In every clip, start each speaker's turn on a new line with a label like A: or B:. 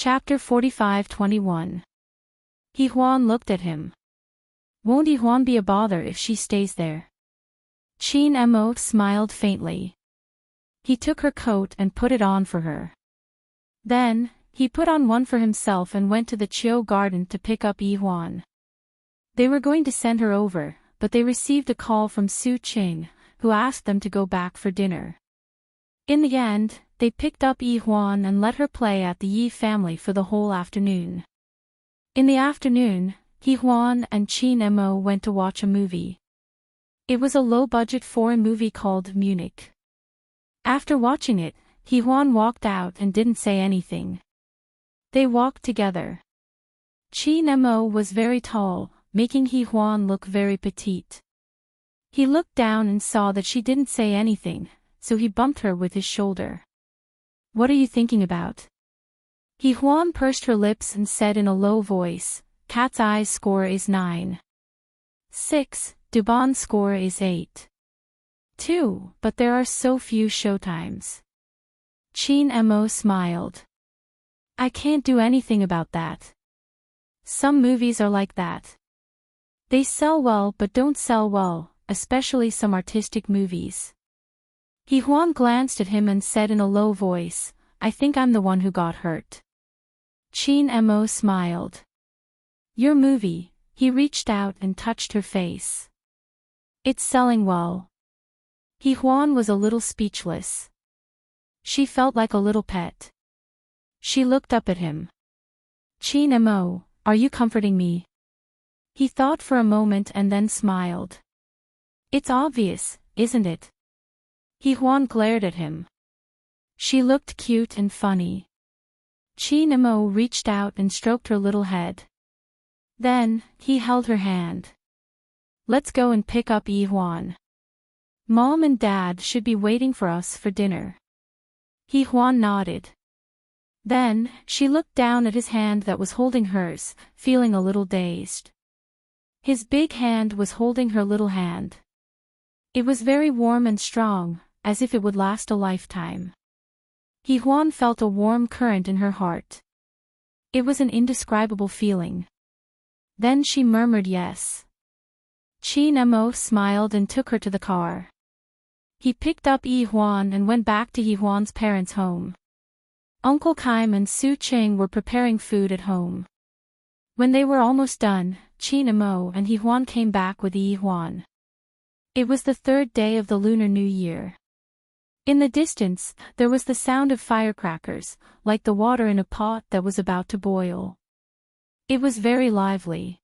A: Chapter 45-21. Yi-Hwan looked at him. Won't Yi-Hwan be a bother if she stays there? Chin Mo smiled faintly. He took her coat and put it on for her. Then, he put on one for himself and went to the Chiu garden to pick up Yi-Hwan. They were going to send her over, but they received a call from Su Qing, who asked them to go back for dinner. In the end, they picked up Yi-Hwan and let her play at the Yi family for the whole afternoon. In the afternoon, Yi-Hwan and Chin Mo went to watch a movie. It was a low-budget foreign movie called Munich. After watching it, Yi-Hwan walked out and didn't say anything. They walked together. Chin Mo was very tall, making Yi-Hwan look very petite. He looked down and saw that she didn't say anything, so he bumped her with his shoulder. "What are you thinking about?" Yi-Hwan pursed her lips and said in a low voice, "Cat's Eye's score is 9.6, Dubon's score is 8.2, but there are so few showtimes." Chin Mo smiled. "I can't do anything about that. Some movies are like that. They sell well but don't sell well, especially some artistic movies." Yi-Hwan glanced at him and said in a low voice, "I think I'm the one who got hurt." Chin Mo smiled. "Your movie." He reached out and touched her face. "It's selling well." Yi-Hwan was a little speechless. She felt like a little pet. She looked up at him. "Chin Mo, are you comforting me?" He thought for a moment and then smiled. "It's obvious, isn't it?" Yi-Hwan glared at him. She looked cute and funny. Chin Mo reached out and stroked her little head. Then, he held her hand. "Let's go and pick up Yi-Hwan. Mom and Dad should be waiting for us for dinner." Yi-Hwan nodded. Then, she looked down at his hand that was holding hers, feeling a little dazed. His big hand was holding her little hand. It was very warm and strong, as if it would last a lifetime. Yi-Hwan felt a warm current in her heart. It was an indescribable feeling. Then she murmured yes. Chin Mo smiled and took her to the car. He picked up Yi-Hwan and went back to Yi-Hwan's parents' home. Uncle Kaim and Su Qing were preparing food at home. When they were almost done, Chin Mo and Yi-Hwan came back with Yi-Hwan. It was the third day of the Lunar New Year. In the distance, there was the sound of firecrackers, like the water in a pot that was about to boil. It was very lively.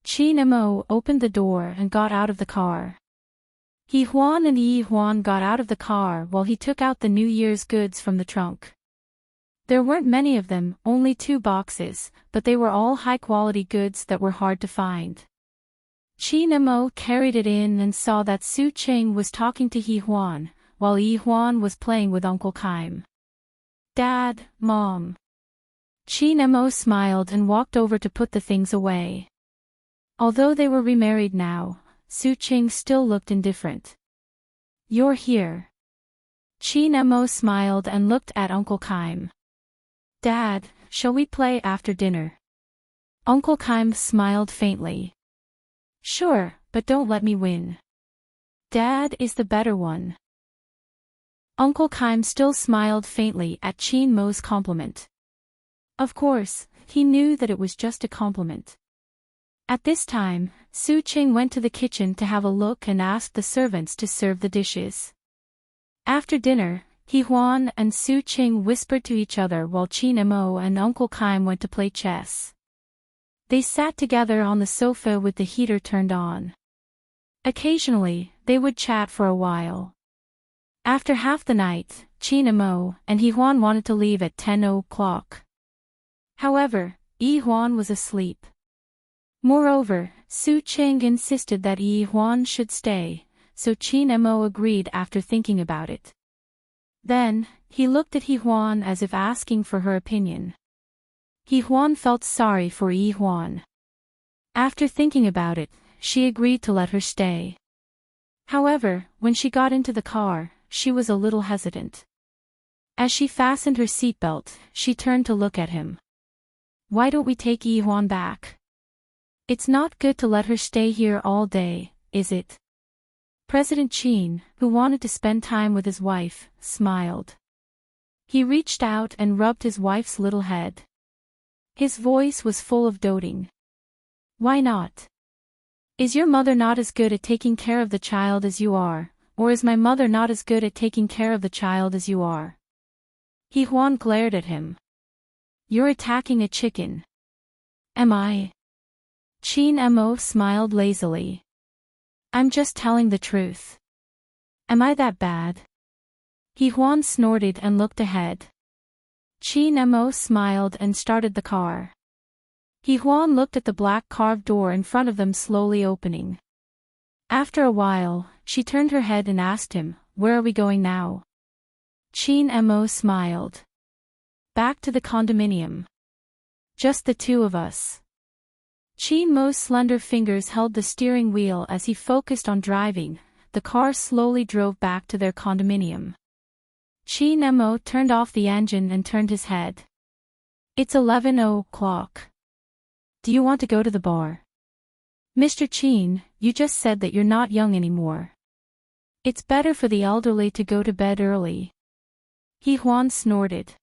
A: Chin Mo opened the door and got out of the car. Yi-Hwan and Yi-Hwan got out of the car while he took out the New Year's goods from the trunk. There weren't many of them, only 2 boxes, but they were all high-quality goods that were hard to find. Chin Mo carried it in and saw that Su Qing was talking to Yi-Hwan, while Yi-Hwan was playing with Uncle Kaim. "Dad, Mom." Chin Mo smiled and walked over to put the things away. Although they were remarried now, Su Qing still looked indifferent. "You're here." Chin Mo smiled and looked at Uncle Kaim. "Dad, shall we play after dinner?" Uncle Kaim smiled faintly. "Sure, but don't let me win. Dad is the better one." Uncle Kaim still smiled faintly at Chin Mo's compliment. Of course, he knew that it was just a compliment. At this time, Su Qing went to the kitchen to have a look and asked the servants to serve the dishes. After dinner, Yi-Hwan and Su Qing whispered to each other while Chin Mo and Uncle Kaim went to play chess. They sat together on the sofa with the heater turned on. Occasionally, they would chat for a while. After half the night, Chin Mo and Yi-Hwan wanted to leave at 10 o'clock. However, Yi-Hwan was asleep. Moreover, Su Qing insisted that Yi-Hwan should stay, so Chin Mo agreed after thinking about it. Then, he looked at Yi-Hwan as if asking for her opinion. Yi-Hwan felt sorry for Yi-Hwan. After thinking about it, she agreed to let her stay. However, when she got into the car, she was a little hesitant. As she fastened her seatbelt, she turned to look at him. Why don't we take Yi-hwan back? It's not good to let her stay here all day, is it? President Chin, who wanted to spend time with his wife, smiled. He reached out and rubbed his wife's little head. His voice was full of doting. Why not? Is your mother not as good at taking care of the child as you are, or is my mother not as good at taking care of the child as you are? Yi-hwan glared at him. You're attacking a chicken. Am I? Chin Mo smiled lazily. I'm just telling the truth. Am I that bad? Yi-hwan snorted and looked ahead. Chin Mo smiled and started the car. Yi-hwan looked at the black carved door in front of them slowly opening. After a while, she turned her head and asked him, where are we going now? Chin Mo smiled. Back to the condominium. Just the two of us. Chin Mo's slender fingers held the steering wheel as he focused on driving. The car slowly drove back to their condominium. Chin Mo turned off the engine and turned his head. It's 11 o'clock. Do you want to go to the bar? Mr. Chin, you just said that you're not young anymore. It's better for the elderly to go to bed early. Yi-hwan snorted.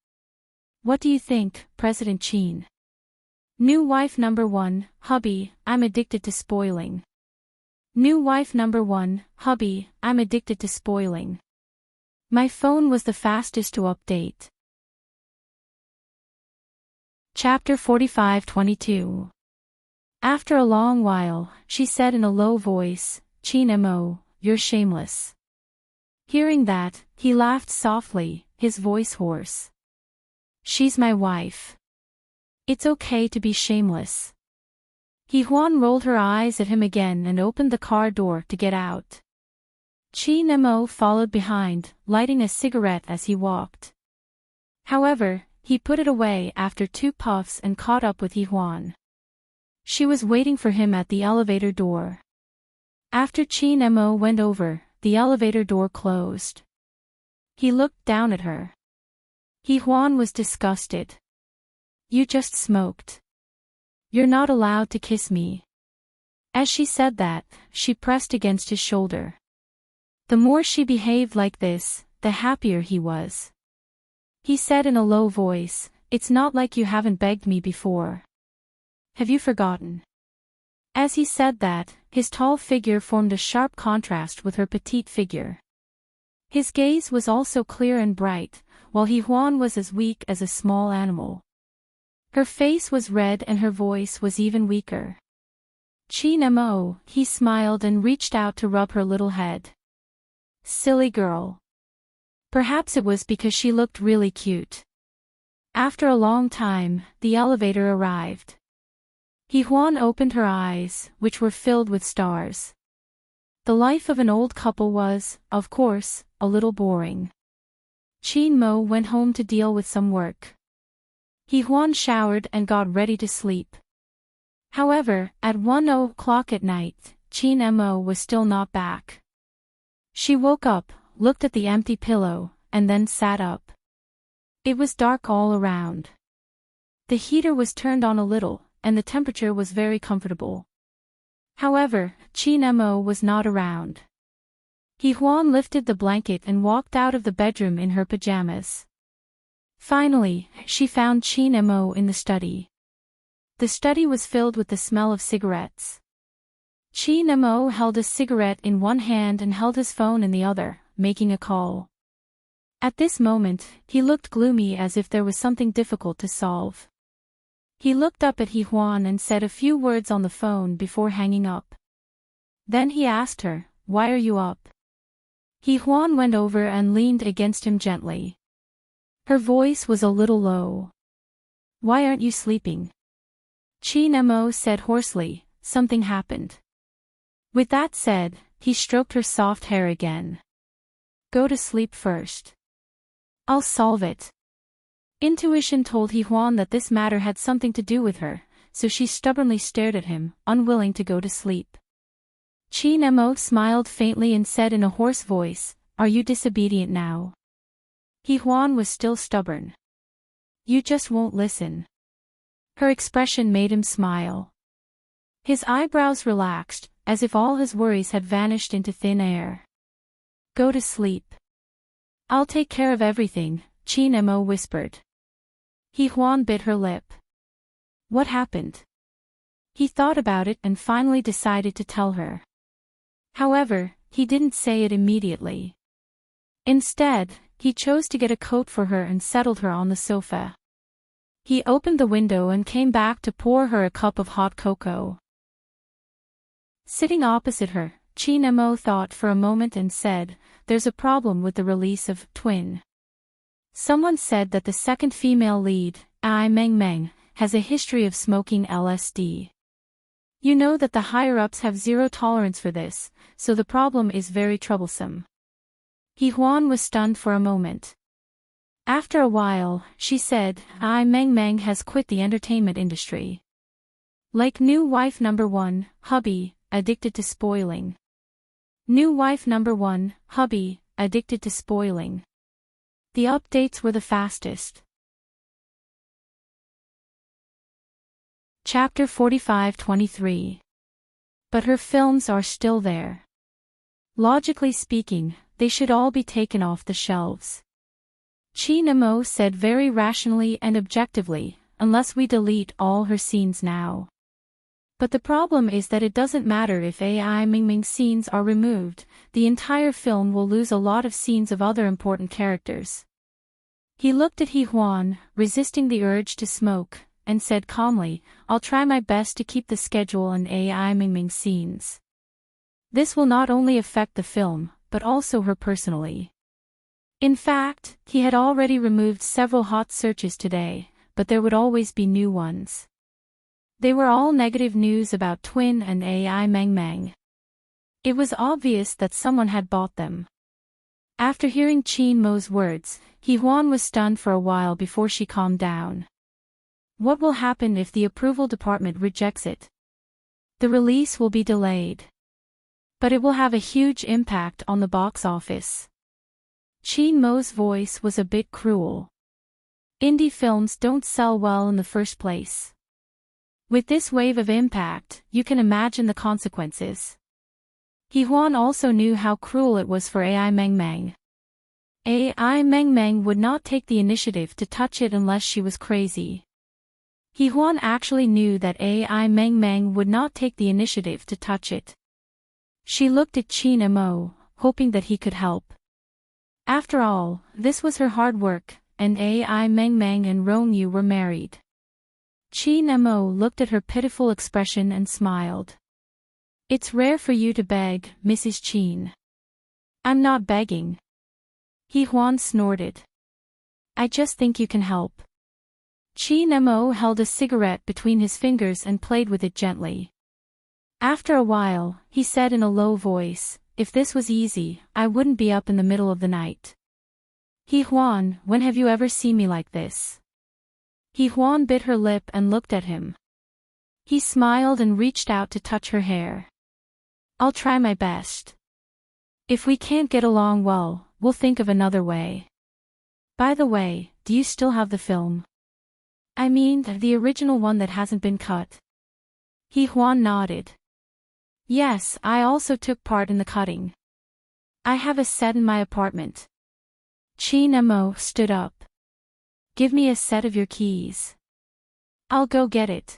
A: What do you think, President Chin? New wife number 1, hubby, I'm addicted to spoiling. New wife number 1, hubby, I'm addicted to spoiling. My phone was the fastest to update. Chapter 45-22. After a long while, she said in a low voice, Chin Mo, you're shameless. Hearing that, he laughed softly, his voice hoarse. She's my wife. It's okay to be shameless. Yi-hwan rolled her eyes at him again and opened the car door to get out. Chin Mo followed behind, lighting a cigarette as he walked. However, he put it away after 2 puffs and caught up with Yi-hwan. She was waiting for him at the elevator door. After Chin Mo went over, the elevator door closed. He looked down at her. Yi-hwan was disgusted. You just smoked. You're not allowed to kiss me. As she said that, she pressed against his shoulder. The more she behaved like this, the happier he was. He said in a low voice, it's not like you haven't begged me before. Have you forgotten? As he said that, his tall figure formed a sharp contrast with her petite figure. His gaze was also clear and bright, while Yi-hwan was as weak as a small animal. Her face was red and her voice was even weaker. Chin Mo, he smiled and reached out to rub her little head. Silly girl. Perhaps it was because she looked really cute. After a long time, the elevator arrived. Yi-hwan opened her eyes, which were filled with stars. The life of an old couple was, of course, a little boring. Chin Mo went home to deal with some work. Yi-hwan showered and got ready to sleep. However, at 1 o'clock at night, Chin Mo was still not back. She woke up, looked at the empty pillow, and then sat up. It was dark all around. The heater was turned on a little, and the temperature was very comfortable. However, Chin Mo was not around. Yi-hwan lifted the blanket and walked out of the bedroom in her pajamas. Finally, she found Chin Mo in the study. The study was filled with the smell of cigarettes. Chin Mo held a cigarette in one hand and held his phone in the other, making a call. At this moment, he looked gloomy as if there was something difficult to solve. He looked up at Yi-hwan and said a few words on the phone before hanging up. Then he asked her, "Why are you up?" Yi-hwan went over and leaned against him gently. Her voice was a little low. "Why aren't you sleeping?" Chin Mo said hoarsely, "Something happened." With that said, he stroked her soft hair again. "Go to sleep first. I'll solve it." Intuition told Yi-hwan that this matter had something to do with her, so she stubbornly stared at him, unwilling to go to sleep. Chin Mo smiled faintly and said in a hoarse voice, "Are you disobedient now?" Huan was still stubborn. You just won't listen. Her expression made him smile. His eyebrows relaxed, as if all his worries had vanished into thin air. Go to sleep. I'll take care of everything, Qin Mo whispered. Huan bit her lip. What happened? He thought about it and finally decided to tell her. However, he didn't say it immediately. Instead, he chose to get a coat for her and settled her on the sofa. He opened the window and came back to pour her a cup of hot cocoa. Sitting opposite her, Qin Mo thought for a moment and said, "There's a problem with the release of Twin. Someone said that the second female lead, Ai Meng Meng, has a history of smoking LSD. You know that the higher-ups have zero tolerance for this, so the problem is very troublesome." Huan was stunned for a moment. After a while, she said, Ai Meng Meng has quit the entertainment industry. Like new wife number 1, hubby, addicted to spoiling. New wife number 1, hubby, addicted to spoiling. The updates were the fastest. Chapter 45-23. But her films are still there. Logically speaking, they should all be taken off the shelves. Qin Mo said very rationally and objectively, unless we delete all her scenes now. But the problem is that it doesn't matter if Ai Mingming scenes are removed, the entire film will lose a lot of scenes of other important characters. He looked at Huan, resisting the urge to smoke, and said calmly, I'll try my best to keep the schedule and Ai Mingming scenes. This will not only affect the film, but also her personally. In fact, he had already removed several hot searches today, but there would always be new ones. They were all negative news about Twin and Ai Meng Meng. It was obvious that someone had bought them. After hearing Qin Mo's words, Huan was stunned for a while before she calmed down. What will happen if the approval department rejects it? The release will be delayed. But it will have a huge impact on the box office. Qin Mo's voice was a bit cruel. Indie films don't sell well in the first place. With this wave of impact, you can imagine the consequences. Huan also knew how cruel it was for Ai Meng Meng. Ai Meng Meng would not take the initiative to touch it unless she was crazy. Huan actually knew that Ai Meng Meng would not take the initiative to touch it. She looked at Qin Mo, hoping that he could help. After all, this was her hard work, and Ai Meng Meng and Rongyu were married. Qin Mo looked at her pitiful expression and smiled. It's rare for you to beg, Mrs. Qin. I'm not begging. Huan snorted. I just think you can help. Qin Mo held a cigarette between his fingers and played with it gently. After a while, he said in a low voice, if this was easy, I wouldn't be up in the middle of the night. Huan, when have you ever seen me like this? Huan bit her lip and looked at him. He smiled and reached out to touch her hair. I'll try my best. If we can't get along well, we'll think of another way. By the way, do you still have the film? I mean, the original one that hasn't been cut. Huan nodded. Yes, I also took part in the cutting. I have a set in my apartment. Qin Mo stood up. Give me a set of your keys. I'll go get it.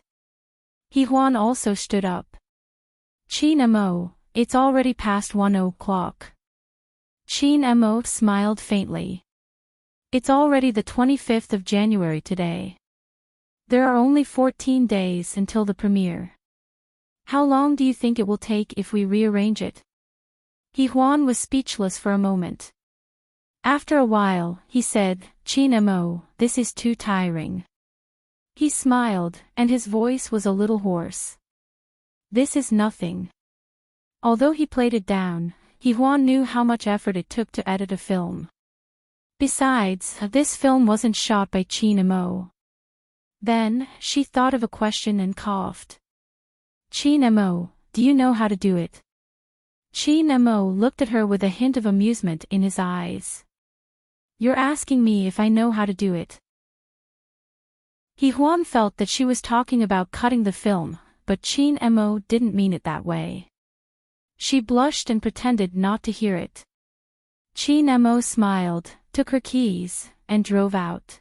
A: Huan also stood up. Qin Mo, it's already past 1 o'clock. Qin Mo smiled faintly. It's already the 25th of January today. There are only 14 days until the premiere. How long do you think it will take if we rearrange it? Huan was speechless for a moment. After a while, he said, Qin Mo, this is too tiring. He smiled, and his voice was a little hoarse. This is nothing. Although he played it down, Huan knew how much effort it took to edit a film. Besides, this film wasn't shot by Qin Mo. Then, she thought of a question and coughed. Qin Mo, do you know how to do it? Qin Mo looked at her with a hint of amusement in his eyes. You're asking me if I know how to do it. Hehuan felt that she was talking about cutting the film, but Qin Mo didn't mean it that way. She blushed and pretended not to hear it. Qin Mo smiled, took her keys, and drove out.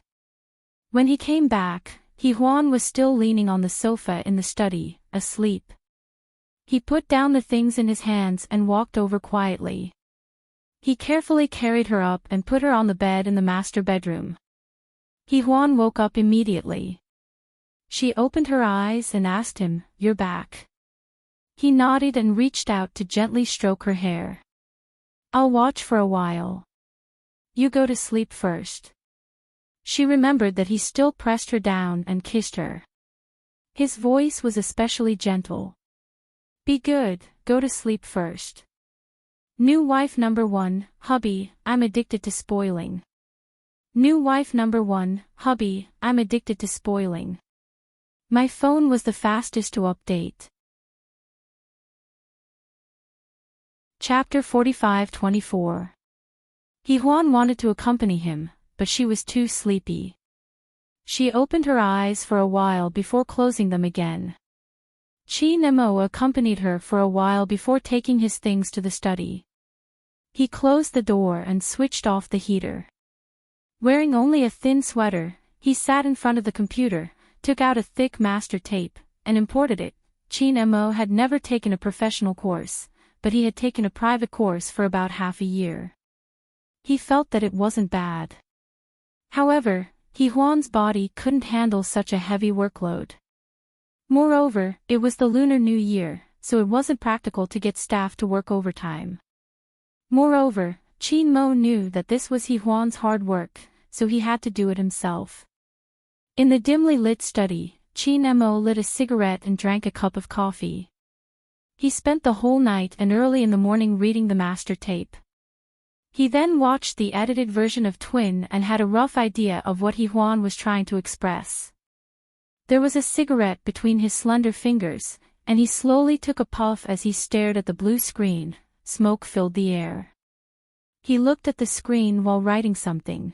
A: When he came back, Hehuan was still leaning on the sofa in the study, asleep. He put down the things in his hands and walked over quietly. He carefully carried her up and put her on the bed in the master bedroom. Hehuan woke up immediately. She opened her eyes and asked him, "You're back?" He nodded and reached out to gently stroke her hair. "I'll watch for a while. You go to sleep first." She remembered that he still pressed her down and kissed her. His voice was especially gentle. "Be good, go to sleep first." New wife number 1, hubby, I'm addicted to spoiling. New wife number 1, hubby, I'm addicted to spoiling. My phone was the fastest to update. Chapter 45-24. Hehuan wanted to accompany him, but she was too sleepy. She opened her eyes for a while before closing them again. Qin Mo accompanied her for a while before taking his things to the study. He closed the door and switched off the heater. Wearing only a thin sweater, he sat in front of the computer, took out a thick master tape, and imported it. Qin Mo had never taken a professional course, but he had taken a private course for about half a year. He felt that it wasn't bad. However, Hehuan's body couldn't handle such a heavy workload. Moreover, it was the Lunar New Year, so it wasn't practical to get staff to work overtime. Moreover, Qin Mo knew that this was Hehuan's hard work, so he had to do it himself. In the dimly lit study, Qin Mo lit a cigarette and drank a cup of coffee. He spent the whole night and early in the morning reading the master tape. He then watched the edited version of Twin and had a rough idea of what Hehuan was trying to express. There was a cigarette between his slender fingers, and he slowly took a puff as he stared at the blue screen. Smoke filled the air. He looked at the screen while writing something.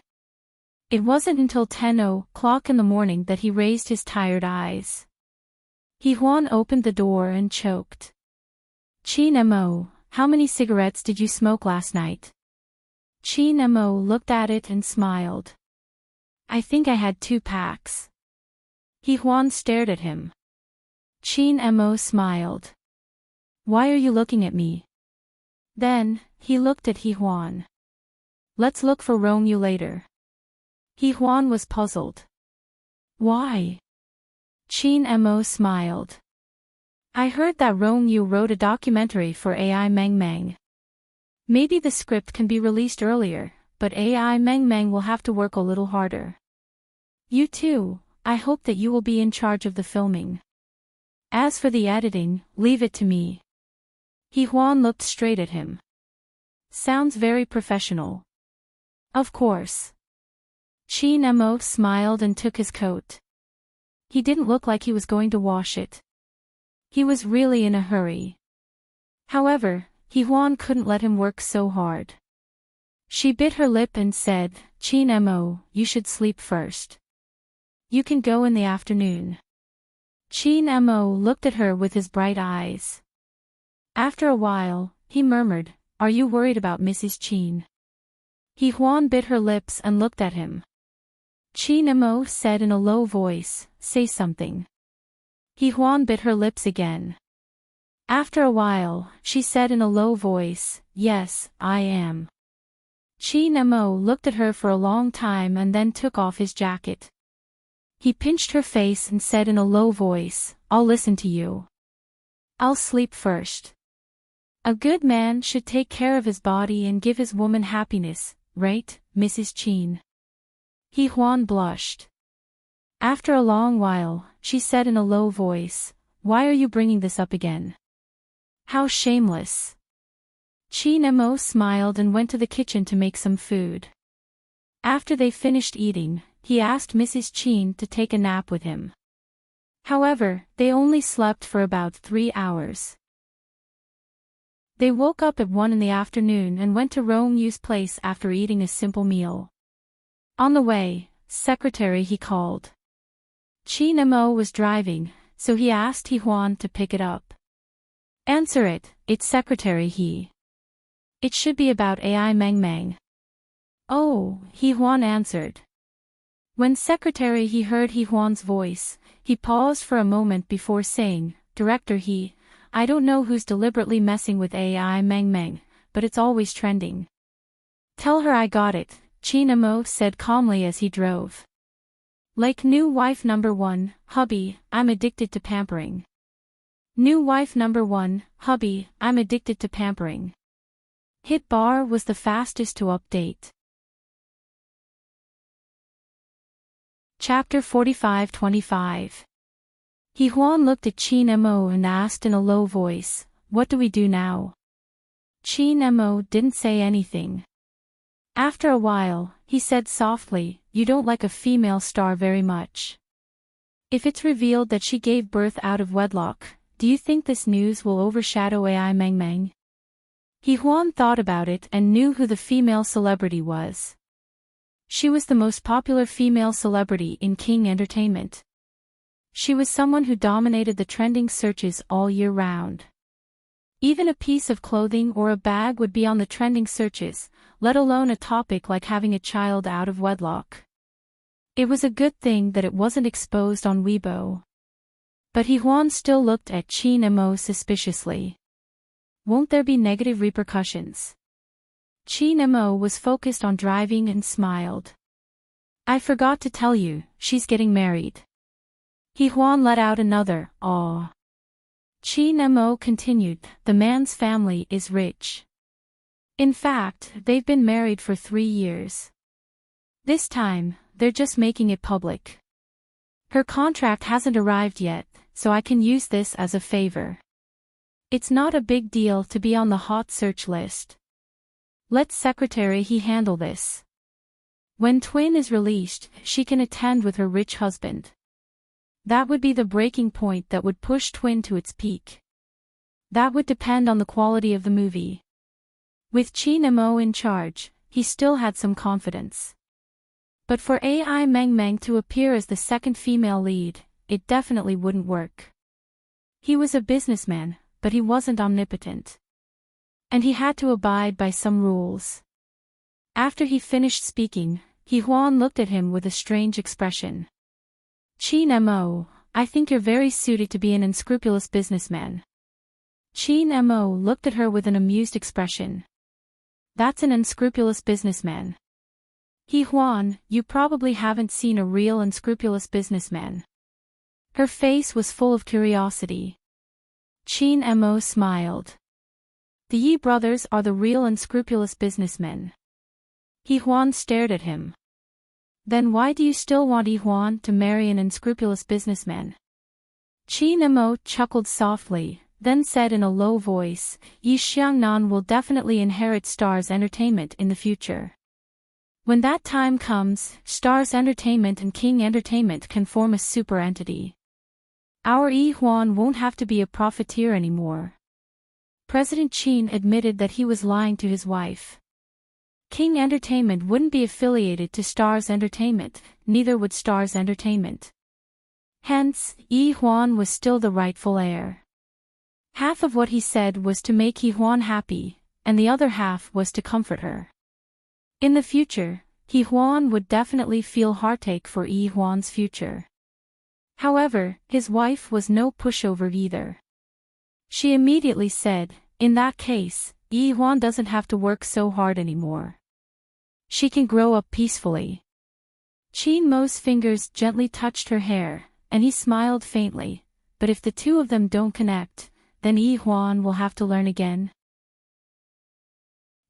A: It wasn't until 10 o'clock in the morning that he raised his tired eyes. Hehuan opened the door and choked. "Qin Mo, how many cigarettes did you smoke last night?" Qin Mo looked at it and smiled. "I think I had 2 packs. Hehuan stared at him. Qin Mo smiled. "Why are you looking at me?" Then, he looked at Hehuan. "Let's look for Romeo later." Hehuan was puzzled. "Why?" Qin Mo smiled. "I heard that Romeo wrote a documentary for AI Meng Meng. Maybe the script can be released earlier, but AI Meng Meng will have to work a little harder. You too, I hope that you will be in charge of the filming. As for the editing, leave it to me." Hehuan looked straight at him. "Sounds very professional." "Of course." Qin Mo smiled and took his coat. He didn't look like he was going to wash it. He was really in a hurry. However, Hehuan couldn't let him work so hard. She bit her lip and said, "Qin Mo, you should sleep first. You can go in the afternoon." Qin Mo looked at her with his bright eyes. After a while, he murmured, "Are you worried about Mrs. Qin?" Hehuan bit her lips and looked at him. Qin Mo said in a low voice, "Say something." Hehuan bit her lips again. After a while, she said in a low voice, "Yes, I am." Qin Mo looked at her for a long time and then took off his jacket. He pinched her face and said in a low voice, "I'll listen to you. I'll sleep first. A good man should take care of his body and give his woman happiness, right, Mrs. Qin?" Hehuan blushed. After a long while, she said in a low voice, "Why are you bringing this up again? How shameless." Qin Mo smiled and went to the kitchen to make some food. After they finished eating, he asked Mrs. Qin to take a nap with him. However, they only slept for about 3 hours. They woke up at 1 in the afternoon and went to Romeo's place after eating a simple meal. On the way, secretary, he called. Qin Mo was driving, so he asked He Huan to pick it up. Answer it, it's secretary He. It should be about AI Meng Meng. Oh, He Huan answered. When secretary He heard He Huan's voice, he paused for a moment before saying, Director He, I don't know who's deliberately messing with AI Meng Meng, but it's always trending. Tell her I got it, Qin Mo said calmly as he drove. Like new wife number 1, hubby, I'm addicted to pampering. New wife number 1, hubby, I'm addicted to pampering. Hit bar was the fastest to update. Chapter 45-25. He Huan looked at Qin Mo and asked in a low voice, What do we do now? Qin Mo didn't say anything. After a while, he said softly, You don't like a female star very much. If it's revealed that she gave birth out of wedlock, do you think this news will overshadow AI Meng Meng? He Huan thought about it and knew who the female celebrity was. She was the most popular female celebrity in King Entertainment. She was someone who dominated the trending searches all year round. Even a piece of clothing or a bag would be on the trending searches, let alone a topic like having a child out of wedlock. It was a good thing that it wasn't exposed on Weibo. But He Huan still looked at Qin Mo suspiciously. Won't there be negative repercussions? Qin Mo was focused on driving and smiled. I forgot to tell you, she's getting married. He Huan let out another, aw. Qin Mo continued, the man's family is rich. In fact, they've been married for 3 years. This time, they're just making it public. Her contract hasn't arrived yet, so I can use this as a favor. It's not a big deal to be on the hot search list. Let secretary He handle this. When Twin is released, she can attend with her rich husband. That would be the breaking point that would push Twin to its peak. That would depend on the quality of the movie. With Qin Mo in charge, he still had some confidence. But for AI Meng Meng to appear as the second female lead, it definitely wouldn't work. He was a businessman, but he wasn't omnipotent. And he had to abide by some rules. After he finished speaking, He Huan looked at him with a strange expression. Qin Mo, I think you're very suited to be an unscrupulous businessman. Qin Mo looked at her with an amused expression. That's an unscrupulous businessman. He Huan, you probably haven't seen a real unscrupulous businessman. Her face was full of curiosity. Qin Mo smiled. The Yi brothers are the real unscrupulous businessmen. He Huan stared at him. Then why do you still want Yi Huan to marry an unscrupulous businessman? Qin Mo chuckled softly, then said in a low voice, Yi Xiangnan will definitely inherit Stars Entertainment in the future. When that time comes, Stars Entertainment and King Entertainment can form a super entity. Our Yi Huan won't have to be a profiteer anymore. President Qin admitted that he was lying to his wife. King Entertainment wouldn't be affiliated to Stars Entertainment, neither would Stars Entertainment. Hence, Yi Huan was still the rightful heir. Half of what he said was to make Yi Huan happy, and the other half was to comfort her. In the future, Yi Huan would definitely feel heartache for Yi Huan's future. However, his wife was no pushover either. She immediately said, in that case, Yi Huan doesn't have to work so hard anymore. She can grow up peacefully. Qin Mo's fingers gently touched her hair, and he smiled faintly, but if the two of them don't connect, then Yi Huan will have to learn again.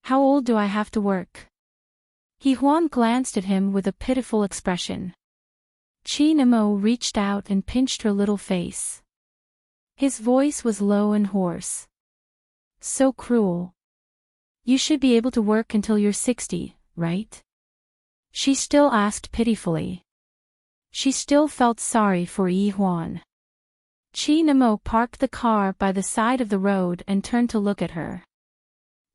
A: How old do I have to work? Yi Huan glanced at him with a pitiful expression. Qin Mo reached out and pinched her little face. His voice was low and hoarse. So cruel. You should be able to work until you're 60, right? She still asked pitifully. She still felt sorry for Yi Huan. Qin Mo parked the car by the side of the road and turned to look at her.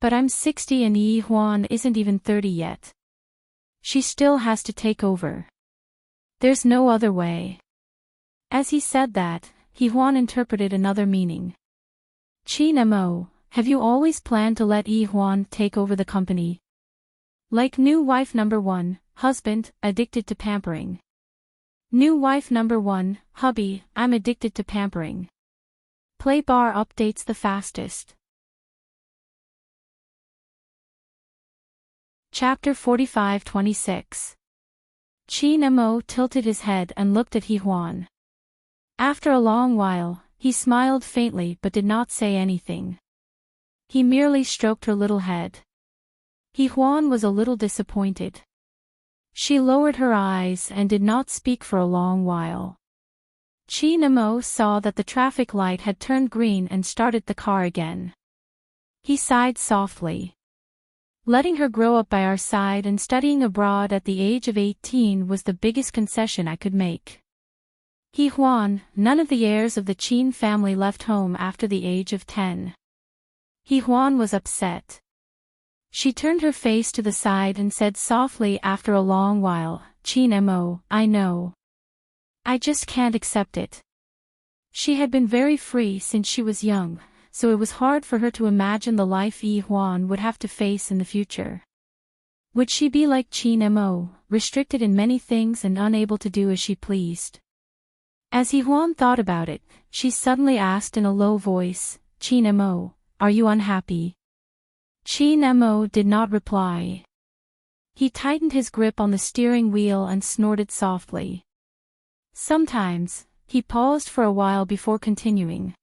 A: But I'm 60 and Yi Huan isn't even 30 yet. She still has to take over. There's no other way. As he said that, Hee-hwan interpreted another meaning. Chin Mo, have you always planned to let Hee-hwan take over the company? Like new wife number 1, husband, addicted to pampering. New wife number 1, hubby, I'm addicted to pampering. Play bar updates the fastest. Chapter 45-26. Chin Mo tilted his head and looked at Hee-hwan. After a long while, he smiled faintly but did not say anything. He merely stroked her little head. Hee-hwan was a little disappointed. She lowered her eyes and did not speak for a long while. Chin Mo saw that the traffic light had turned green and started the car again. He sighed softly. Letting her grow up by our side and studying abroad at the age of 18 was the biggest concession I could make. Hee-hwan, none of the heirs of the Chin family left home after the age of 10. Hee-hwan was upset. She turned her face to the side and said softly after a long while, Chin Mo, I know. I just can't accept it. She had been very free since she was young, so it was hard for her to imagine the life Hee-hwan would have to face in the future. Would she be like Chin Mo, restricted in many things and unable to do as she pleased? As Hee-hwan thought about it, she suddenly asked in a low voice, Chin Mo, are you unhappy? Chin Mo did not reply. He tightened his grip on the steering wheel and snorted softly. Sometimes, he paused for a while before continuing.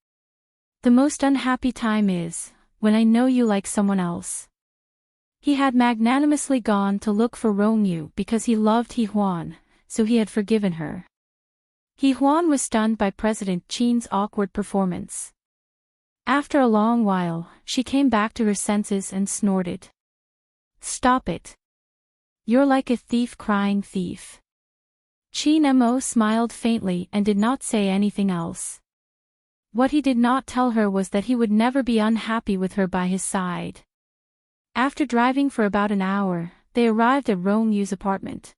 A: The most unhappy time is, when I know you like someone else. He had magnanimously gone to look for Rong-yu because he loved Hee-hwan, so he had forgiven her. Hee-hwan was stunned by President Chin's awkward performance. After a long while, she came back to her senses and snorted. Stop it. You're like a thief crying thief. Chin Mo smiled faintly and did not say anything else. What he did not tell her was that he would never be unhappy with her by his side. After driving for about an hour, they arrived at Rong-yu's apartment.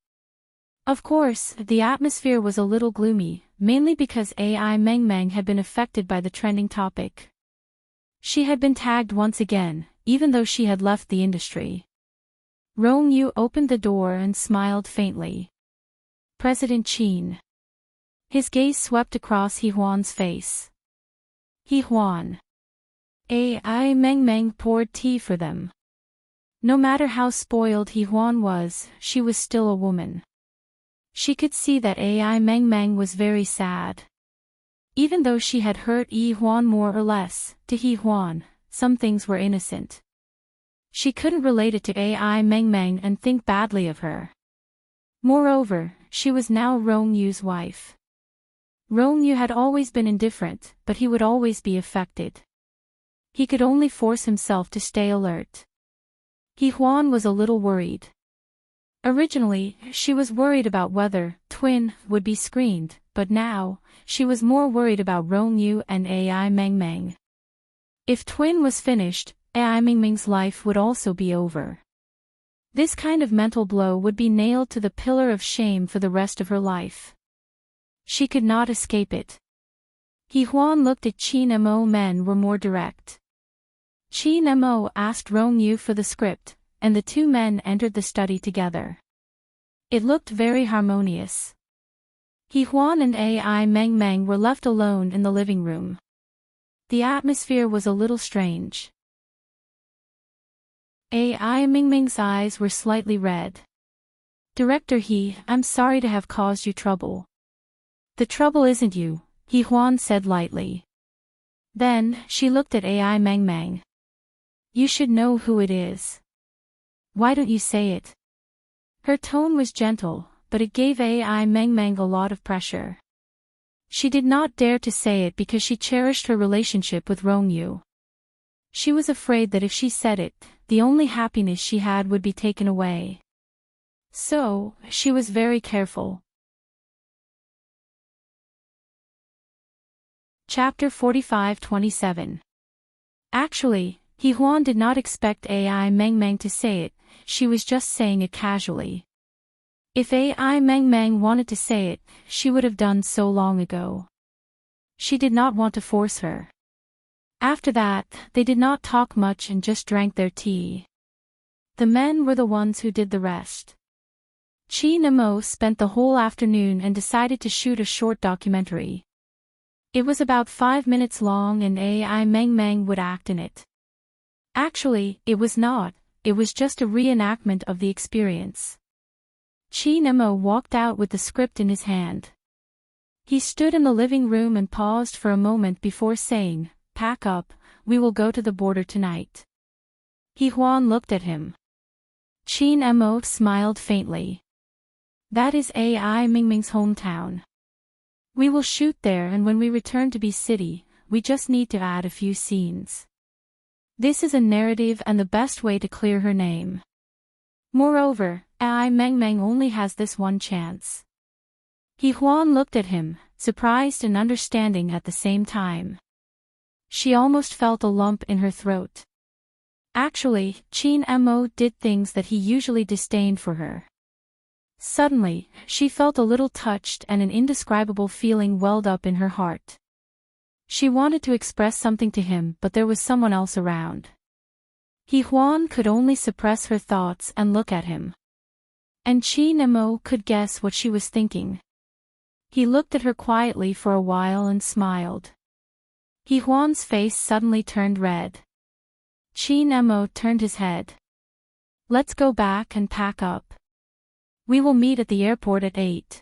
A: Of course, the atmosphere was a little gloomy, mainly because AI Meng had been affected by the trending topic. She had been tagged once again, even though she had left the industry. Rong-yu opened the door and smiled faintly. President Chin. His gaze swept across Hee-hwan's face. Hee-hwan. AI Meng poured tea for them. No matter how spoiled Hee-hwan was, she was still a woman. She could see that AI Meng was very sad. Even though she had hurt Hee-hwan more or less, to Hee-hwan, some things were innocent. She couldn't relate it to AI Meng and think badly of her. Moreover, she was now Rong-yu's wife. Rong-yu had always been indifferent, but he would always be affected. He could only force himself to stay alert. Hee-hwan was a little worried. Originally, she was worried about whether Twin would be screened, but now, she was more worried about Rong-yu and AI Meng. If Twin was finished, AI Meng's life would also be over. This kind of mental blow would be nailed to the pillar of shame for the rest of her life. She could not escape it. Hee-hwan looked at Chin Mo. Men were more direct. Chin Mo asked Rong-yu for the script, and the two men entered the study together. It looked very harmonious. Hee-hwan and AI Meng were left alone in the living room. The atmosphere was a little strange. AI Meng's eyes were slightly red. Director He, I'm sorry to have caused you trouble. The trouble isn't you, Hee-hwan said lightly. Then, she looked at AI Meng. You should know who it is. Why don't you say it? Her tone was gentle, but it gave AI Meng a lot of pressure. She did not dare to say it because she cherished her relationship with Rong-yu. She was afraid that if she said it, the only happiness she had would be taken away. So, she was very careful. Chapter 45-27. Actually, Hee-hwan did not expect AI Meng to say it, she was just saying it casually. If Ai Meng Meng wanted to say it, she would have done so long ago. She did not want to force her. After that, they did not talk much and just drank their tea. The men were the ones who did the rest. Chi Namo spent the whole afternoon and decided to shoot a short documentary. It was about 5 minutes long and Ai Meng Meng would act in it. Actually, it was not, it was just a reenactment of the experience. Chi Namo walked out with the script in his hand. He stood in the living room and paused for a moment before saying, "Pack up, we will go to the border tonight." He Huan looked at him. Chi Namo smiled faintly. That is Ai Mingming's hometown. We will shoot there and when we return to B City, we just need to add a few scenes. This is a narrative and the best way to clear her name. Moreover, Ai Meng Meng only has this one chance. He Huan looked at him, surprised and understanding at the same time. She almost felt a lump in her throat. Actually, Chin Mo did things that he usually disdained for her. Suddenly, she felt a little touched and an indescribable feeling welled up in her heart. She wanted to express something to him but there was someone else around. He Huan could only suppress her thoughts and look at him. And Chi Nemo could guess what she was thinking. He looked at her quietly for a while and smiled. He Huan's face suddenly turned red. Chi Nemo turned his head. Let's go back and pack up. We will meet at the airport at 8.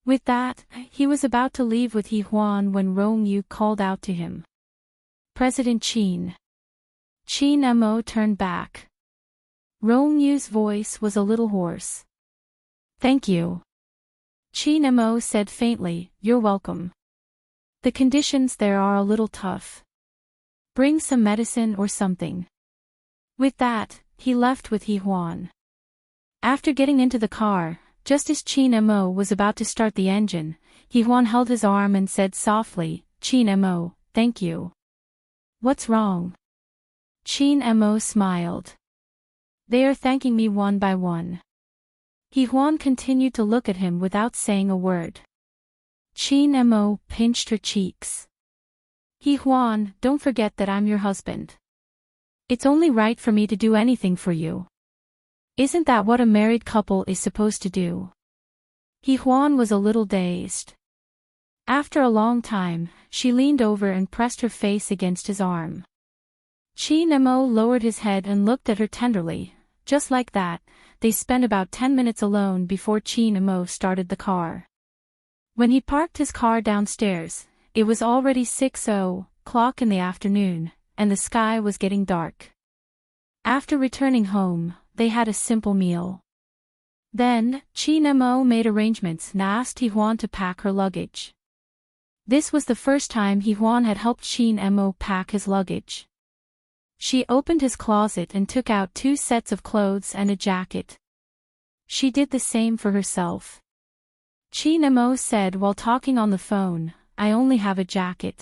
A: With that, he was about to leave with He Huan when Rong Yu called out to him. President Qin. Qin Mo turned back. Rong Yu's voice was a little hoarse. Thank you. Qin Mo said faintly, you're welcome. The conditions there are a little tough. Bring some medicine or something. With that, he left with He Huan. After getting into the car, just as Qin Mo was about to start the engine, He Huan held his arm and said softly, Qin Mo, thank you. What's wrong? Qin Mo smiled. They are thanking me one by one. He Huan continued to look at him without saying a word. Qin Mo pinched her cheeks. He Huan, don't forget that I'm your husband. It's only right for me to do anything for you. Isn't that what a married couple is supposed to do? He Huan was a little dazed. After a long time, she leaned over and pressed her face against his arm. Qin Mo lowered his head and looked at her tenderly. Just like that, they spent about 10 minutes alone before Qin Mo started the car. When he parked his car downstairs, it was already 6:00 in the afternoon, and the sky was getting dark. After returning home, they had a simple meal. Then, Qin Mo made arrangements and asked He Huan to pack her luggage. This was the first time He Huan had helped Qin Mo pack his luggage. She opened his closet and took out 2 sets of clothes and a jacket. She did the same for herself. Qin Mo said while talking on the phone, I only have a jacket.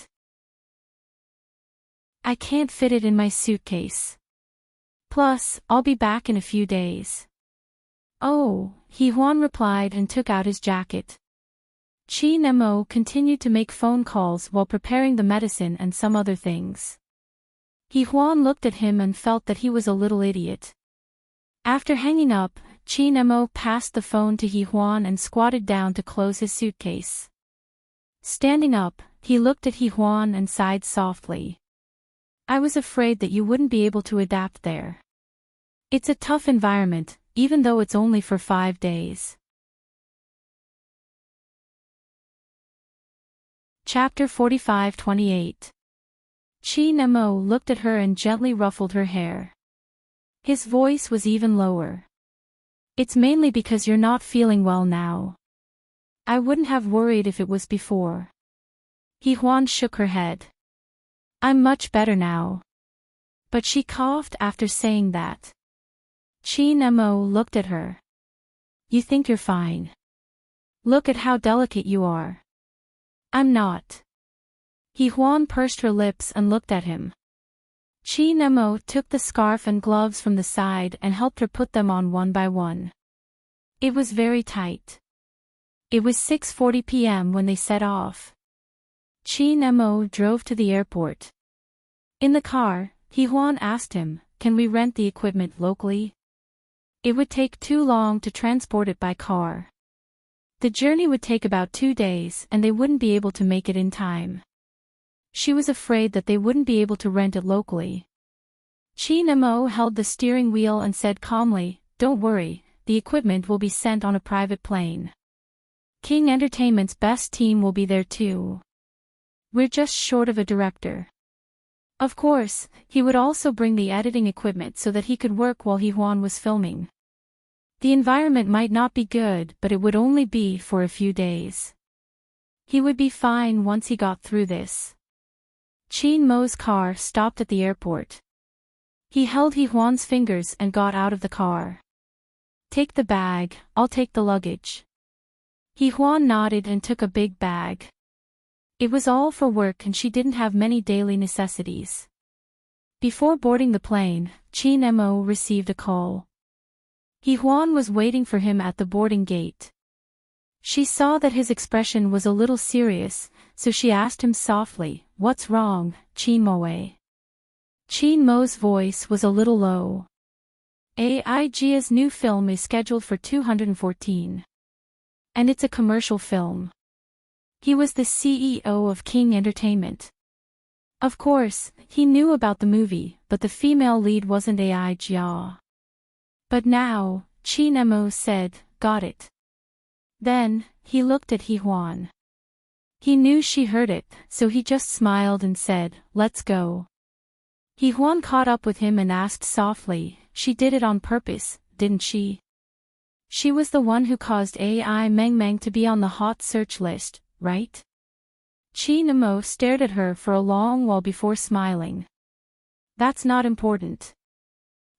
A: I can't fit it in my suitcase. Plus, I'll be back in a few days. Oh, He Huan replied and took out his jacket. Qin Mo continued to make phone calls while preparing the medicine and some other things. He Huan looked at him and felt that he was a little idiot. After hanging up, Qin Mo passed the phone to He Huan and squatted down to close his suitcase. Standing up, he looked at He Huan and sighed softly. I was afraid that you wouldn't be able to adapt there. It's a tough environment, even though it's only for 5 days. Chapter 45-28. Qin Mo looked at her and gently ruffled her hair. His voice was even lower. It's mainly because you're not feeling well now. I wouldn't have worried if it was before. He Huan shook her head. I'm much better now. But she coughed after saying that. Qin Mo looked at her. You think you're fine. Look at how delicate you are. I'm not. He Huan pursed her lips and looked at him. Qin Mo took the scarf and gloves from the side and helped her put them on one by one. It was very tight. It was 6:40 p.m. when they set off. Chin Mo drove to the airport. In the car, Hee-hwan asked him, "Can we rent the equipment locally? It would take too long to transport it by car. The journey would take about 2 days and they wouldn't be able to make it in time." She was afraid that they wouldn't be able to rent it locally. Chin Mo held the steering wheel and said calmly, "Don't worry, the equipment will be sent on a private plane. King Entertainment's best team will be there too. We're just short of a director." Of course, he would also bring the editing equipment so that he could work while Hee-hwan was filming. The environment might not be good, but it would only be for a few days. He would be fine once he got through this. Chin Mo's car stopped at the airport. He held Hee-hwan's fingers and got out of the car. "Take the bag, I'll take the luggage." Hee-hwan nodded and took a big bag. It was all for work and she didn't have many daily necessities. Before boarding the plane, Chin Mo received a call. Hee-hwan was waiting for him at the boarding gate. She saw that his expression was a little serious, so she asked him softly, "What's wrong, Chin Mo?" Chin Mo's voice was a little low. "AIG's new film is scheduled for 214. And it's a commercial film." He was the CEO of King Entertainment. Of course, he knew about the movie, but the female lead wasn't AIGA. But now, Chin Mo said, "Got it." Then, he looked at Hee-hwan. He knew she heard it, so he just smiled and said, "Let's go." Hee-hwan caught up with him and asked softly, "She did it on purpose, didn't she? She was the one who caused AI Meng to be on the hot search list, right?" Chin Mo stared at her for a long while before smiling. "That's not important."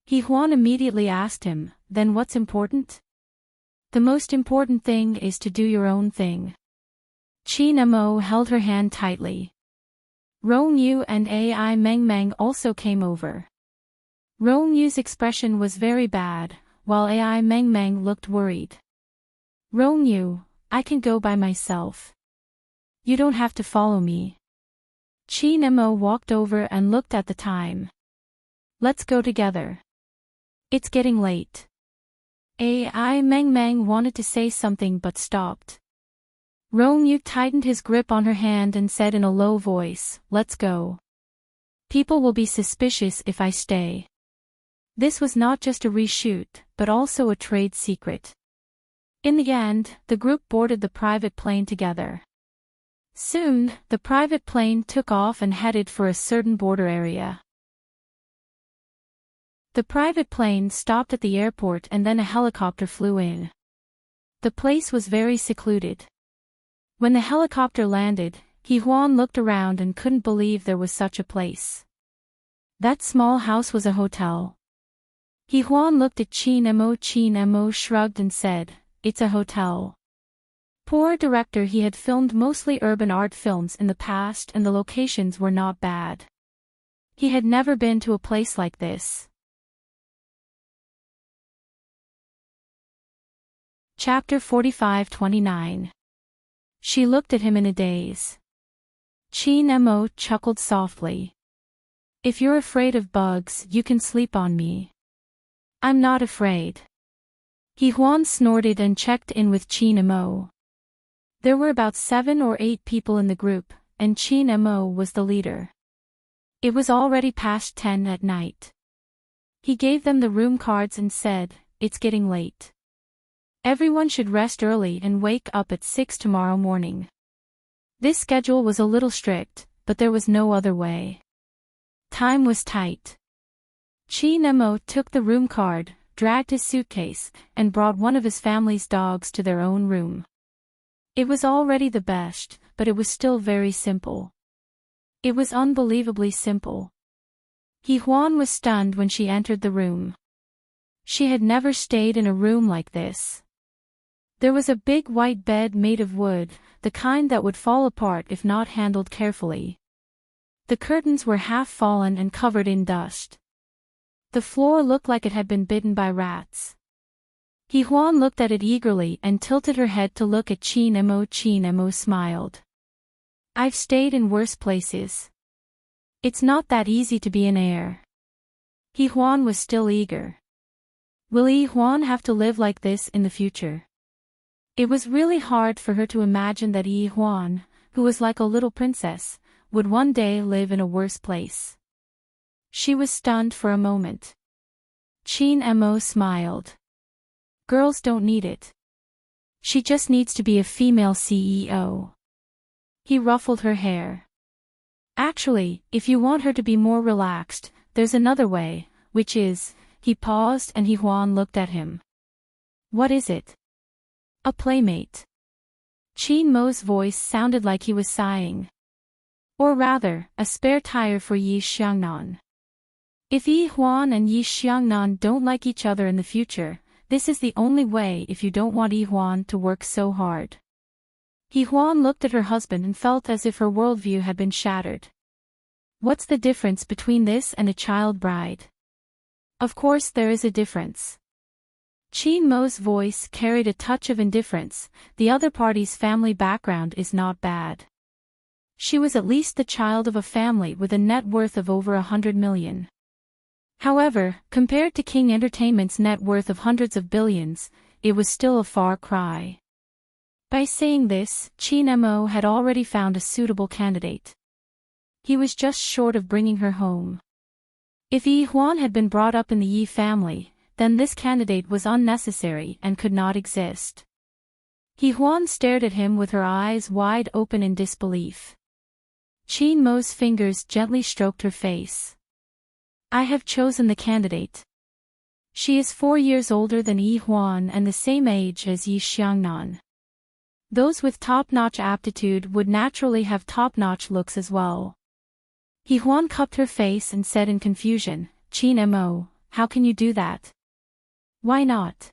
A: Hee-hwan immediately asked him, "Then what's important?" "The most important thing is to do your own thing." Chin Mo held her hand tightly. Rong-yu and AI Meng also came over. Rong-yu's expression was very bad, while AI Meng looked worried. "Rong-yu, I can go by myself. You don't have to follow me." Chin Mo walked over and looked at the time. "Let's go together. It's getting late." AI Meng wanted to say something but stopped. Rong-yu tightened his grip on her hand and said in a low voice, "Let's go. People will be suspicious if I stay." This was not just a reshoot, but also a trade secret. In the end, the group boarded the private plane together. Soon, the private plane took off and headed for a certain border area. The private plane stopped at the airport and then a helicopter flew in. The place was very secluded. When the helicopter landed, Hee-hwan looked around and couldn't believe there was such a place. That small house was a hotel. Hee-hwan looked at Chin Mo. Chin Mo shrugged and said, "It's a hotel." Poor director, he had filmed mostly urban art films in the past and the locations were not bad. He had never been to a place like this. Chapter 45-29. She looked at him in a daze. Chin Mo chuckled softly. "If you're afraid of bugs, you can sleep on me." "I'm not afraid." Hee-hwan snorted and checked in with Chin Mo. There were about 7 or 8 people in the group, and Chin Mo was the leader. It was already past 10 at night. He gave them the room cards and said, "It's getting late. Everyone should rest early and wake up at 6 tomorrow morning." This schedule was a little strict, but there was no other way. Time was tight. Chin Mo took the room card, dragged his suitcase, and brought one of his family's dogs to their own room. It was already the best, but it was still very simple. It was unbelievably simple. Hee-hwan was stunned when she entered the room. She had never stayed in a room like this. There was a big white bed made of wood, the kind that would fall apart if not handled carefully. The curtains were half fallen and covered in dust. The floor looked like it had been bitten by rats. He Huan looked at it eagerly and tilted her head to look at Qin Mo. Qin Mo smiled. I've stayed in worse places. It's not that easy to be an heir. He Huan was still eager. Will Yi Huan have to live like this in the future? It was really hard for her to imagine that Yi Huan, who was like a little princess, would one day live in a worse place. She was stunned for a moment. Qin Mo smiled. Girls don't need it. She just needs to be a female CEO. He ruffled her hair. Actually, if you want her to be more relaxed, there's another way, which is, he paused and Yi Huan looked at him. What is it? A playmate. Qin Mo's voice sounded like he was sighing. Or rather, a spare tire for Yi Xiangnan. If Yi Huan and Yi Xiangnan don't like each other in the future, this is the only way if you don't want Yi Huan to work so hard. Yi Huan looked at her husband and felt as if her worldview had been shattered. What's the difference between this and a child bride? Of course there is a difference. Qin Mo's voice carried a touch of indifference. The other party's family background is not bad. She was at least the child of a family with a net worth of over 100 million. However, compared to King Entertainment's net worth of hundreds of billions, it was still a far cry. By saying this, Qin Mo had already found a suitable candidate. He was just short of bringing her home. If Yi Huan had been brought up in the Yi family, then this candidate was unnecessary and could not exist. Yi Huan stared at him with her eyes wide open in disbelief. Qin Mo's fingers gently stroked her face. I have chosen the candidate. She is 4 years older than Yi Huan and the same age as Yi Xiangnan. Those with top-notch aptitude would naturally have top-notch looks as well. Yi Huan cupped her face and said in confusion, Qin Mo, how can you do that? Why not?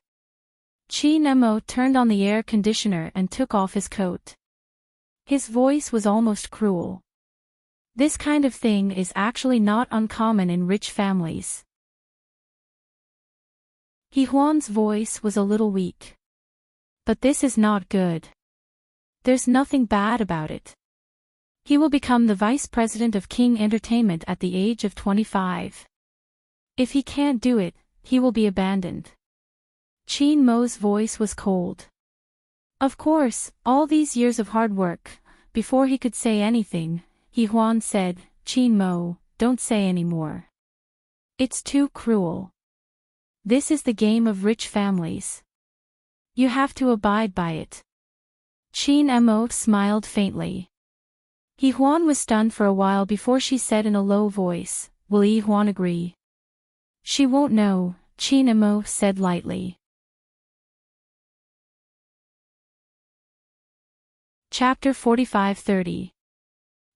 A: Qin Mo turned on the air conditioner and took off his coat. His voice was almost cruel. This kind of thing is actually not uncommon in rich families. Yi Huan's voice was a little weak. But this is not good. There's nothing bad about it. He will become the vice president of King Entertainment at the age of 25. If he can't do it, he will be abandoned. Qin Mo's voice was cold. Of course, all these years of hard work, before he could say anything, Yi Huan said, Qin Mo, don't say any more. It's too cruel. This is the game of rich families. You have to abide by it. Qin Mo smiled faintly. Yi Huan was stunned for a while before she said in a low voice, will Yi Huan agree? She won't know, Qin Mo said lightly. Chapter 45-30.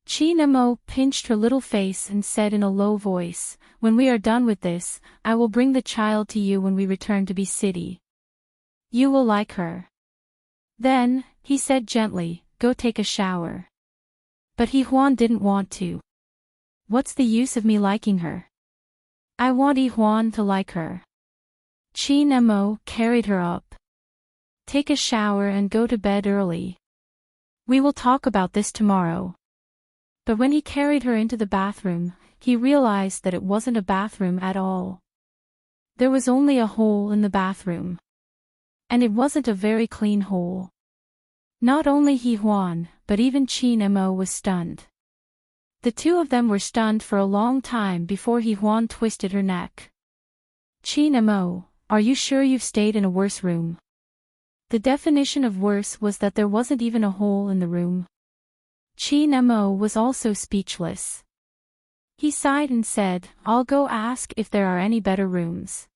A: Qin Mo pinched her little face and said in a low voice, when we are done with this, I will bring the child to you when we return to B City. You will like her. Then, he said gently, go take a shower. But Yi Huan didn't want to. What's the use of me liking her? I want Yi Huan to like her. Qin Mo carried her up. Take a shower and go to bed early. We will talk about this tomorrow. But when he carried her into the bathroom, he realized that it wasn't a bathroom at all. There was only a hole in the bathroom. And it wasn't a very clean hole. Not only Yi Huan, but even Qin Mo was stunned. The two of them were stunned for a long time before Yi Huan twisted her neck. Qin Mo, are you sure you've stayed in a worse room? The definition of worse was that there wasn't even a hole in the room. Qin Mo was also speechless. He sighed and said, I'll go ask if there are any better rooms.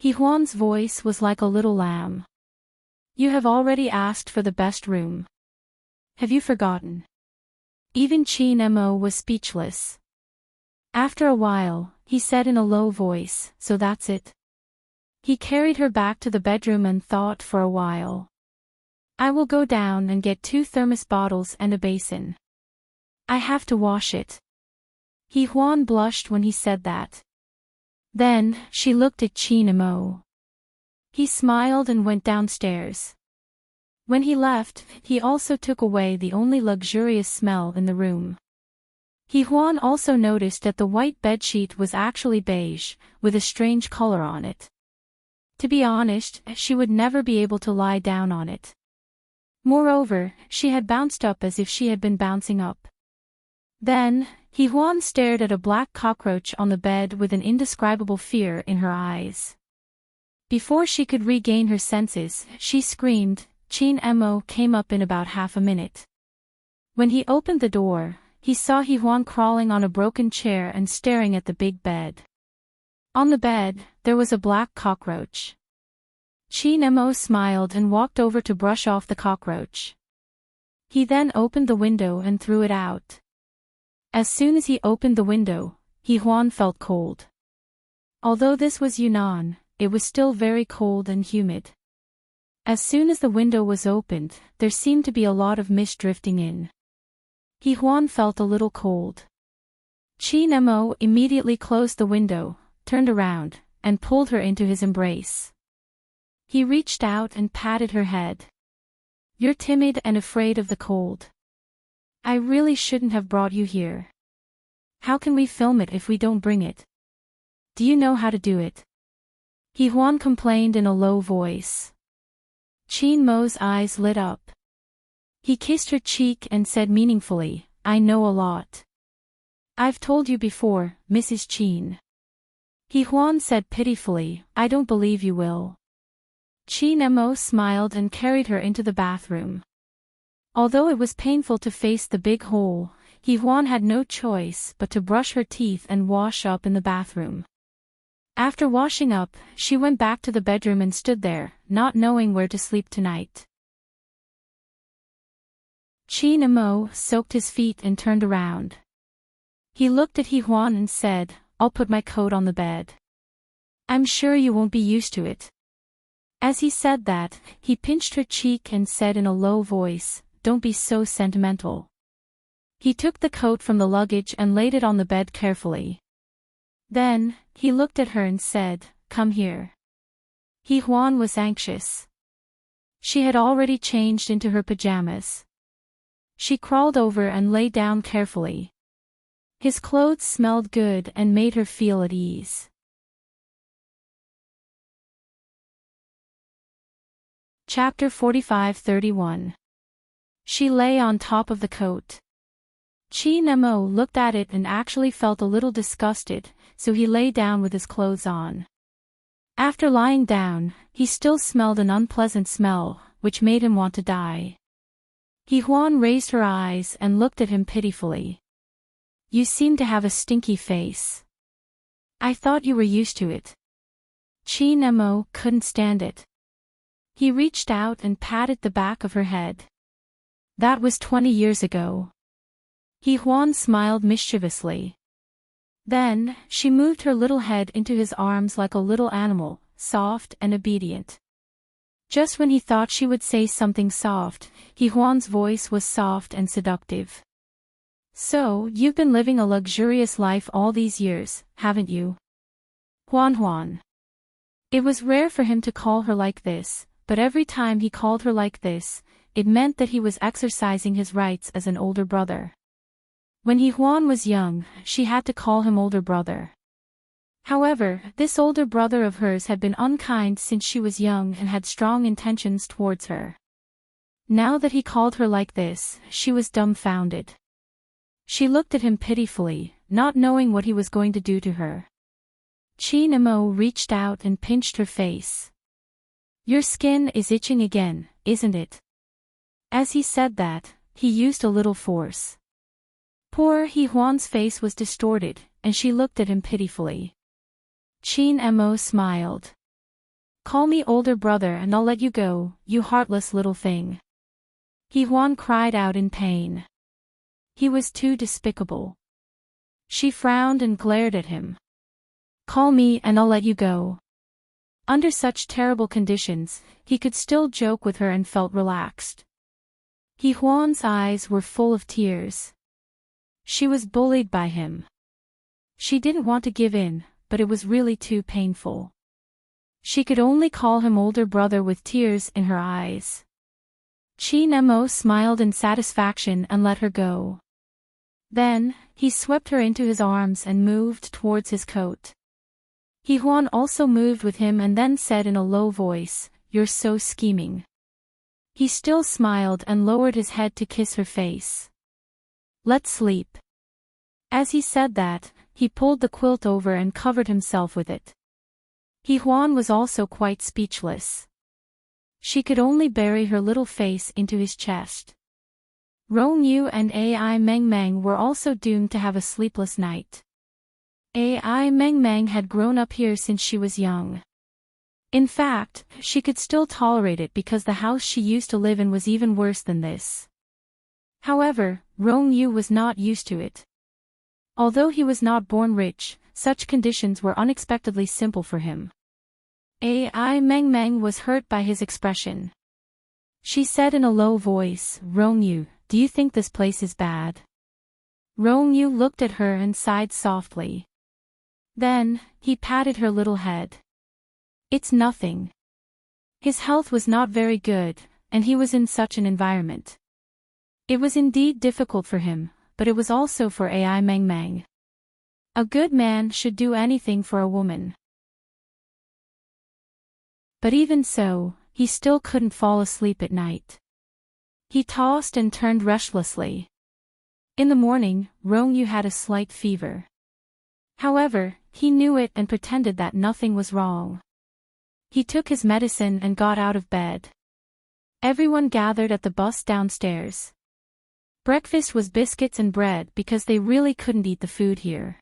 A: Yi Huan's voice was like a little lamb. You have already asked for the best room. Have you forgotten? Even Qin Mo was speechless. After a while, he said in a low voice, so that's it. He carried her back to the bedroom and thought for a while. I will go down and get 2 thermos bottles and a basin. I have to wash it. Yi Huan blushed when he said that. Then, she looked at Qin Mo. He smiled and went downstairs. When he left, he also took away the only luxurious smell in the room. Huan also noticed that the white bedsheet was actually beige, with a strange color on it. To be honest, she would never be able to lie down on it. Moreover, she had bounced up as if she had been bouncing up. Then, Huan stared at a black cockroach on the bed with an indescribable fear in her eyes. Before she could regain her senses, she screamed. Chin Mo came up in about half a minute. When he opened the door, he saw Huan crawling on a broken chair and staring at the big bed. On the bed, there was a black cockroach. Chin Mo smiled and walked over to brush off the cockroach. He then opened the window and threw it out. As soon as he opened the window, Huan felt cold. Although this was Yunnan, it was still very cold and humid. As soon as the window was opened, there seemed to be a lot of mist drifting in. Huan felt a little cold. Chin Mo immediately closed the window, turned around, and pulled her into his embrace. He reached out and patted her head. "You're timid and afraid of the cold. I really shouldn't have brought you here. How can we film it if we don't bring it? Do you know how to do it?" Huan complained in a low voice. Chin Mo's eyes lit up. He kissed her cheek and said meaningfully, "I know a lot. I've told you before, Mrs. Chin." Huan said pitifully, "I don't believe you will." Chin Mo smiled and carried her into the bathroom. Although it was painful to face the big hole, Huan had no choice but to brush her teeth and wash up in the bathroom. After washing up, she went back to the bedroom and stood there, not knowing where to sleep tonight. Chin Mo soaked his feet and turned around. He looked at Huan and said, "I'll put my coat on the bed. I'm sure you won't be used to it." As he said that, he pinched her cheek and said in a low voice, "Don't be so sentimental." He took the coat from the luggage and laid it on the bed carefully. Then, he looked at her and said, "Come here." Huan was anxious. She had already changed into her pajamas. She crawled over and lay down carefully. His clothes smelled good and made her feel at ease. Chapter 45-31. She lay on top of the coat. Chin Mo looked at it and actually felt a little disgusted, so he lay down with his clothes on. After lying down, he still smelled an unpleasant smell, which made him want to die. Huan raised her eyes and looked at him pitifully. "You seem to have a stinky face. I thought you were used to it." Chin Mo couldn't stand it. He reached out and patted the back of her head. "That was 20 years ago." Huan smiled mischievously. Then, she moved her little head into his arms like a little animal, soft and obedient. Just when he thought she would say something soft, Huan's voice was soft and seductive. "So, you've been living a luxurious life all these years, haven't you?" Huan. It was rare for him to call her like this, but every time he called her like this, it meant that he was exercising his rights as an older brother. When Huan was young, she had to call him older brother. However, this older brother of hers had been unkind since she was young and had strong intentions towards her. Now that he called her like this, she was dumbfounded. She looked at him pitifully, not knowing what he was going to do to her. Chin Mo reached out and pinched her face. "Your skin is itching again, isn't it?" As he said that, he used a little force. Poor Huan's face was distorted, and she looked at him pitifully. Chin Mo smiled. "Call me older brother and I'll let you go, you heartless little thing." Huan cried out in pain. He was too despicable. She frowned and glared at him. "Call me and I'll let you go." Under such terrible conditions, he could still joke with her and felt relaxed. Huan's eyes were full of tears. She was bullied by him. She didn't want to give in, but it was really too painful. She could only call him older brother with tears in her eyes. Chin Mo smiled in satisfaction and let her go. Then, he swept her into his arms and moved towards his coat. He Huan also moved with him and then said in a low voice, "You're so scheming." He still smiled and lowered his head to kiss her face. "Let's sleep." As he said that, he pulled the quilt over and covered himself with it. He Huan was also quite speechless. She could only bury her little face into his chest. Rong Yu and Ai Meng Meng were also doomed to have a sleepless night. Ai Meng Meng had grown up here since she was young. In fact, she could still tolerate it because the house she used to live in was even worse than this. However, Rong Yu was not used to it. Although he was not born rich, such conditions were unexpectedly simple for him. Ai Meng Meng was hurt by his expression. She said in a low voice, "Rong Yu, do you think this place is bad?" Rong Yu looked at her and sighed softly. Then, he patted her little head. "It's nothing." His health was not very good, and he was in such an environment. It was indeed difficult for him, but it was also for Ai Meng Meng. A good man should do anything for a woman. But even so, he still couldn't fall asleep at night. He tossed and turned restlessly. In the morning, Rong Yu had a slight fever. However, he knew it and pretended that nothing was wrong. He took his medicine and got out of bed. Everyone gathered at the bus downstairs. Breakfast was biscuits and bread because they really couldn't eat the food here.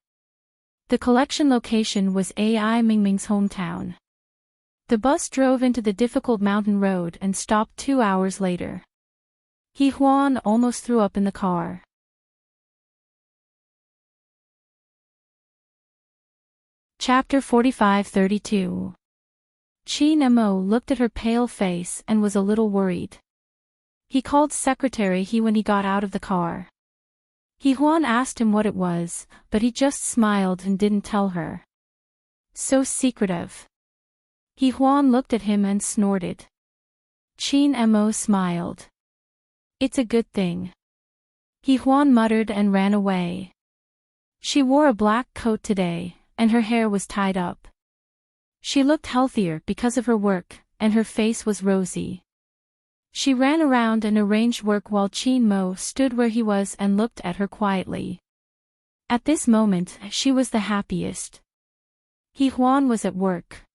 A: The collection location was Ai Mingming's hometown. The bus drove into the difficult mountain road and stopped 2 hours later. He Huan almost threw up in the car. Chapter 45-32. Chin Mo looked at her pale face and was a little worried. He called Secretary He when he got out of the car. He Huan asked him what it was, but he just smiled and didn't tell her. So secretive. He Huan looked at him and snorted. Chin Mo smiled. "It's a good thing." He Huan muttered and ran away. She wore a black coat today, and her hair was tied up. She looked healthier because of her work, and her face was rosy. She ran around and arranged work while Chin Mo stood where he was and looked at her quietly. At this moment, she was the happiest. He Huan was at work.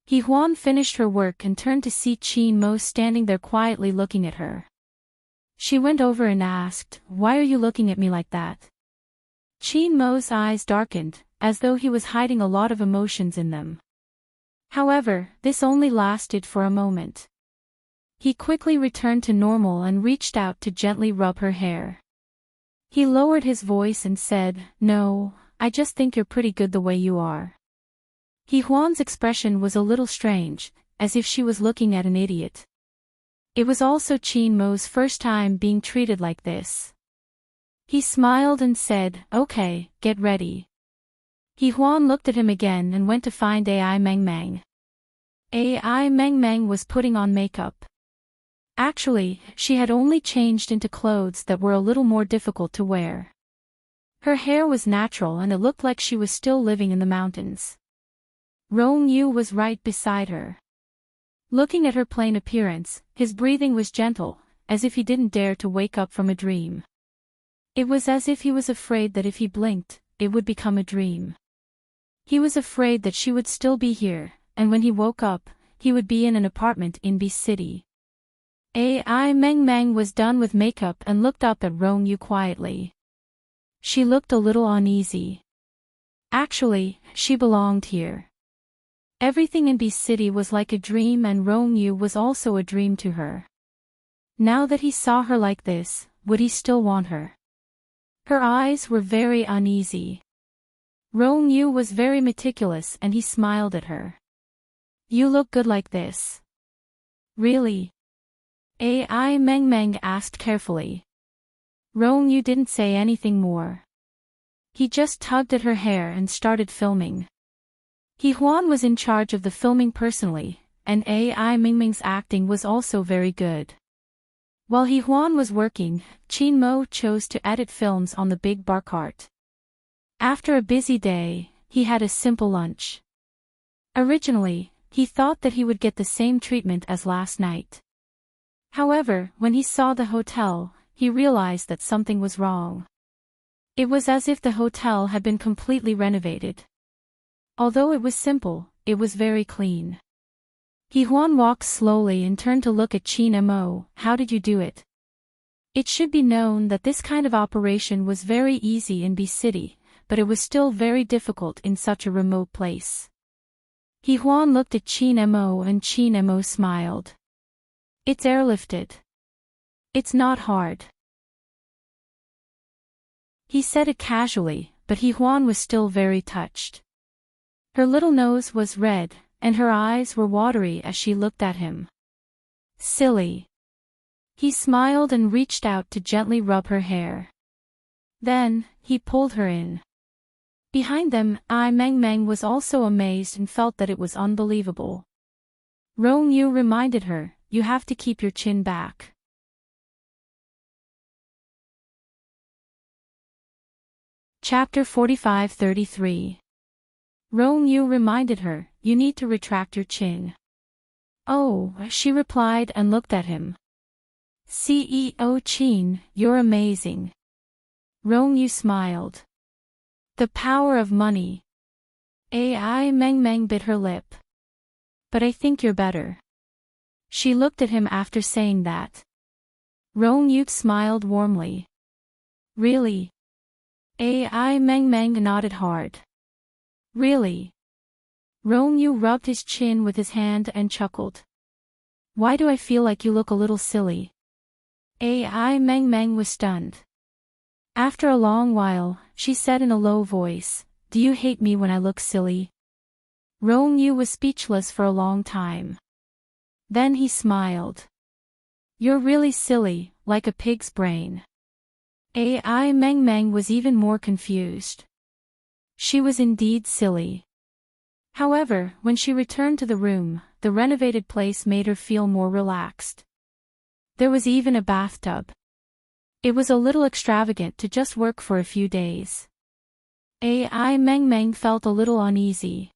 A: He Huan finished her work and turned to see Chin Mo standing there quietly looking at her. She went over and asked, "Why are you looking at me like that?" Chin Mo's eyes darkened, as though he was hiding a lot of emotions in them. However, this only lasted for a moment. He quickly returned to normal and reached out to gently rub her hair. He lowered his voice and said, "No, I just think you're pretty good the way you are." He Huan's expression was a little strange, as if she was looking at an idiot. It was also Chin Mo's first time being treated like this. He smiled and said, "Okay, get ready." He Huan looked at him again and went to find Ai Meng Meng. Ai Meng Meng was putting on makeup. Actually, she had only changed into clothes that were a little more difficult to wear. Her hair was natural and it looked like she was still living in the mountains. Rong Yu was right beside her. Looking at her plain appearance, his breathing was gentle, as if he didn't dare to wake up from a dream. It was as if he was afraid that if he blinked, it would become a dream. He was afraid that she would still be here, and when he woke up, he would be in an apartment in B City. Ai Meng Meng was done with makeup and looked up at Rong Yu quietly. She looked a little uneasy. Actually, she belonged here. Everything in B City was like a dream and Rong Yu was also a dream to her. Now that he saw her like this, would he still want her? Her eyes were very uneasy. Rong Yu was very meticulous and he smiled at her. "You look good like this." "Really?" Ai Meng Meng asked carefully. Rong Yu didn't say anything more. He just tugged at her hair and started filming. He Huan was in charge of the filming personally, and AI Mingming's acting was also very good. While He Huan was working, Qin Mo chose to edit films on the big bar cart. After a busy day, he had a simple lunch. Originally, he thought that he would get the same treatment as last night. However, when he saw the hotel, he realized that something was wrong. It was as if the hotel had been completely renovated. Although it was simple, it was very clean. He Huan walked slowly and turned to look at Qin Mo. How did you do it? It should be known that this kind of operation was very easy in B City, but it was still very difficult in such a remote place. He Huan looked at Qin Mo and Qin Mo smiled. It's airlifted. It's not hard. He said it casually, but He Huan was still very touched. Her little nose was red, and her eyes were watery as she looked at him. Silly. He smiled and reached out to gently rub her hair. Then, he pulled her in. Behind them, Ai Meng was also amazed and felt that it was unbelievable. Rong Yu reminded her, you have to keep your chin back. Chapter 45-33. Rong Yu reminded her, you need to retract your chin. Oh, she replied and looked at him. CEO Qin, you're amazing. Rong Yu smiled. The power of money. Ai Meng bit her lip. But I think you're better. She looked at him after saying that. Rong Yu smiled warmly. Really? Ai Meng nodded hard. Really? Rong Yu rubbed his chin with his hand and chuckled. Why do I feel like you look a little silly? Ai Meng was stunned. After a long while, she said in a low voice, do you hate me when I look silly? Rong Yu was speechless for a long time. Then he smiled. You're really silly, like a pig's brain. Ai Meng was even more confused. She was indeed silly. However, when she returned to the room, the renovated place made her feel more relaxed. There was even a bathtub. It was a little extravagant to just work for a few days. Ai Meng felt a little uneasy.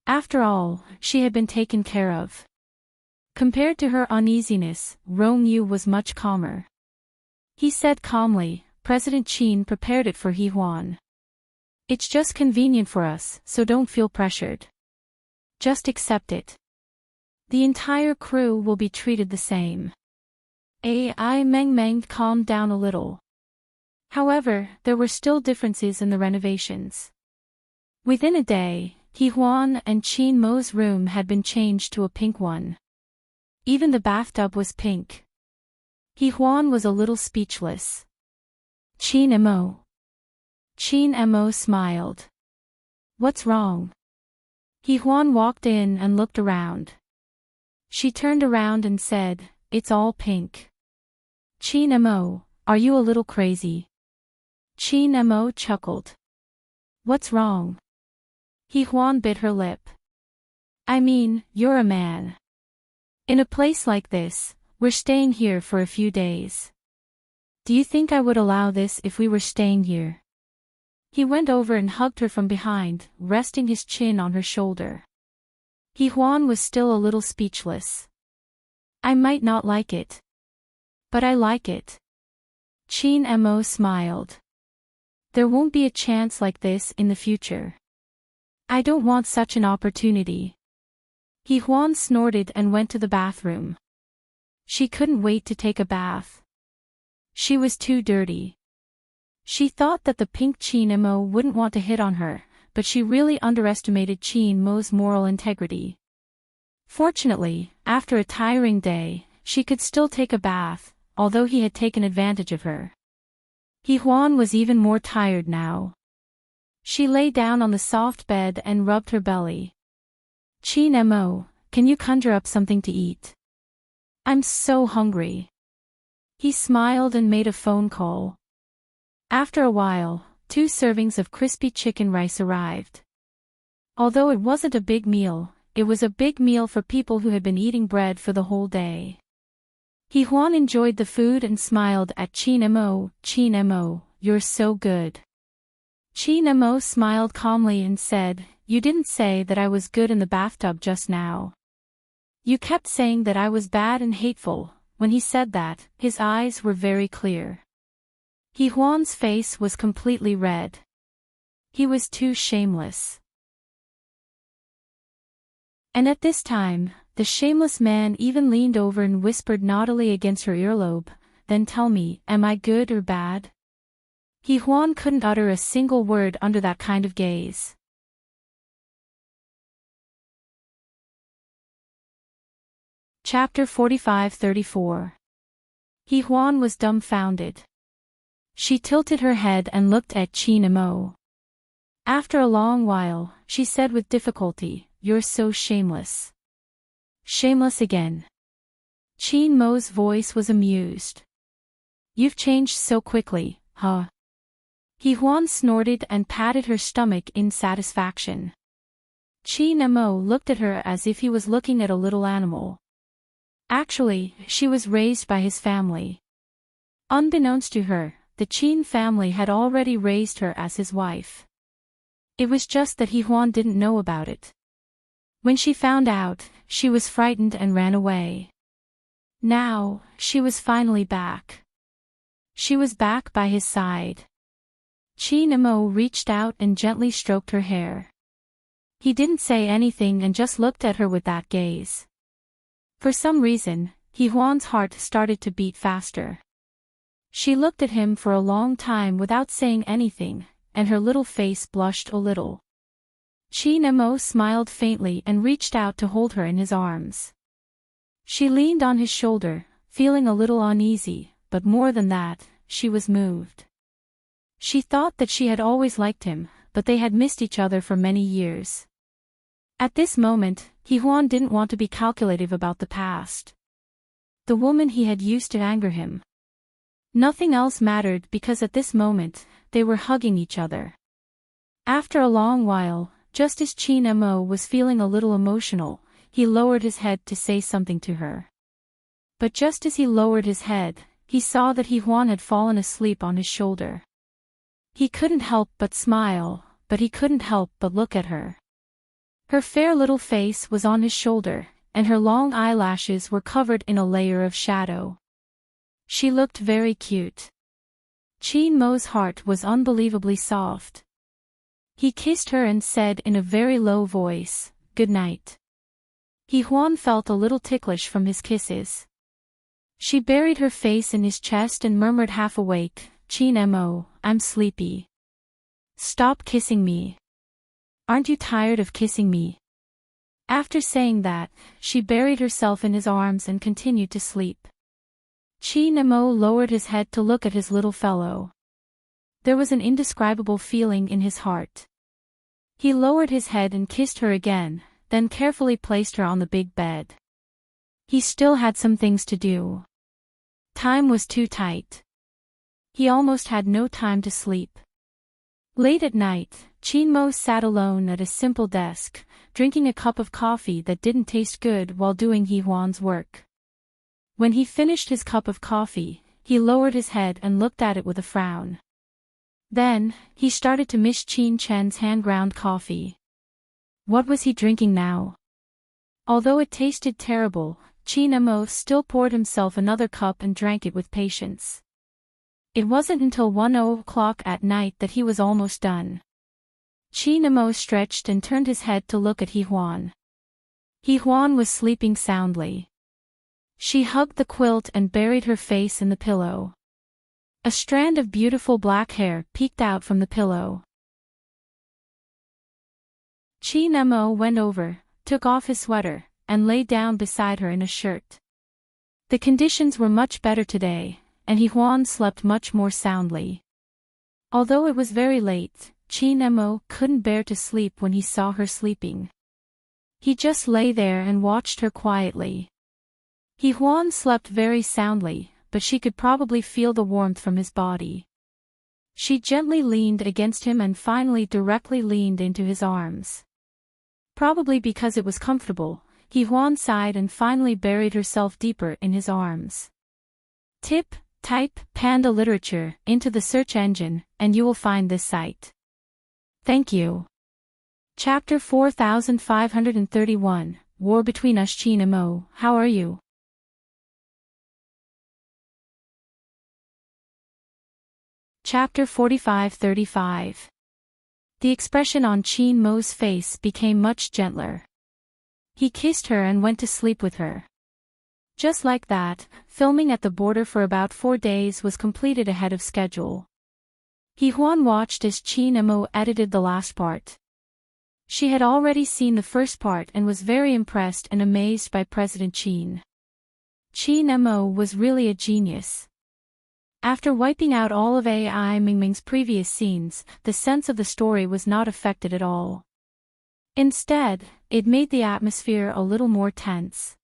A: After all, she had been taken care of. Compared to her uneasiness, Rong Yu was much calmer. He said calmly, President Qin prepared it for He Huan. It's just convenient for us, so don't feel pressured. Just accept it. The entire crew will be treated the same. Ai Meng calmed down a little. However, there were still differences in the renovations. Within a day, He Huan and Qin Mo's room had been changed to a pink one. Even the bathtub was pink. He Huan was a little speechless. Qin Mo. Qin Mo smiled. What's wrong? He Huan walked in and looked around. She turned around and said, it's all pink. Qin Mo, are you a little crazy? Qin Mo chuckled. What's wrong? He Huan bit her lip. I mean, you're a man. In a place like this, we're staying here for a few days. Do you think I would allow this if we were staying here? He went over and hugged her from behind, resting his chin on her shoulder. He Huan was still a little speechless. I might not like it. But I like it. Qin Mo smiled. There won't be a chance like this in the future. I don't want such an opportunity. He Huan snorted and went to the bathroom. She couldn't wait to take a bath. She was too dirty. She thought that the pink Qin Mo wouldn't want to hit on her, but she really underestimated Qin Mo's moral integrity. Fortunately, after a tiring day, she could still take a bath, although he had taken advantage of her. He Huan was even more tired now. She lay down on the soft bed and rubbed her belly. Qin Mo, can you conjure up something to eat? I'm so hungry. He smiled and made a phone call. After a while, 2 servings of crispy chicken rice arrived. Although it wasn't a big meal, it was a big meal for people who had been eating bread for the whole day. Huan enjoyed the food and smiled at Chin Mo. Chin Mo, you're so good. Chin Mo smiled calmly and said, you didn't say that I was good in the bathtub just now. You kept saying that I was bad and hateful. When he said that, his eyes were very clear. Huan's face was completely red. He was too shameless. And at this time, the shameless man even leaned over and whispered naughtily against her earlobe, then tell me, am I good or bad? Huan couldn't utter a single word under that kind of gaze. Chapter 45-34. Huan was dumbfounded. She tilted her head and looked at Chin Mo. After a long while, she said with difficulty, you're so shameless. Shameless again. Chin Mo's voice was amused. You've changed so quickly, huh? Huan snorted and patted her stomach in satisfaction. Chin Mo looked at her as if he was looking at a little animal. Actually, she was raised by his family. Unbeknownst to her, the Chin family had already raised her as his wife. It was just that Huan didn't know about it. When she found out, she was frightened and ran away. Now, she was finally back. She was back by his side. Chin Mo reached out and gently stroked her hair. He didn't say anything and just looked at her with that gaze. For some reason, Huan's heart started to beat faster. She looked at him for a long time without saying anything, and her little face blushed a little. Chin Mo smiled faintly and reached out to hold her in his arms. She leaned on his shoulder, feeling a little uneasy, but more than that, she was moved. She thought that she had always liked him, but they had missed each other for many years. At this moment, Huan didn't want to be calculative about the past. The woman he had used to anger him. Nothing else mattered because at this moment, they were hugging each other. After a long while, just as Chin Mo was feeling a little emotional, he lowered his head to say something to her. But just as he lowered his head, he saw that Huan had fallen asleep on his shoulder. He couldn't help but smile, but he couldn't help but look at her. Her fair little face was on his shoulder, and her long eyelashes were covered in a layer of shadow. She looked very cute. Chin Mo's heart was unbelievably soft. He kissed her and said in a very low voice, "Good night." Huan felt a little ticklish from his kisses. She buried her face in his chest and murmured half awake, "Chin Mo, I'm sleepy. Stop kissing me. Aren't you tired of kissing me?" After saying that, she buried herself in his arms and continued to sleep. Chin Mo lowered his head to look at his little fellow. There was an indescribable feeling in his heart. He lowered his head and kissed her again, then carefully placed her on the big bed. He still had some things to do. Time was too tight. He almost had no time to sleep. Late at night, Chin Mo sat alone at a simple desk, drinking a cup of coffee that didn't taste good while doing Huan's work. When he finished his cup of coffee, he lowered his head and looked at it with a frown. Then, he started to miss Chin Chen's hand-ground coffee. What was he drinking now? Although it tasted terrible, Chin Mo still poured himself another cup and drank it with patience. It wasn't until 1 o'clock at night that he was almost done. Chin Mo stretched and turned his head to look at Huan. Huan was sleeping soundly. She hugged the quilt and buried her face in the pillow. A strand of beautiful black hair peeked out from the pillow. Chin Mo went over, took off his sweater, and lay down beside her in a shirt. The conditions were much better today, and Huan slept much more soundly. Although it was very late, Chin Mo couldn't bear to sleep when he saw her sleeping. He just lay there and watched her quietly. Huan slept very soundly, but she could probably feel the warmth from his body. She gently leaned against him and finally directly leaned into his arms. Probably because it was comfortable, Hee-hwan sighed and finally buried herself deeper in his arms. Type panda literature into the search engine, and you will find this site. Thank you. Chapter 4531, War Between Us. Chin Mo, how are you? Chapter 4535. The expression on Chin Mo's face became much gentler. He kissed her and went to sleep with her. Just like that, filming at the border for about 4 days was completed ahead of schedule. Hee-hwan watched as Chin Mo edited the last part. She had already seen the first part and was very impressed and amazed by President Chin. Chin Mo was really a genius. After wiping out all of AI Mingming's previous scenes, the sense of the story was not affected at all. Instead, it made the atmosphere a little more tense.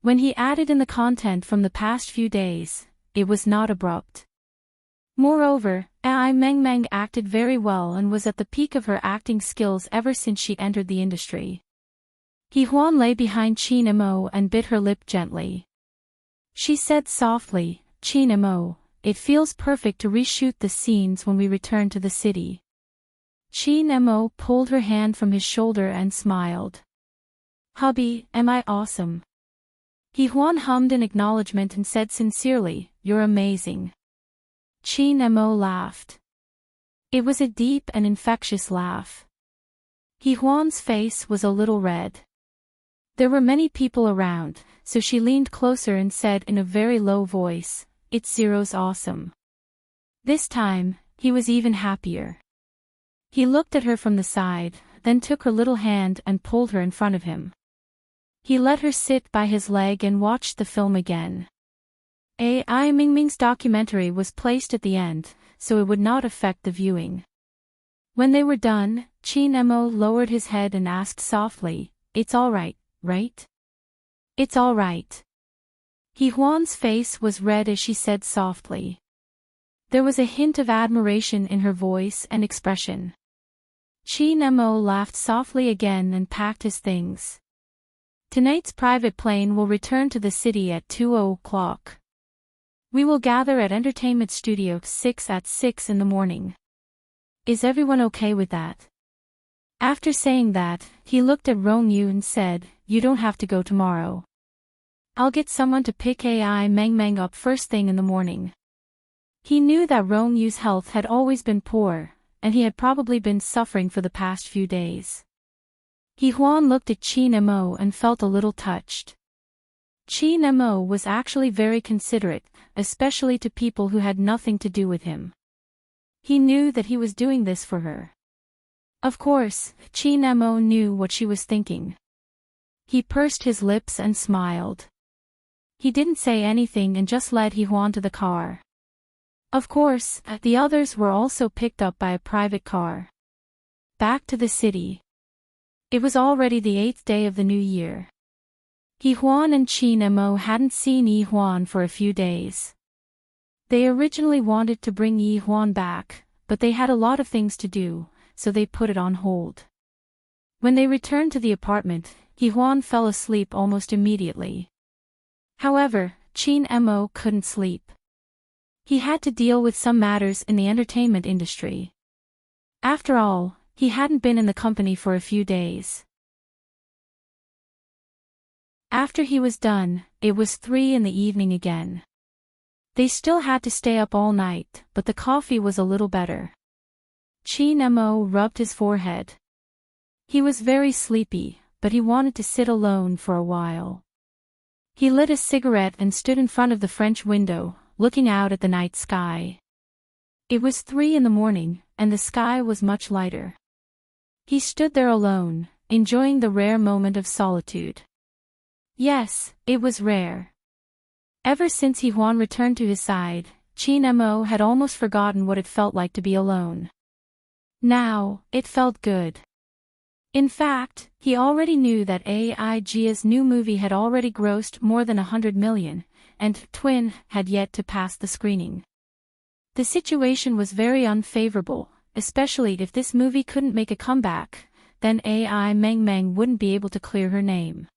A: When he added in the content from the past few days, it was not abrupt. Moreover, AI Mengmeng acted very well and was at the peak of her acting skills ever since she entered the industry. Hee-hwan lay behind Chin Mo and bit her lip gently. She said softly, "Chin Mo, it feels perfect to reshoot the scenes when we return to the city." Chin Mo pulled her hand from his shoulder and smiled. "Hubby, am I awesome?" Hee-hwan hummed in acknowledgement and said sincerely, "You're amazing." Chin Mo laughed. It was a deep and infectious laugh. Hee-hwan's face was a little red. There were many people around, so she leaned closer and said in a very low voice, "It's Zero's awesome." This time, he was even happier. He looked at her from the side, then took her little hand and pulled her in front of him. He let her sit by his leg and watched the film again. AI Mingming's documentary was placed at the end, so it would not affect the viewing. When they were done, Chin Mo lowered his head and asked softly, "It's all right, right?" "It's all right." Hee-hwan's face was red as she said softly. There was a hint of admiration in her voice and expression. Chin Mo laughed softly again and packed his things. Tonight's private plane will return to the city at 2:00. We will gather at Entertainment Studio 6 at 6 in the morning. Is everyone okay with that? After saying that, he looked at Rong-yu and said, "You don't have to go tomorrow. I'll get someone to pick AI Mengmeng up first thing in the morning." He knew that Rong-yu's health had always been poor, and he had probably been suffering for the past few days. Hee-hwan looked at Chin Mo and felt a little touched. Chin Mo was actually very considerate, especially to people who had nothing to do with him. He knew that he was doing this for her. Of course, Chin Mo knew what she was thinking. He pursed his lips and smiled. He didn't say anything and just led Hee-hwan to the car. Of course, the others were also picked up by a private car. Back to the city. It was already the 8th day of the new year. Hee-hwan and Chin Mo hadn't seen Yi-hwan for a few days. They originally wanted to bring Yi-hwan back, but they had a lot of things to do, so they put it on hold. When they returned to the apartment, Hee-hwan fell asleep almost immediately. However, Chin Mo couldn't sleep. He had to deal with some matters in the entertainment industry. After all, he hadn't been in the company for a few days. After he was done, it was 3 in the evening again. They still had to stay up all night, but the coffee was a little better. Chin Mo rubbed his forehead. He was very sleepy, but he wanted to sit alone for a while. He lit a cigarette and stood in front of the French window, looking out at the night sky. It was 3 in the morning, and the sky was much lighter. He stood there alone, enjoying the rare moment of solitude. Yes, it was rare. Ever since Hee-hwan returned to his side, Chin Mo had almost forgotten what it felt like to be alone. Now, it felt good. In fact, he already knew that AIG's new movie had already grossed more than 100 million, and Twin had yet to pass the screening. The situation was very unfavorable, especially if this movie couldn't make a comeback, then AI Meng Meng wouldn't be able to clear her name.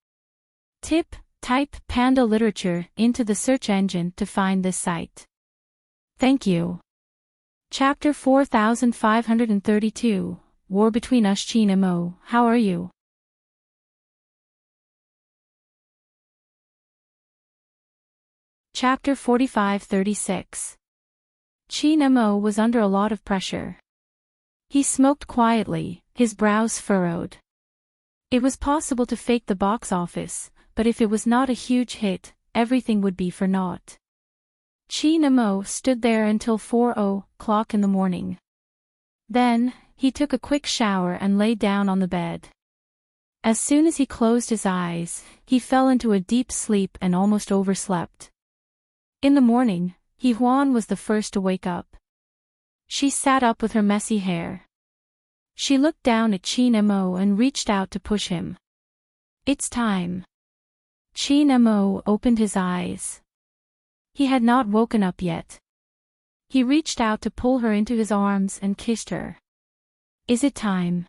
A: Type Panda Literature into the search engine to find this site. Thank you. Chapter 4532, War Between Us. Chin Mo, how are you? Chapter 4536. Chin Mo was under a lot of pressure. He smoked quietly, his brows furrowed. It was possible to fake the box office, but if it was not a huge hit, everything would be for naught. Chin Mo stood there until 4:00 in the morning. Then, he took a quick shower and lay down on the bed. As soon as he closed his eyes, he fell into a deep sleep and almost overslept. In the morning, Huan was the first to wake up. She sat up with her messy hair. She looked down at Chin Mo and reached out to push him. It's time. Chin Mo opened his eyes. He had not woken up yet. He reached out to pull her into his arms and kissed her. Is it time?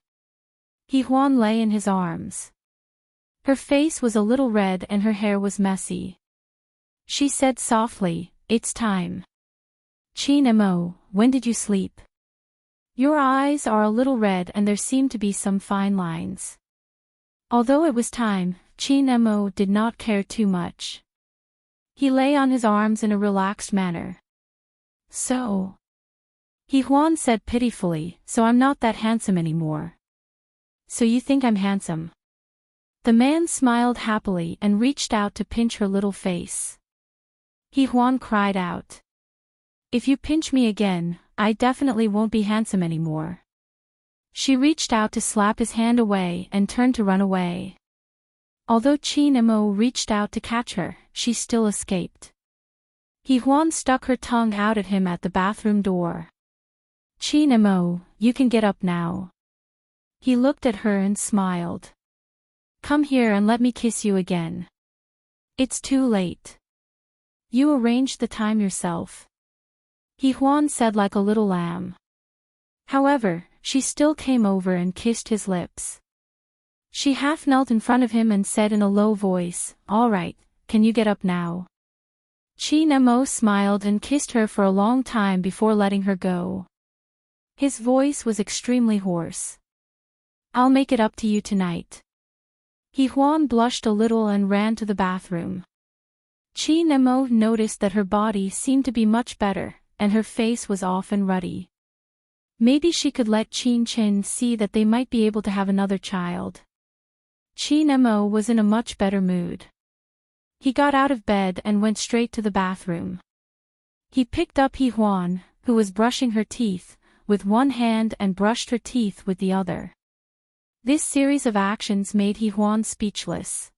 A: Huan lay in his arms. Her face was a little red and her hair was messy. She said softly, it's time. Chin Mo, when did you sleep? Your eyes are a little red and there seem to be some fine lines. Although it was time, Chin Mo did not care too much. He lay on his arms in a relaxed manner. So? Huan said pitifully, so I'm not that handsome anymore. So you think I'm handsome? The man smiled happily and reached out to pinch her little face. Huan cried out. If you pinch me again, I definitely won't be handsome anymore. She reached out to slap his hand away and turned to run away. Although Chin Mo reached out to catch her, she still escaped. Huan stuck her tongue out at him at the bathroom door. Chin Mo, you can get up now. He looked at her and smiled. Come here and let me kiss you again. It's too late. You arranged the time yourself. Huan said like a little lamb. However, she still came over and kissed his lips. She half knelt in front of him and said in a low voice, all right, can you get up now? Chin Mo smiled and kissed her for a long time before letting her go. His voice was extremely hoarse. I'll make it up to you tonight. Huan blushed a little and ran to the bathroom. Chin Mo noticed that her body seemed to be much better, and her face was off and ruddy. Maybe she could let Chin see that they might be able to have another child. Chin Mo was in a much better mood. He got out of bed and went straight to the bathroom. He picked up Huan, who was brushing her teeth, with one hand and brushed her teeth with the other. This series of actions made Huan speechless.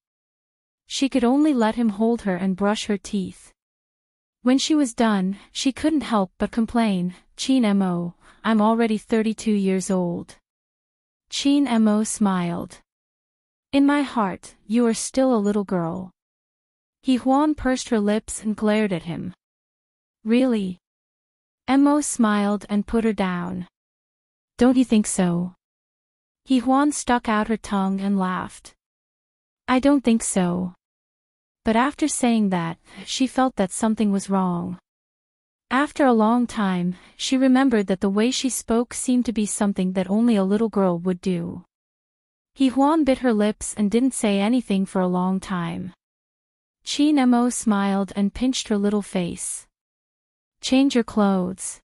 A: She could only let him hold her and brush her teeth. When she was done, she couldn't help but complain, Chin Mo, I'm already 32 years old. Chin Mo smiled. In my heart, you are still a little girl. Huan pursed her lips and glared at him. Really? Mo smiled and put her down. Don't you think so? Huan stuck out her tongue and laughed. I don't think so. But after saying that, she felt that something was wrong. After a long time, she remembered that the way she spoke seemed to be something that only a little girl would do. Huan bit her lips and didn't say anything for a long time. Chin Mo smiled and pinched her little face. Change your clothes.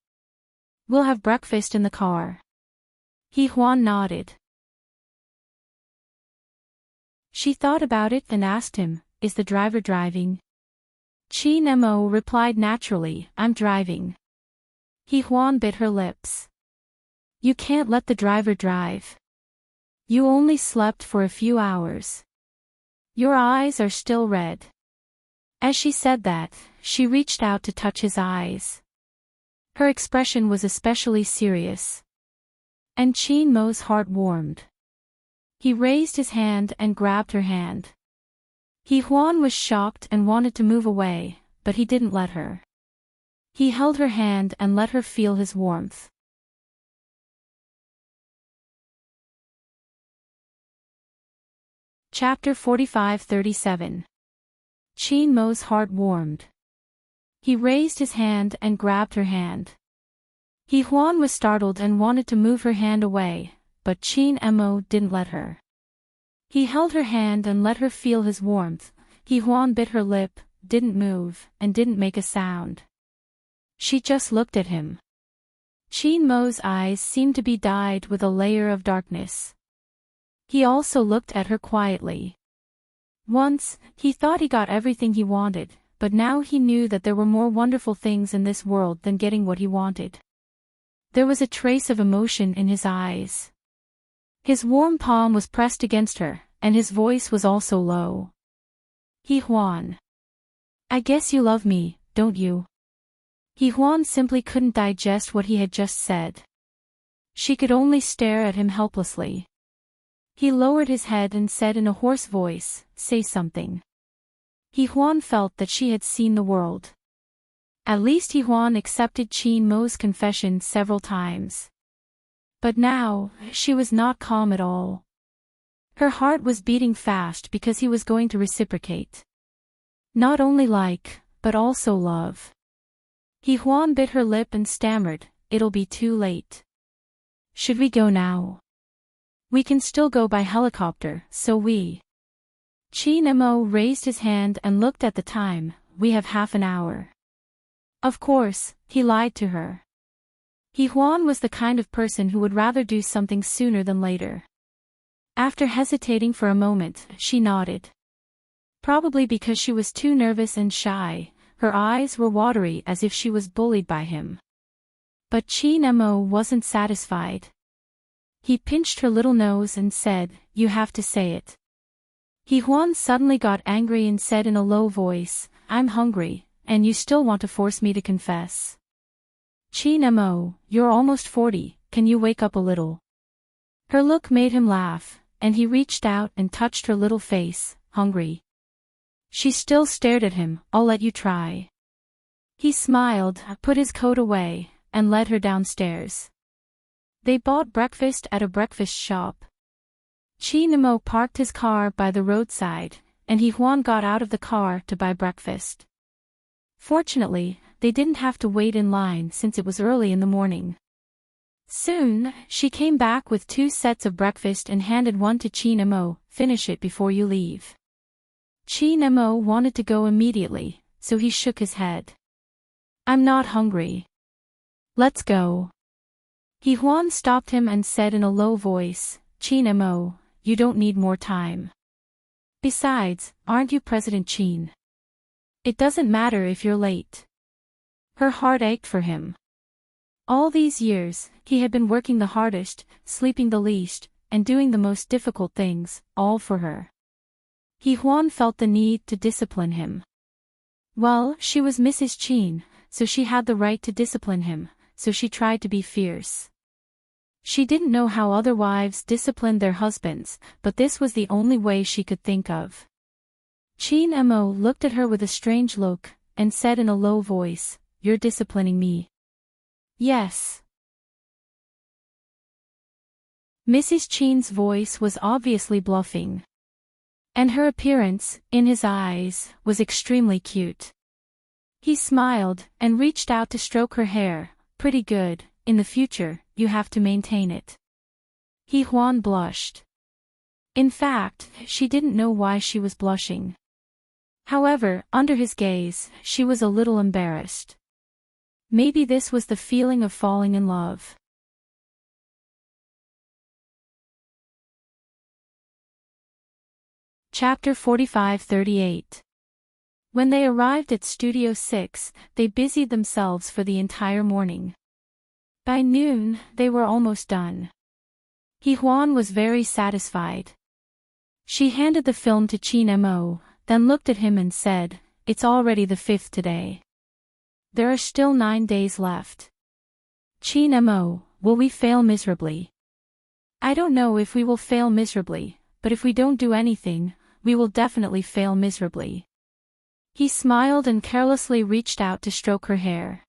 A: We'll have breakfast in the car. Huan nodded. She thought about it and asked him, is the driver driving? Chin Mo replied naturally, I'm driving. Huan bit her lips. You can't let the driver drive. You only slept for a few hours. Your eyes are still red. As she said that, she reached out to touch his eyes. Her expression was especially serious. And Chin Mo's heart warmed. He raised his hand and grabbed her hand. Huan was shocked and wanted to move away, but he didn't let her. He held her hand and let her feel his warmth. Chapter 45-37. Chin Mo's heart warmed. He raised his hand and grabbed her hand. Huan was startled and wanted to move her hand away, but Chin Mo didn't let her. He held her hand and let her feel his warmth. Huan bit her lip, didn't move, and didn't make a sound. She just looked at him. Chin Mo's eyes seemed to be dyed with a layer of darkness. He also looked at her quietly. Once, he thought he got everything he wanted, but now he knew that there were more wonderful things in this world than getting what he wanted. There was a trace of emotion in his eyes. His warm palm was pressed against her, and his voice was also low. Huan. I guess you love me, don't you? Huan simply couldn't digest what he had just said. She could only stare at him helplessly. He lowered his head and said in a hoarse voice, "Say something." Huan felt that she had seen the world. At least Huan accepted Chin Mo's confession several times. But now, she was not calm at all. Her heart was beating fast because he was going to reciprocate. Not only like, but also love. Huan bit her lip and stammered, "It'll be too late. Should we go now? We can still go by helicopter, so we..." Chin Mo raised his hand and looked at the time. "We have half an hour." Of course, he lied to her. Huan was the kind of person who would rather do something sooner than later. After hesitating for a moment, she nodded. Probably because she was too nervous and shy, her eyes were watery as if she was bullied by him. But Chin Mo wasn't satisfied. He pinched her little nose and said, "You have to say it." Huan suddenly got angry and said in a low voice, "I'm hungry, and you still want to force me to confess. Chin Mo, you're almost 40, can you wake up a little?" Her look made him laugh, and he reached out and touched her little face. "Hungry?" She still stared at him. "I'll let you try." He smiled, put his coat away, and led her downstairs. They bought breakfast at a breakfast shop. Chin Mo parked his car by the roadside, and Huan got out of the car to buy breakfast. Fortunately, they didn't have to wait in line since it was early in the morning. Soon, she came back with 2 sets of breakfast and handed one to Chin Mo. "Finish it before you leave." Chin Mo wanted to go immediately, so he shook his head. "I'm not hungry. Let's go." Huan stopped him and said in a low voice, "Chin Mo, you don't need more time. Besides, aren't you President Chin? It doesn't matter if you're late." Her heart ached for him. All these years, he had been working the hardest, sleeping the least, and doing the most difficult things, all for her. Huan felt the need to discipline him. Well, she was Mrs. Chin, so she had the right to discipline him, so she tried to be fierce. She didn't know how other wives disciplined their husbands, but this was the only way she could think of. Chin Mo looked at her with a strange look, and said in a low voice, "You're disciplining me." "Yes." Mrs. Chin's voice was obviously bluffing. And her appearance, in his eyes, was extremely cute. He smiled, and reached out to stroke her hair. "Pretty good, in the future, you have to maintain it." Huan blushed. In fact, she didn't know why she was blushing. However, under his gaze, she was a little embarrassed. Maybe this was the feeling of falling in love. Chapter 45-38. When they arrived at Studio 6, they busied themselves for the entire morning. By noon, they were almost done. Huan was very satisfied. She handed the film to Chin Mo, then looked at him and said, "It's already the 5th today. There are still 9 days left. Chin Mo, will we fail miserably?" "I don't know if we will fail miserably, but if we don't do anything, we will definitely fail miserably." He smiled and carelessly reached out to stroke her hair.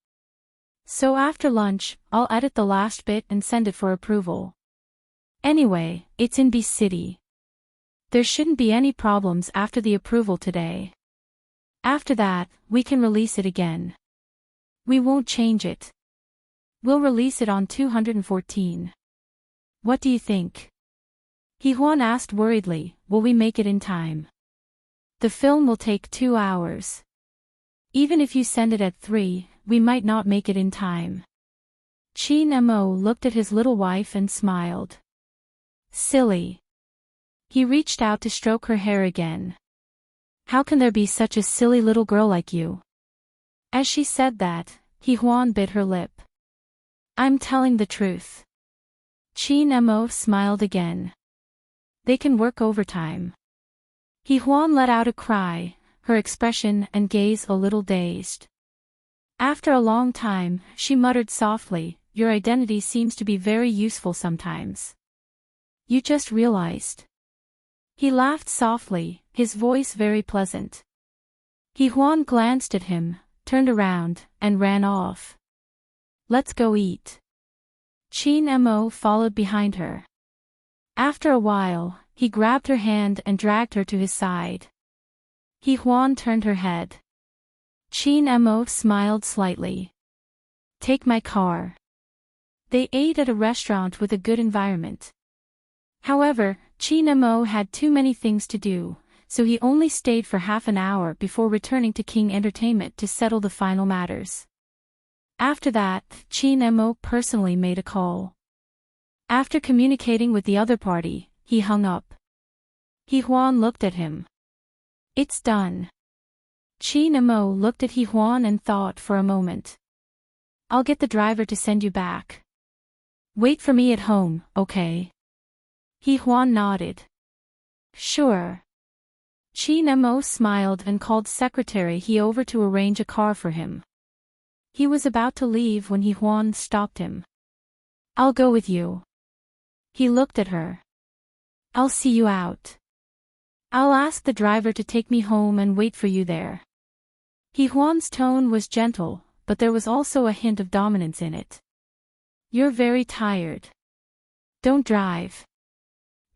A: "So after lunch, I'll edit the last bit and send it for approval. Anyway, it's in B City. There shouldn't be any problems after the approval today. After that, we can release it again. We won't change it. We'll release it on 214. What do you think? Hee-hwan asked worriedly, will we make it in time? The film will take 2 hours. Even if you send it at 3, we might not make it in time. Chin Mo looked at his little wife and smiled. Silly. He reached out to stroke her hair again. How can there be such a silly little girl like you? As she said that, Hee-hwan bit her lip. I'm telling the truth. Chin Mo smiled again. They can work overtime. Hee-hwan let out a cry, her expression and gaze a little dazed. After a long time, she muttered softly, your identity seems to be very useful sometimes. You just realized. He laughed softly, his voice very pleasant. Hee-hwan glanced at him, turned around, and ran off. Let's go eat. Chin Mo followed behind her. After a while, he grabbed her hand and dragged her to his side. Hee-hwan turned her head. Chin Mo smiled slightly. Take my car. They ate at a restaurant with a good environment. However, Chin Mo had too many things to do, so he only stayed for half an hour before returning to King Entertainment to settle the final matters. After that, Chin Mo personally made a call. After communicating with the other party, he hung up. Hee-hwan looked at him. It's done. Chin Mo looked at Hee-hwan and thought for a moment. I'll get the driver to send you back. Wait for me at home, okay? Hee-hwan nodded. Sure. Chin Mo smiled and called Secretary He over to arrange a car for him. He was about to leave when Hee-hwan stopped him. I'll go with you. He looked at her. I'll see you out. I'll ask the driver to take me home and wait for you there. Hee-hwan's tone was gentle, but there was also a hint of dominance in it. You're very tired. Don't drive.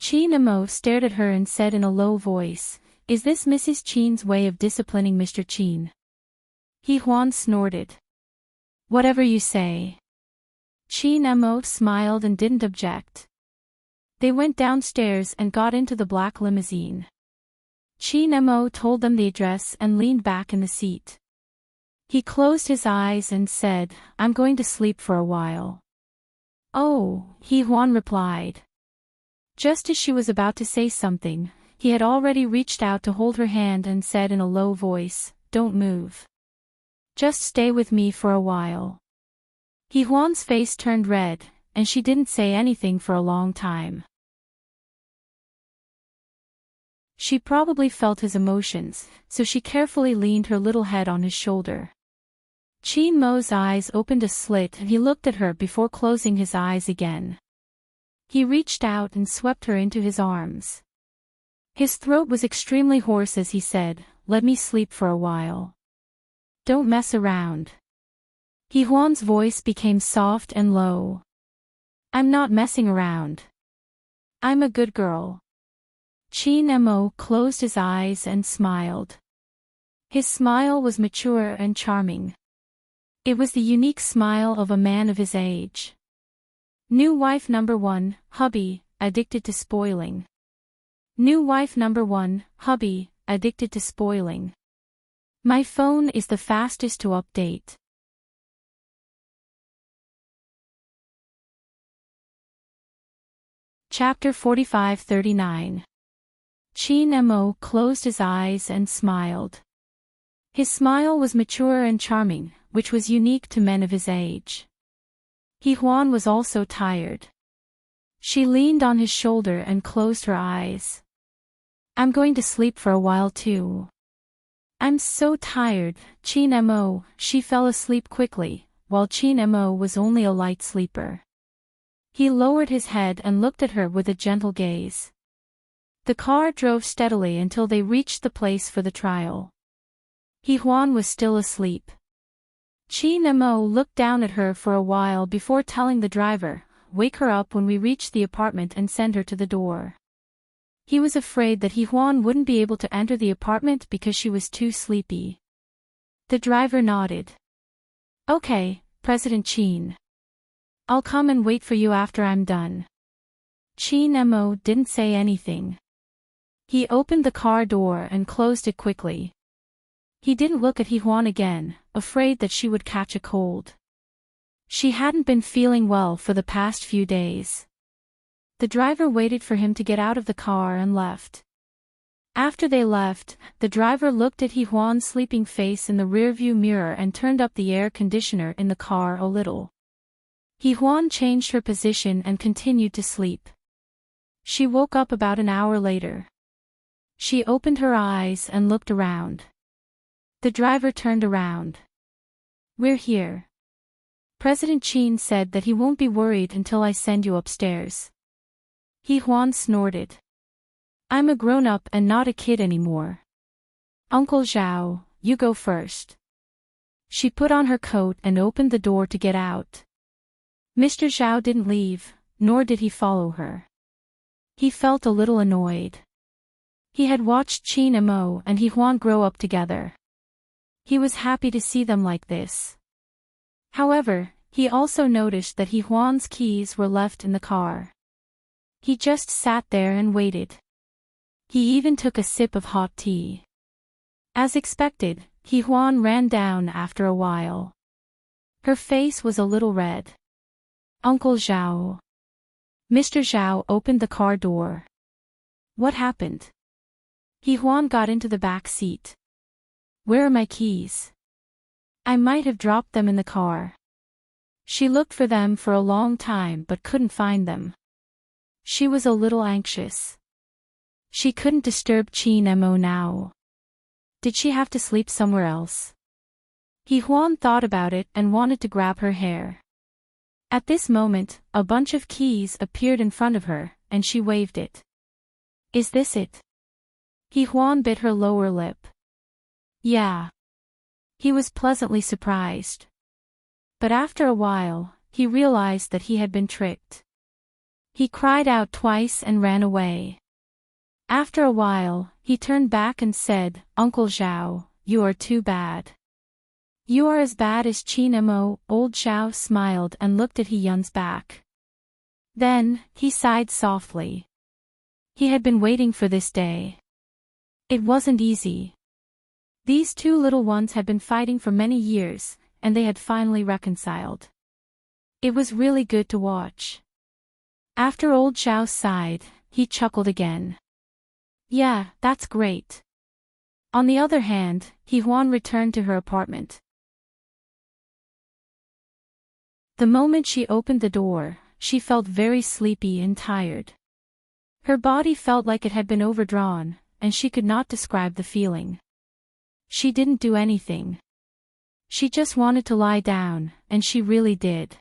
A: Chin Mo stared at her and said in a low voice, is this Mrs. Chin's way of disciplining Mr. Chin? Hee-hwan snorted. Whatever you say. Chin Mo smiled and didn't object. They went downstairs and got into the black limousine. Chin Mo told them the address and leaned back in the seat. He closed his eyes and said, I'm going to sleep for a while. Oh, Hee-hwan replied. Just as she was about to say something, he had already reached out to hold her hand and said in a low voice, don't move. Just stay with me for a while. Hee-hwan's face turned red, and she didn't say anything for a long time. She probably felt his emotions, so she carefully leaned her little head on his shoulder. Chin Mo's eyes opened a slit and he looked at her before closing his eyes again. He reached out and swept her into his arms. His throat was extremely hoarse as he said, let me sleep for a while. Don't mess around. Hee-hwan's voice became soft and low. I'm not messing around. I'm a good girl. Chin Mo closed his eyes and smiled. His smile was mature and charming. It was the unique smile of a man of his age. New wife number 1, hubby, addicted to spoiling. New wife number 1, hubby, addicted to spoiling. My phone is the fastest to update. Chapter 45-39. Chin Mo closed his eyes and smiled. His smile was mature and charming, which was unique to men of his age. Hee-hwan was also tired. She leaned on his shoulder and closed her eyes. I'm going to sleep for a while too. I'm so tired, Chin Mo. She fell asleep quickly, while Chin Mo was only a light sleeper. He lowered his head and looked at her with a gentle gaze. The car drove steadily until they reached the place for the trial. Hee-hwan was still asleep. Chin Mo looked down at her for a while before telling the driver, wake her up when we reach the apartment and send her to the door. He was afraid that Huan wouldn't be able to enter the apartment because she was too sleepy. The driver nodded. Okay, President Qin. I'll come and wait for you after I'm done. Qin Mo didn't say anything. He opened the car door and closed it quickly. He didn't look at Huan again, afraid that she would catch a cold. She hadn't been feeling well for the past few days. The driver waited for him to get out of the car and left. After they left, the driver looked at Huan's sleeping face in the rearview mirror and turned up the air conditioner in the car a little. Huan changed her position and continued to sleep. She woke up about an hour later. She opened her eyes and looked around. The driver turned around. We're here. President Qin said that he won't be worried until I send you upstairs. Huan snorted. I'm a grown-up and not a kid anymore. Uncle Zhao, you go first. She put on her coat and opened the door to get out. Mr. Zhao didn't leave, nor did he follow her. He felt a little annoyed. He had watched Qin Mo and Huan grow up together. He was happy to see them like this. However, he also noticed that Huan's keys were left in the car. He just sat there and waited. He even took a sip of hot tea. As expected, Huan ran down after a while. Her face was a little red. Uncle Zhao. Mr. Zhao opened the car door. What happened? Huan got into the back seat. Where are my keys? I might have dropped them in the car. She looked for them for a long time but couldn't find them. She was a little anxious. She couldn't disturb Qin Mo now. Did she have to sleep somewhere else? Huan thought about it and wanted to grab her hair. At this moment, a bunch of keys appeared in front of her, and she waved it. Is this it? Huan bit her lower lip. Yeah. He was pleasantly surprised. But after a while, he realized that he had been tricked. He cried out twice and ran away. After a while, he turned back and said, Uncle Zhao, you are too bad. You are as bad as Qin Mo. Old Zhao smiled and looked at Huan's back. Then, he sighed softly. He had been waiting for this day. It wasn't easy. These two little ones had been fighting for many years, and they had finally reconciled. It was really good to watch. After old Zhao sighed, he chuckled again. Yeah, that's great. On the other hand, Huan returned to her apartment. The moment she opened the door, she felt very sleepy and tired. Her body felt like it had been overdrawn, and she could not describe the feeling. She didn't do anything. She just wanted to lie down, and she really did.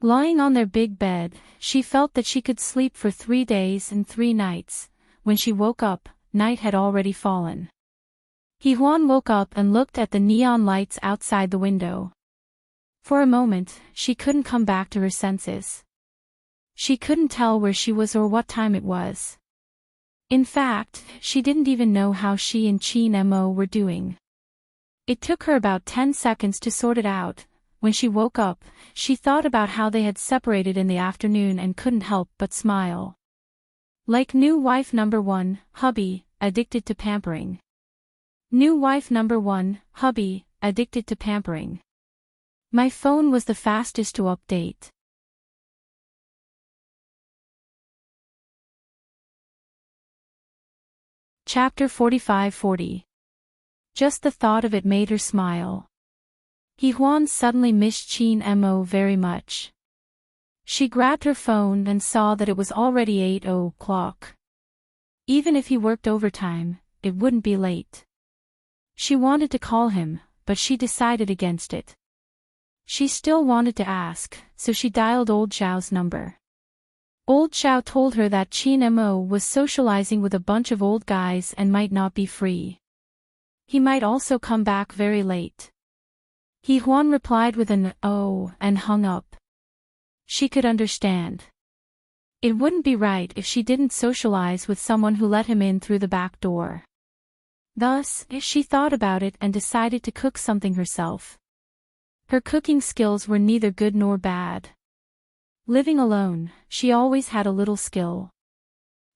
A: Lying on their big bed, she felt that she could sleep for 3 days and 3 nights. When she woke up, night had already fallen. Huan woke up and looked at the neon lights outside the window. For a moment, she couldn't come back to her senses. She couldn't tell where she was or what time it was. In fact, she didn't even know how she and Qin Mo were doing. It took her about 10 seconds to sort it out. When she woke up, she thought about how they had separated in the afternoon and couldn't help but smile. Like new wife number 1, hubby, addicted to pampering. New wife number 1, hubby, addicted to pampering. My phone was the fastest to update. Chapter 45-40. Just the thought of it made her smile. Huan suddenly missed Qin Mo very much. She grabbed her phone and saw that it was already 8:00. Even if he worked overtime, it wouldn't be late. She wanted to call him, but she decided against it. She still wanted to ask, so she dialed old Zhao's number. Old Zhao told her that Qin Mo was socializing with a bunch of old guys and might not be free. He might also come back very late. Huan replied with an "oh" and hung up. She could understand. It wouldn't be right if she didn't socialize with someone who let him in through the back door. Thus, she thought about it and decided to cook something herself. Her cooking skills were neither good nor bad. Living alone, she always had a little skill.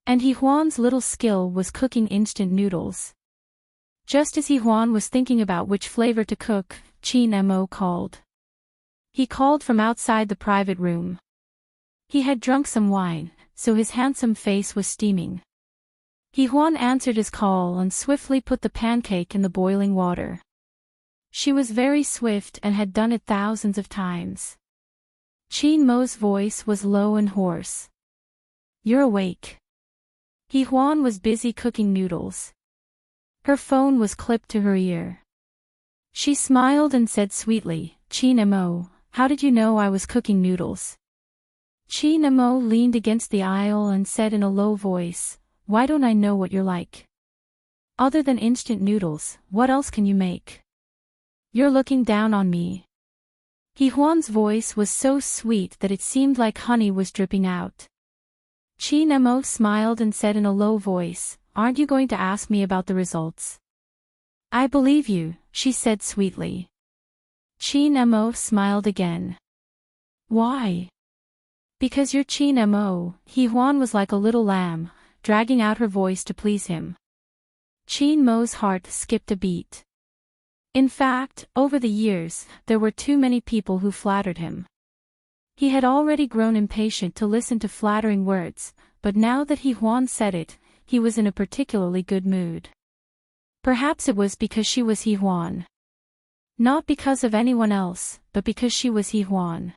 A: And Juan's little skill was cooking instant noodles. Just as Juan was thinking about which flavor to cook, Mo called. He called from outside the private room. He had drunk some wine, so his handsome face was steaming. Juan answered his call and swiftly put the pancake in the boiling water. She was very swift and had done it thousands of times. Mo's voice was low and hoarse. "You're awake." Juan was busy cooking noodles. Her phone was clipped to her ear. She smiled and said sweetly, "Mo, how did you know I was cooking noodles?" Mo leaned against the aisle and said in a low voice, "Why don't I know what you're like? Other than instant noodles, what else can you make? You're looking down on me." Juan's voice was so sweet that it seemed like honey was dripping out. Mo smiled and said in a low voice, "Aren't you going to ask me about the results?" "I believe you," she said sweetly. Mo smiled again. "Why?" "Because you're Mo." Juan was like a little lamb, dragging out her voice to please him. Mo's heart skipped a beat. In fact, over the years, there were too many people who flattered him. He had already grown impatient to listen to flattering words, but now that Juan said it, he was in a particularly good mood. Perhaps it was because she was Juan. Not because of anyone else, but because she was Juan.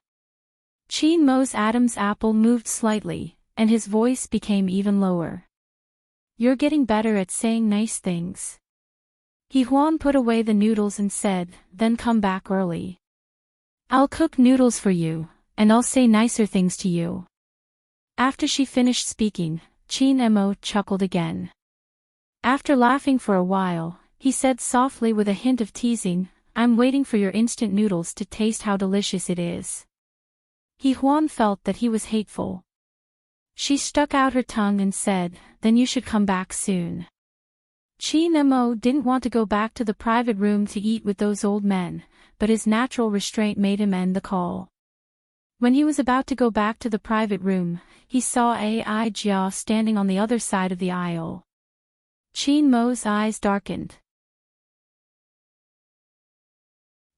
A: Mo's Adam's apple moved slightly, and his voice became even lower. "You're getting better at saying nice things." Juan put away the noodles and said, "Then come back early. I'll cook noodles for you, and I'll say nicer things to you." After she finished speaking, Mo chuckled again. After laughing for a while, he said softly with a hint of teasing, "I'm waiting for your instant noodles to taste how delicious it is." Juan felt that he was hateful. She stuck out her tongue and said, "Then you should come back soon." Mo didn't want to go back to the private room to eat with those old men, but his natural restraint made him end the call. When he was about to go back to the private room, he saw Jia standing on the other side of the aisle. Mo's eyes darkened.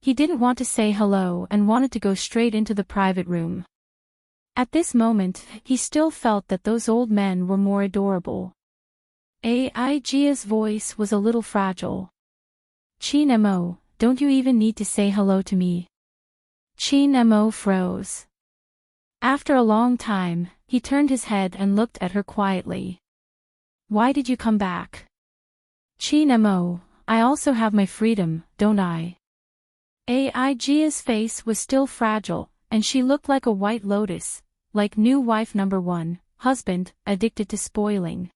A: He didn't want to say hello and wanted to go straight into the private room. At this moment, he still felt that those old men were more adorable. Jia's voice was a little fragile. "Mo, don't you even need to say hello to me?" Mo froze. After a long time, he turned his head and looked at her quietly. "Why did you come back?" "Mo, I also have my freedom, don't I?" Jia's face was still fragile, and she looked like a white lotus, like new wife number 1, husband, addicted to spoiling.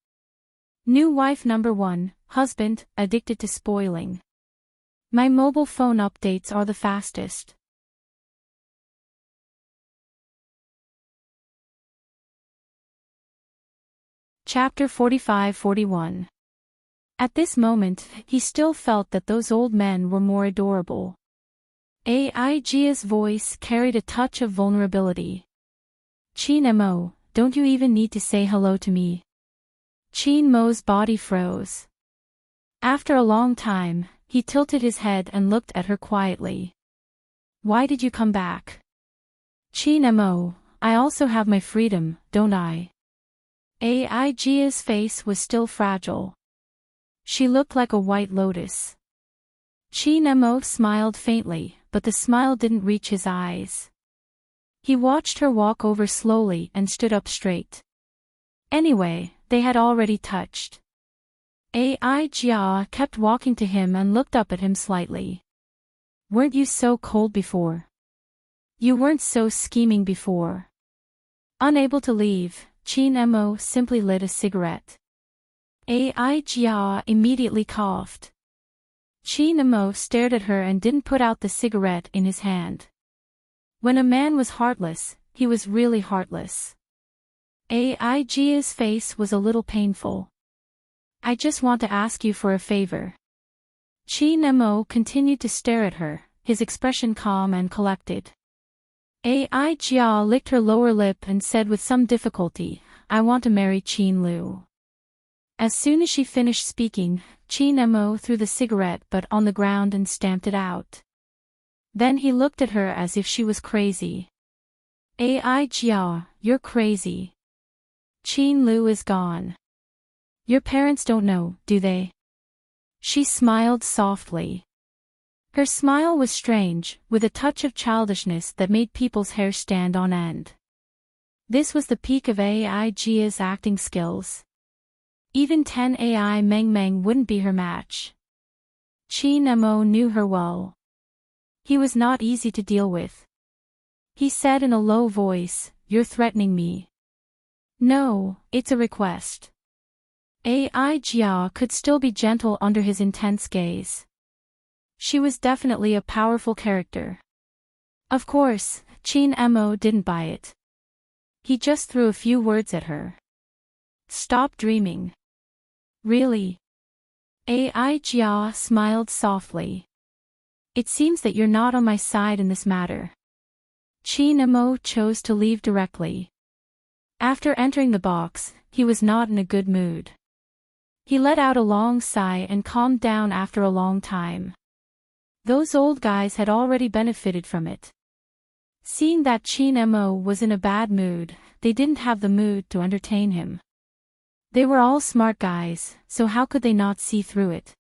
A: New wife number 1, husband, addicted to spoiling. My mobile phone updates are the fastest. Chapter 45-41. At this moment, he still felt that those old men were more adorable. Jia's voice carried a touch of vulnerability. "Mo, don't you even need to say hello to me?" Mo's body froze. After a long time, he tilted his head and looked at her quietly. "Why did you come back?" "Mo, I also have my freedom, don't I?" Jia's face was still fragile. She looked like a white lotus. Mo smiled faintly, but the smile didn't reach his eyes. He watched her walk over slowly and stood up straight. Anyway, they had already touched. Jia kept walking to him and looked up at him slightly. "Weren't you so cold before? You weren't so scheming before." Unable to leave, Mo simply lit a cigarette. Jia immediately coughed. Mo stared at her and didn't put out the cigarette in his hand. When a man was heartless, he was really heartless. Aigia's face was a little painful. I just want to ask you for a favor. Chin Mo continued to stare at her, his expression calm and collected. Aigia licked her lower lip and said with some difficulty, I want to marry Chin Lu. As soon as she finished speaking, Chin Mo threw the cigarette butt on the ground and stamped it out. Then he looked at her as if she was crazy. Aigia, you're crazy. Chin Lu is gone. Your parents don't know, do they? She smiled softly. Her smile was strange, with a touch of childishness that made people's hair stand on end. This was the peak of Aigia's acting skills. Even 10 AI Meng Meng wouldn't be her match. Chin Mo knew her well. He was not easy to deal with. He said in a low voice, You're threatening me. No, it's a request. Aigia could still be gentle under his intense gaze. She was definitely a powerful character. Of course, Chin Mo didn't buy it. He just threw a few words at her. Stop dreaming. Really? Aigia smiled softly. It seems that you're not on my side in this matter. Chin Mo chose to leave directly. After entering the box, he was not in a good mood. He let out a long sigh and calmed down after a long time. Those old guys had already benefited from it. Seeing that Chin Mo was in a bad mood, they didn't have the mood to entertain him. They were all smart guys, so how could they not see through it?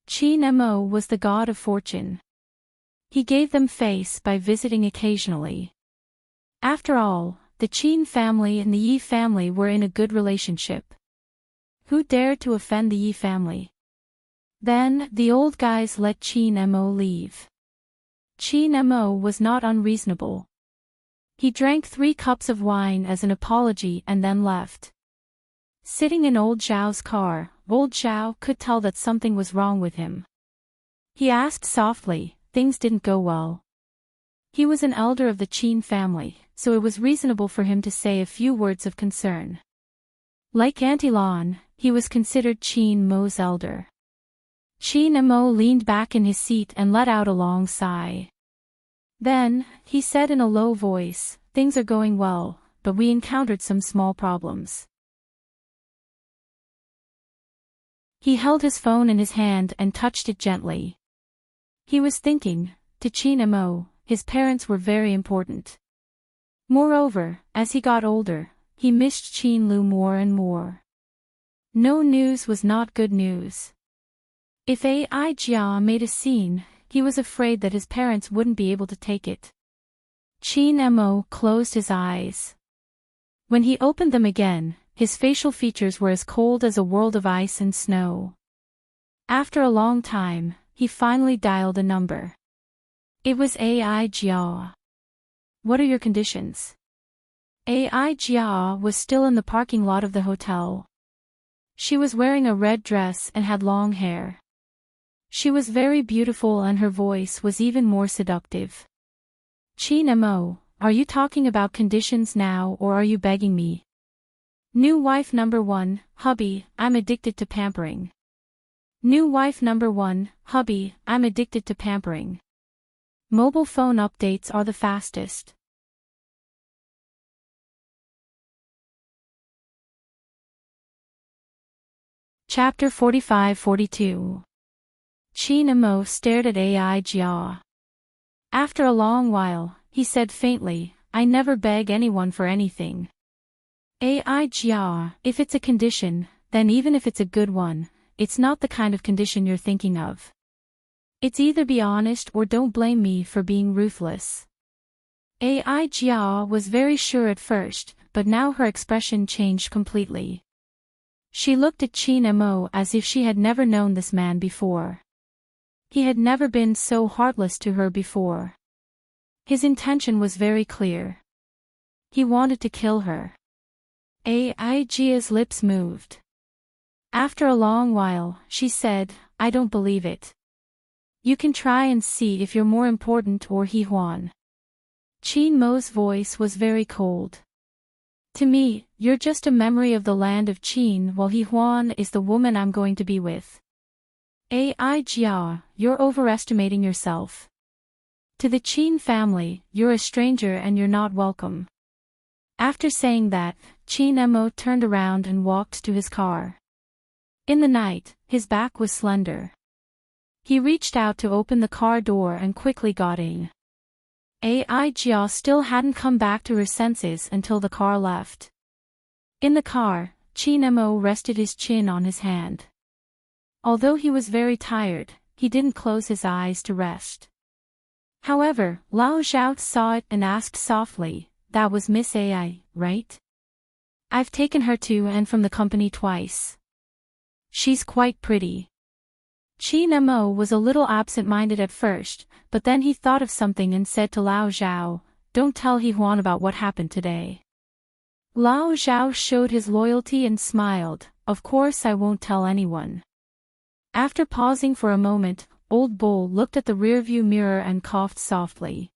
A: Chin Mo was the god of fortune. He gave them face by visiting occasionally. After all, the Chin family and the Yi family were in a good relationship. Who dared to offend the Yi family? Then, the old guys let Chin Mo leave. Chin Mo was not unreasonable. He drank 3 cups of wine as an apology and then left. Sitting in old Zhao's car, old Zhao could tell that something was wrong with him. He asked softly, things didn't go well. He was an elder of the Chin family, so it was reasonable for him to say a few words of concern. Like Auntie Lan, he was considered Chin Mo's elder. Chin Mo leaned back in his seat and let out a long sigh. Then, he said in a low voice, things are going well, but we encountered some small problems. He held his phone in his hand and touched it gently. He was thinking, to Chin Mo, his parents were very important. Moreover, as he got older, he missed Chin Lu more and more. No news was not good news. If Aigia made a scene, he was afraid that his parents wouldn't be able to take it. Chin Mo closed his eyes. When he opened them again, his facial features were as cold as a world of ice and snow. After a long time, he finally dialed a number. It was Aigia. What are your conditions? Aigia was still in the parking lot of the hotel. She was wearing a red dress and had long hair. She was very beautiful and her voice was even more seductive. Chin Mo, are you talking about conditions now or are you begging me? New wife number 1, hubby, I'm addicted to pampering. New wife number 1, hubby, I'm addicted to pampering. Mobile phone updates are the fastest. Chapter 45-42. Chin Mo stared at Aigia. After a long while, he said faintly, I never beg anyone for anything. Aigia, if it's a condition, then even if it's a good one, it's not the kind of condition you're thinking of. It's either be honest or don't blame me for being ruthless. Aigia was very sure at first, but now her expression changed completely. She looked at Chin Mo as if she had never known this man before. He had never been so heartless to her before. His intention was very clear. He wanted to kill her. Aigia's lips moved. After a long while, she said, I don't believe it. You can try and see if you're more important or He Huan. Chin Mo's voice was very cold. To me, you're just a memory of the land of Qin while He Huan is the woman I'm going to be with. Ai Jia, you're overestimating yourself. To the Qin family, you're a stranger and you're not welcome. After saying that, Qin Mo turned around and walked to his car. In the night, his back was slender. He reached out to open the car door and quickly got in. Ai Jia still hadn't come back to her senses until the car left. In the car, Qin Mo rested his chin on his hand. Although he was very tired, he didn't close his eyes to rest. However, Lao Zhao saw it and asked softly, "That was Miss Ai, right? I've taken her to and from the company twice. She's quite pretty." Qin Mo was a little absent-minded at first, but then he thought of something and said to Lao Zhao, "Don't tell He Huan about what happened today." Lao Zhao showed his loyalty and smiled, "Of course I won't tell anyone." After pausing for a moment, Old Bull looked at the rearview mirror and coughed softly.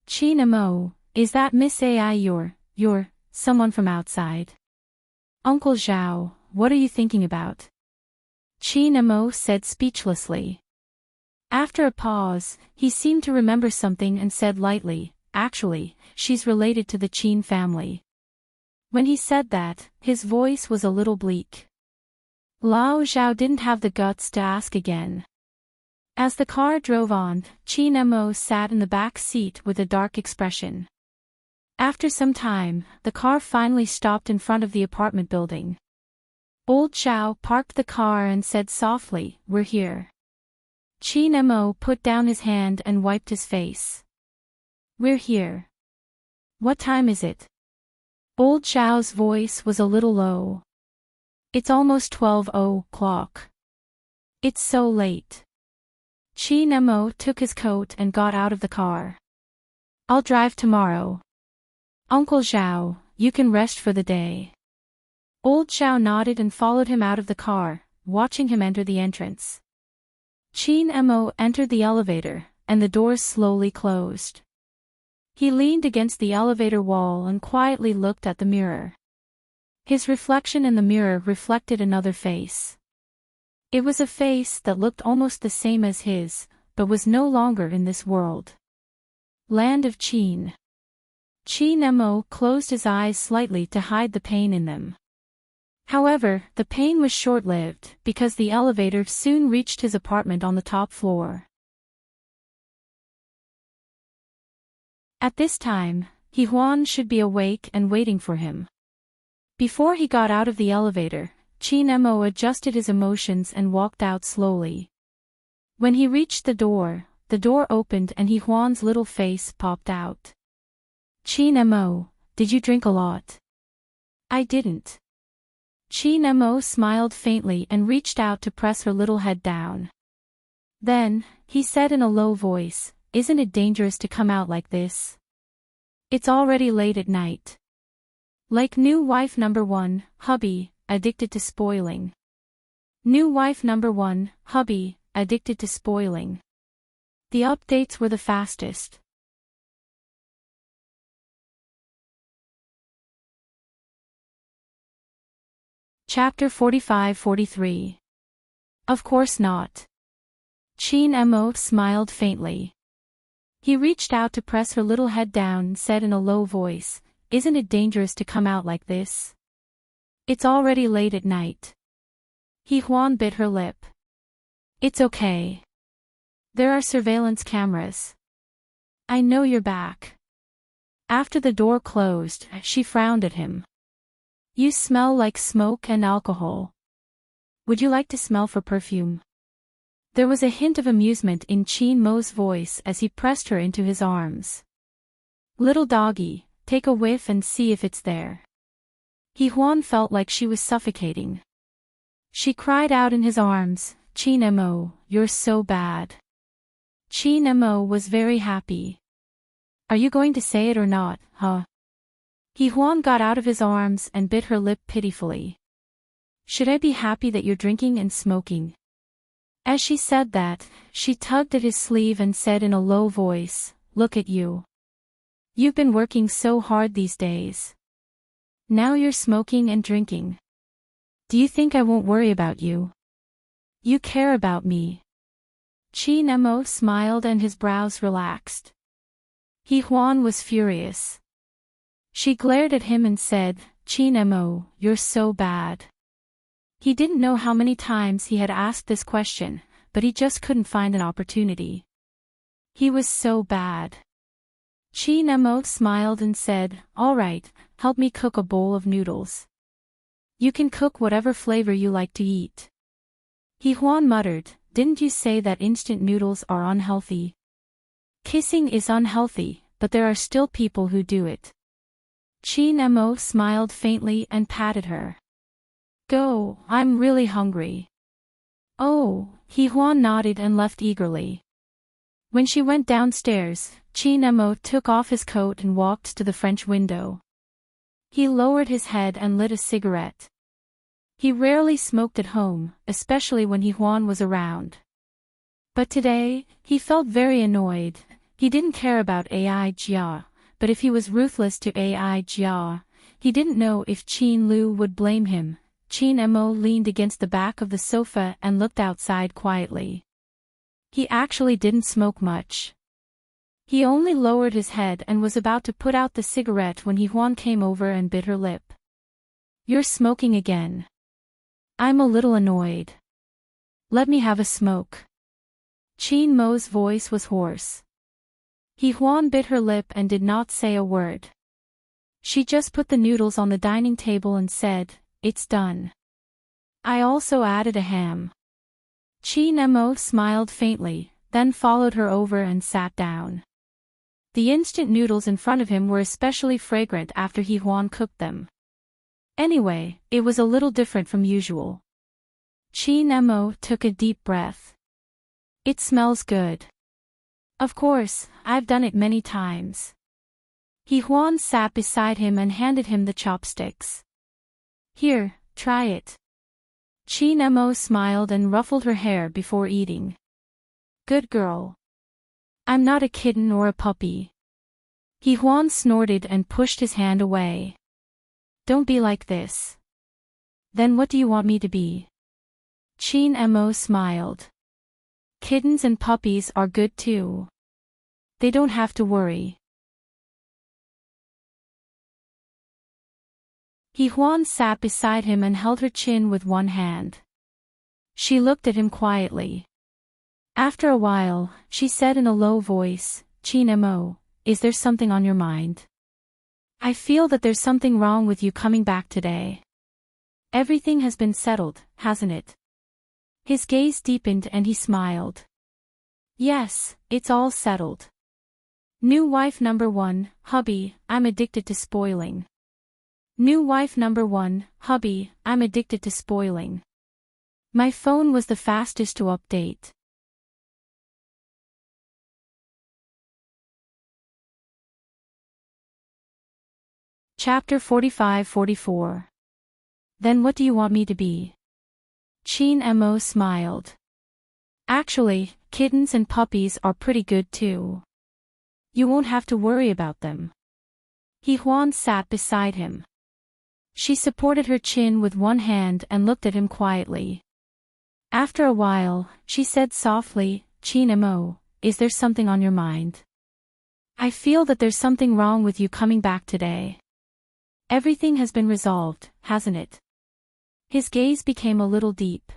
A: "Qin Mo, is that Miss Ai your, someone from outside?" "Uncle Zhao, what are you thinking about?" Qin Mo said speechlessly. After a pause, he seemed to remember something and said lightly, "Actually, she's related to the Qin family." When he said that, his voice was a little bleak. Lao Zhao didn't have the guts to ask again. As the car drove on, Qin Mo sat in the back seat with a dark expression. After some time, the car finally stopped in front of the apartment building. Old Zhao parked the car and said softly, "We're here." Qin Mo put down his hand and wiped his face. "We're here. What time is it?" Old Zhao's voice was a little low. "It's almost 12 o'clock. It's so late." Qin Mo took his coat and got out of the car. "I'll drive tomorrow. Uncle Zhao, you can rest for the day." Old Zhao nodded and followed him out of the car, watching him enter the entrance. Qin Mo entered the elevator, and the doors slowly closed. He leaned against the elevator wall and quietly looked at the mirror. His reflection in the mirror reflected another face. It was a face that looked almost the same as his, but was no longer in this world. Land of Qin. Qin Mo closed his eyes slightly to hide the pain in them. However, the pain was short-lived, because the elevator soon reached his apartment on the top floor. At this time, He Huan should be awake and waiting for him. Before he got out of the elevator, Qin Mo adjusted his emotions and walked out slowly. When he reached the door opened and He Huan's little face popped out. "Qin Mo, did you drink a lot?" "I didn't." Qin Mo smiled faintly and reached out to press her little head down. Then, he said in a low voice, "Isn't it dangerous to come out like this? It's already late at night. Like new wife number 1, hubby, addicted to spoiling. New wife number 1, hubby, addicted to spoiling." The updates were the fastest. Chapter 45-43. Of course not. Qin Mo smiled faintly. He reached out to press her little head down and said in a low voice, "Isn't it dangerous to come out like this? It's already late at night." He Huan bit her lip. "It's okay. There are surveillance cameras. I know you're back." After the door closed, she frowned at him. "You smell like smoke and alcohol. Would you like to smell for perfume?" There was a hint of amusement in Qin Mo's voice as he pressed her into his arms. "Little doggy, take a whiff and see if it's there." He Huan felt like she was suffocating. She cried out in his arms, "Qin Mo, you're so bad." Qin Mo was very happy. "Are you going to say it or not, huh?" He Huan got out of his arms and bit her lip pitifully. "Should I be happy that you're drinking and smoking?" As she said that, she tugged at his sleeve and said in a low voice, "Look at you. You've been working so hard these days. Now you're smoking and drinking. Do you think I won't worry about you? You care about me. Chin Mo smiled and his brows relaxed. He Huan was furious. She glared at him and said, Chin Mo, you're so bad. He didn't know how many times he had asked this question, but he just couldn't find an opportunity. He was so bad. Chin Mo smiled and said, all right, help me cook a bowl of noodles. You can cook whatever flavor you like to eat. He Huan muttered, didn't you say that instant noodles are unhealthy? Kissing is unhealthy, but there are still people who do it. Chin Mo smiled faintly and patted her. Go, I'm really hungry. Oh, He Huan nodded and left eagerly. When she went downstairs, Chin Mo took off his coat and walked to the French window. He lowered his head and lit a cigarette. He rarely smoked at home, especially when He Huan was around. But today, he felt very annoyed. He didn't care about Ai Jia, but if he was ruthless to Ai Jia, he didn't know if Qin Lu would blame him. Chin Mo leaned against the back of the sofa and looked outside quietly. He actually didn't smoke much. He only lowered his head and was about to put out the cigarette when He Huan came over and bit her lip. You're smoking again. I'm a little annoyed. Let me have a smoke. Chin Mo's voice was hoarse. He Huan bit her lip and did not say a word. She just put the noodles on the dining table and said, it's done. I also added a ham. Chin Mo smiled faintly, then followed her over and sat down. The instant noodles in front of him were especially fragrant after He Huan cooked them. Anyway, it was a little different from usual. Chin Mo took a deep breath. It smells good. Of course, I've done it many times. He Huan sat beside him and handed him the chopsticks. Here, try it. Chin Mo smiled and ruffled her hair before eating. Good girl. I'm not a kitten or a puppy. He Huan snorted and pushed his hand away. Don't be like this. Then what do you want me to be? Chin Mo smiled. Kittens and puppies are good too. They don't have to worry. He Huan sat beside him and held her chin with one hand. She looked at him quietly. After a while, she said in a low voice, Chin Mo, is there something on your mind? I feel that there's something wrong with you coming back today. Everything has been settled, hasn't it? His gaze deepened and he smiled. Yes, it's all settled. New wife number 1, hubby, I'm addicted to spoiling. New wife number 1, hubby, I'm addicted to spoiling. My phone was the fastest to update. Chapter 45-44. Then what do you want me to be? Chin Mo smiled. Actually, kittens and puppies are pretty good too. You won't have to worry about them. He Huan sat beside him. She supported her chin with one hand and looked at him quietly. After a while, she said softly, Chin Mo, is there something on your mind? I feel that there's something wrong with you coming back today. Everything has been resolved, hasn't it? His gaze became a little deep.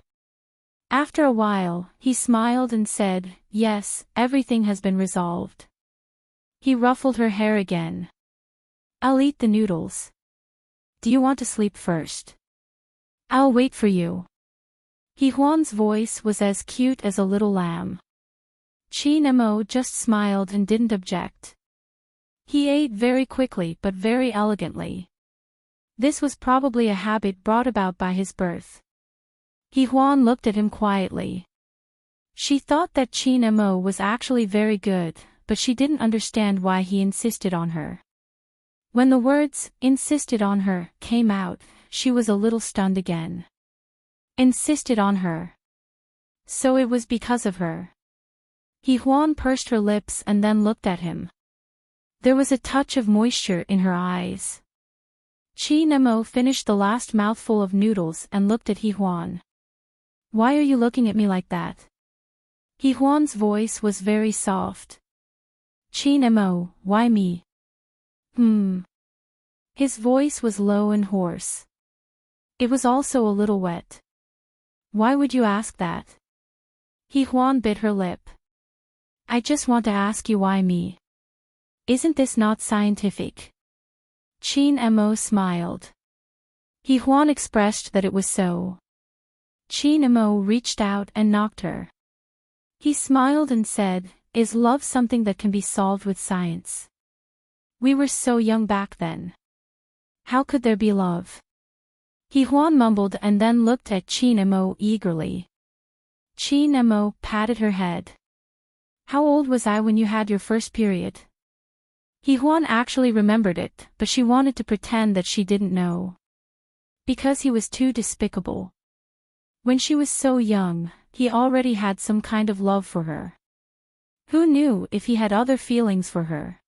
A: After a while, he smiled and said, yes, everything has been resolved. He ruffled her hair again. I'll eat the noodles. Do you want to sleep first? I'll wait for you. He Huan's voice was as cute as a little lamb. Chin Mo just smiled and didn't object. He ate very quickly but very elegantly. This was probably a habit brought about by his birth. He Huan looked at him quietly. She thought that Chin Mo was actually very good, but she didn't understand why he insisted on her. When the words, insisted on her, came out, she was a little stunned again. Insisted on her. So it was because of her. He Huan pursed her lips and then looked at him. There was a touch of moisture in her eyes. Qin Mo finished the last mouthful of noodles and looked at He Huan. Why are you looking at me like that? He Huan's voice was very soft. Qin Mo, why me? His voice was low and hoarse. It was also a little wet. Why would you ask that? He Huan bit her lip. I just want to ask you why me. Isn't this not scientific? Qin Mo smiled. He Huan expressed that it was so. Qin Mo reached out and knocked her. He smiled and said, Is love something that can be solved with science? We were so young back then. How could there be love? He Huan mumbled and then looked at Qin Mo eagerly. Qin Mo patted her head. How old was I when you had your first period? He Huan actually remembered it, but she wanted to pretend that she didn't know. Because he was too despicable. When she was so young, he already had some kind of love for her. Who knew if he had other feelings for her?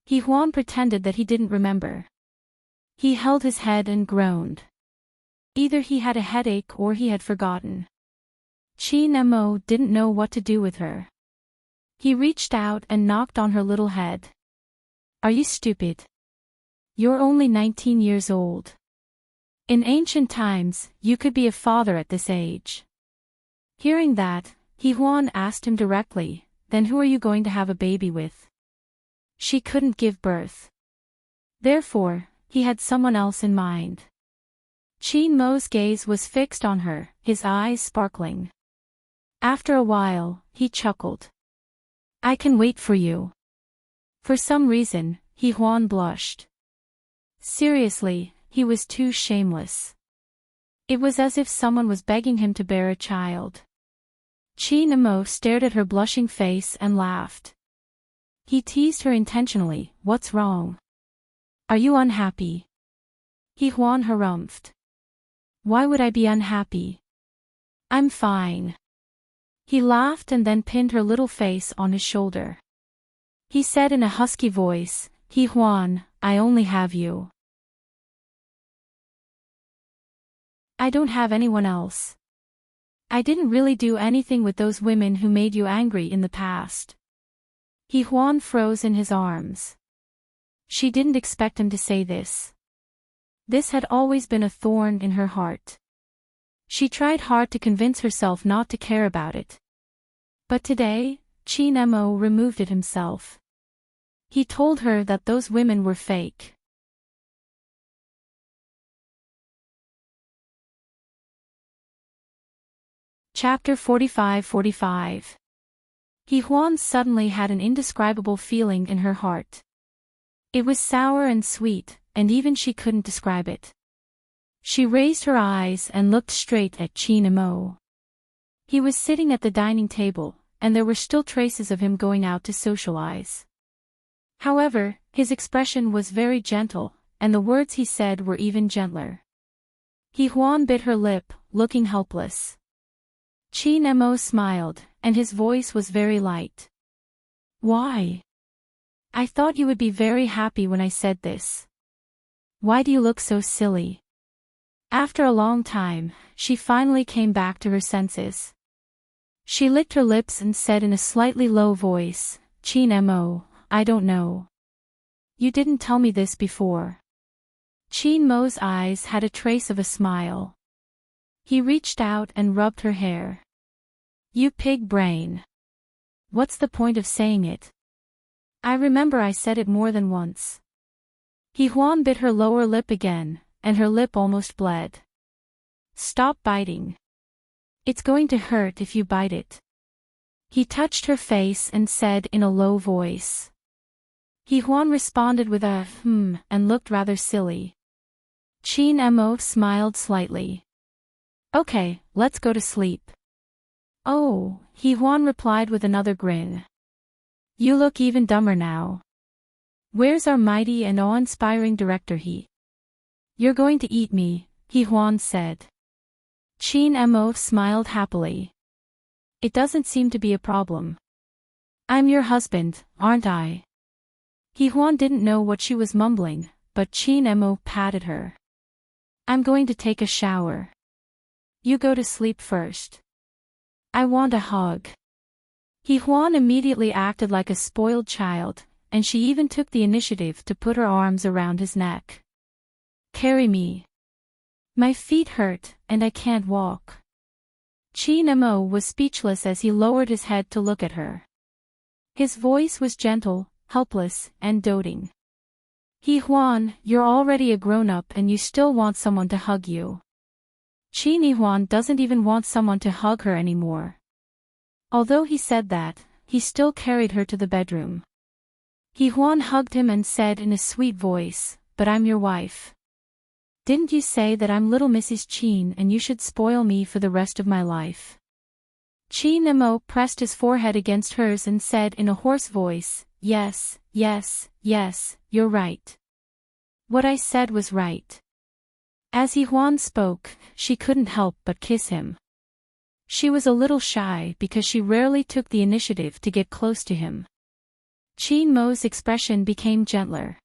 A: He Huan pretended that he didn't remember. He held his head and groaned. Either he had a headache or he had forgotten. Qin Mo didn't know what to do with her. He reached out and knocked on her little head. Are you stupid? You're only 19 years old. In ancient times, you could be a father at this age. Hearing that, He Huan asked him directly, Then who are you going to have a baby with? She couldn't give birth. Therefore, he had someone else in mind. Qin Mo's gaze was fixed on her, his eyes sparkling. After a while, he chuckled. I can wait for you. For some reason, He Huan blushed. Seriously, he was too shameless. It was as if someone was begging him to bear a child. Qin Mo stared at her blushing face and laughed. He teased her intentionally, What's wrong? Are you unhappy? He Huan harumphed. Why would I be unhappy? I'm fine. He laughed and then pinned her little face on his shoulder. He said in a husky voice, He Huan, I only have you. I don't have anyone else. I didn't really do anything with those women who made you angry in the past. He Huan froze in his arms. She didn't expect him to say this. This had always been a thorn in her heart. She tried hard to convince herself not to care about it. But today, Qin Mo removed it himself. He told her that those women were fake. Chapter 45-45. He Huan suddenly had an indescribable feeling in her heart. It was sour and sweet, and even she couldn't describe it. She raised her eyes and looked straight at Qin Mo. He was sitting at the dining table, and there were still traces of him going out to socialize. However, his expression was very gentle, and the words he said were even gentler. He Huan bit her lip, looking helpless. Qin Mo smiled, and his voice was very light. Why? I thought you would be very happy when I said this. Why do you look so silly? After a long time, she finally came back to her senses. She licked her lips and said in a slightly low voice, Qin Mo, I don't know. You didn't tell me this before. Qin Mo's eyes had a trace of a smile. He reached out and rubbed her hair. You pig brain. What's the point of saying it? I remember I said it more than once. He Huan bit her lower lip again, and her lip almost bled. Stop biting. It's going to hurt if you bite it. He touched her face and said in a low voice. He Huan responded with a and looked rather silly. Qin Mo smiled slightly. Okay, let's go to sleep. Oh, He Huan replied with another grin. You look even dumber now. Where's our mighty and awe-inspiring director He? You're going to eat me, He Huan said. Qin Mo smiled happily. It doesn't seem to be a problem. I'm your husband, aren't I? He Huan didn't know what she was mumbling, but Chin Mo patted her. I'm going to take a shower. You go to sleep first. I want a hug. Hee-Hwan immediately acted like a spoiled child, and she even took the initiative to put her arms around his neck. Carry me. My feet hurt, and I can't walk. Chin Mo was speechless as he lowered his head to look at her. His voice was gentle, helpless, and doting. Hee-Hwan, you're already a grown-up and you still want someone to hug you. Chin Hee-Hwan doesn't even want someone to hug her anymore. Although he said that, he still carried her to the bedroom. Hee-Hwan hugged him and said in a sweet voice, "But I'm your wife. Didn't you say that I'm little Mrs. Chin and you should spoil me for the rest of my life?" Chin Mo pressed his forehead against hers and said in a hoarse voice, "Yes, yes, yes, you're right. What I said was right." As Hee-Hwan spoke, she couldn't help but kiss him. She was a little shy because she rarely took the initiative to get close to him. Chin Mo's expression became gentler.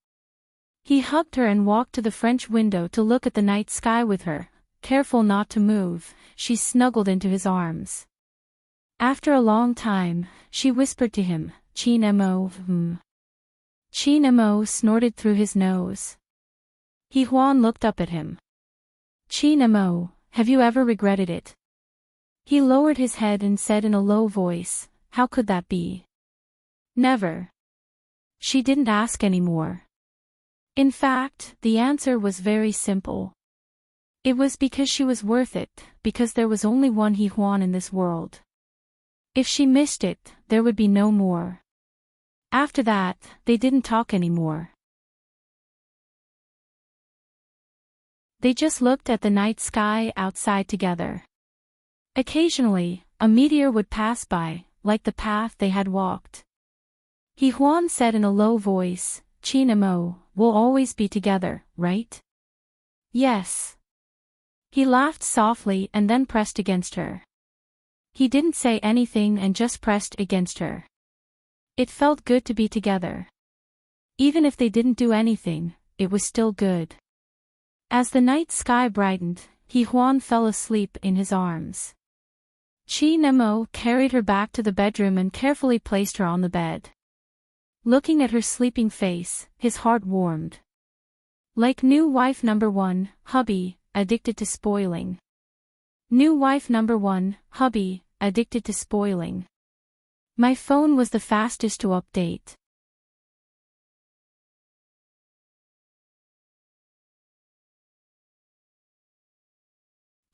A: He hugged her and walked to the French window to look at the night sky with her. Careful not to move, she snuggled into his arms. After a long time, she whispered to him, "Chin Mo, Chin Mo snorted through his nose. Hee-Hwan looked up at him. "Chin Mo, have you ever regretted it?" He lowered his head and said in a low voice, "How could that be?" "Never." She didn't ask anymore. In fact, the answer was very simple. It was because she was worth it, because there was only one Hee-Hwan in this world. If she missed it, there would be no more. After that, they didn't talk anymore. They just looked at the night sky outside together. Occasionally, a meteor would pass by, like the path they had walked. Hee-Hwan said in a low voice, "Chin Mo, we'll always be together, right?" "Yes." He laughed softly and then pressed against her. He didn't say anything and just pressed against her. It felt good to be together. Even if they didn't do anything, it was still good. As the night sky brightened, Hee-Hwan fell asleep in his arms. Chin Mo carried her back to the bedroom and carefully placed her on the bed. Looking at her sleeping face, his heart warmed. Like new wife number 1, hubby, addicted to spoiling. New wife number 1, hubby, addicted to spoiling. My phone was the fastest to update.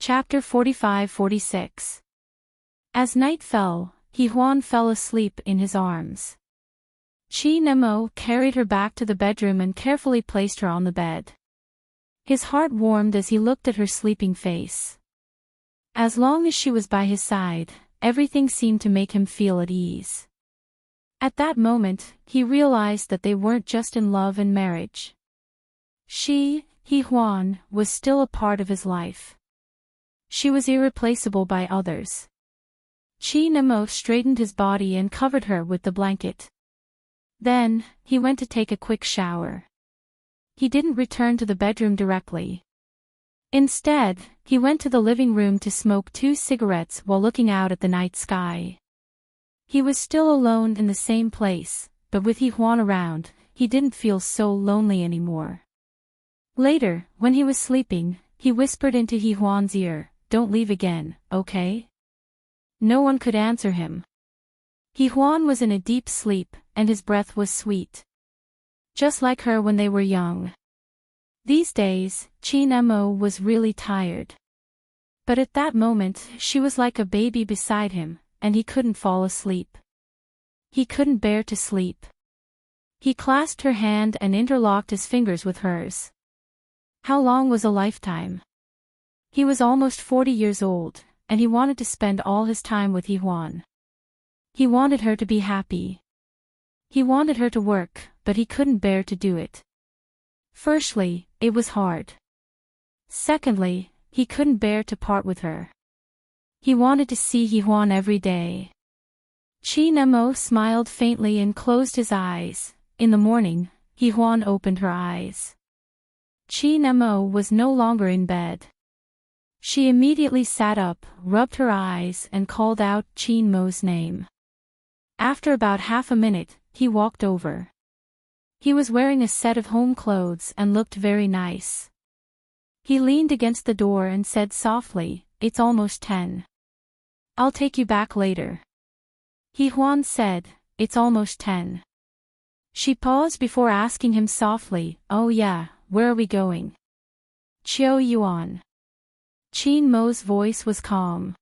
A: Chapter 45-46. As night fell, Hee-Hwan fell asleep in his arms. Chin Mo carried her back to the bedroom and carefully placed her on the bed. His heart warmed as he looked at her sleeping face. As long as she was by his side, everything seemed to make him feel at ease. At that moment, he realized that they weren't just in love and marriage. She, Hee-Hwan, was still a part of his life. She was irreplaceable by others. Chin Mo straightened his body and covered her with the blanket. Then, he went to take a quick shower. He didn't return to the bedroom directly. Instead, he went to the living room to smoke 2 cigarettes while looking out at the night sky. He was still alone in the same place, but with Hee-Hwan around, he didn't feel so lonely anymore. Later, when he was sleeping, he whispered into Hee-Hwan's ear, "Don't leave again, okay?" No one could answer him. Hee-Hwan was in a deep sleep, and his breath was sweet. Just like her when they were young. These days, Chin Mo was really tired. But at that moment, she was like a baby beside him, and he couldn't fall asleep. He couldn't bear to sleep. He clasped her hand and interlocked his fingers with hers. How long was a lifetime? He was almost 40 years old, and he wanted to spend all his time with Hee-Hwan. He wanted her to be happy. He wanted her to work, but he couldn't bear to do it. Firstly, it was hard. Secondly, he couldn't bear to part with her. He wanted to see Hee-Hwan every day. Chin Mo smiled faintly and closed his eyes. In the morning, Hee-Hwan opened her eyes. Chin Mo was no longer in bed. She immediately sat up, rubbed her eyes and called out Chin Mo's name. After about half a minute, he walked over. He was wearing a set of home clothes and looked very nice. He leaned against the door and said softly, "It's almost 10. I'll take you back later." Huan said, "It's almost 10. She paused before asking him softly, "Oh yeah, where are we going?" "Chiao Yuan." Chin Mo's voice was calm.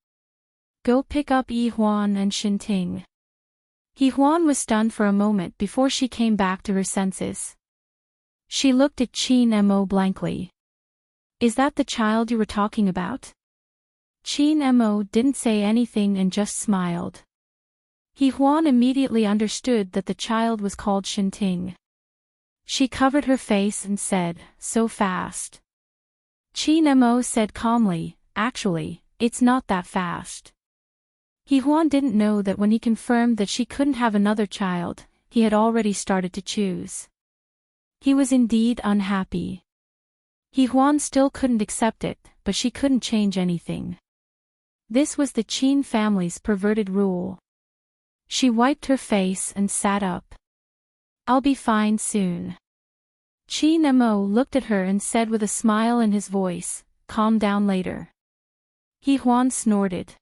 A: "Go pick up Huan and Shinting." Huan was stunned for a moment before she came back to her senses. She looked at Chin Mo blankly. "Is that the child you were talking about?" Chin Mo didn't say anything and just smiled. Huan immediately understood that the child was called Shinting. She covered her face and said, "So fast." Chin Mo said calmly, "Actually, it's not that fast." Huan didn't know that when he confirmed that she couldn't have another child, he had already started to choose. He was indeed unhappy. Huan still couldn't accept it, but she couldn't change anything. This was the Chin family's perverted rule. She wiped her face and sat up. "I'll be fine soon." Chin Mo looked at her and said with a smile in his voice, "Calm down later." Huan snorted.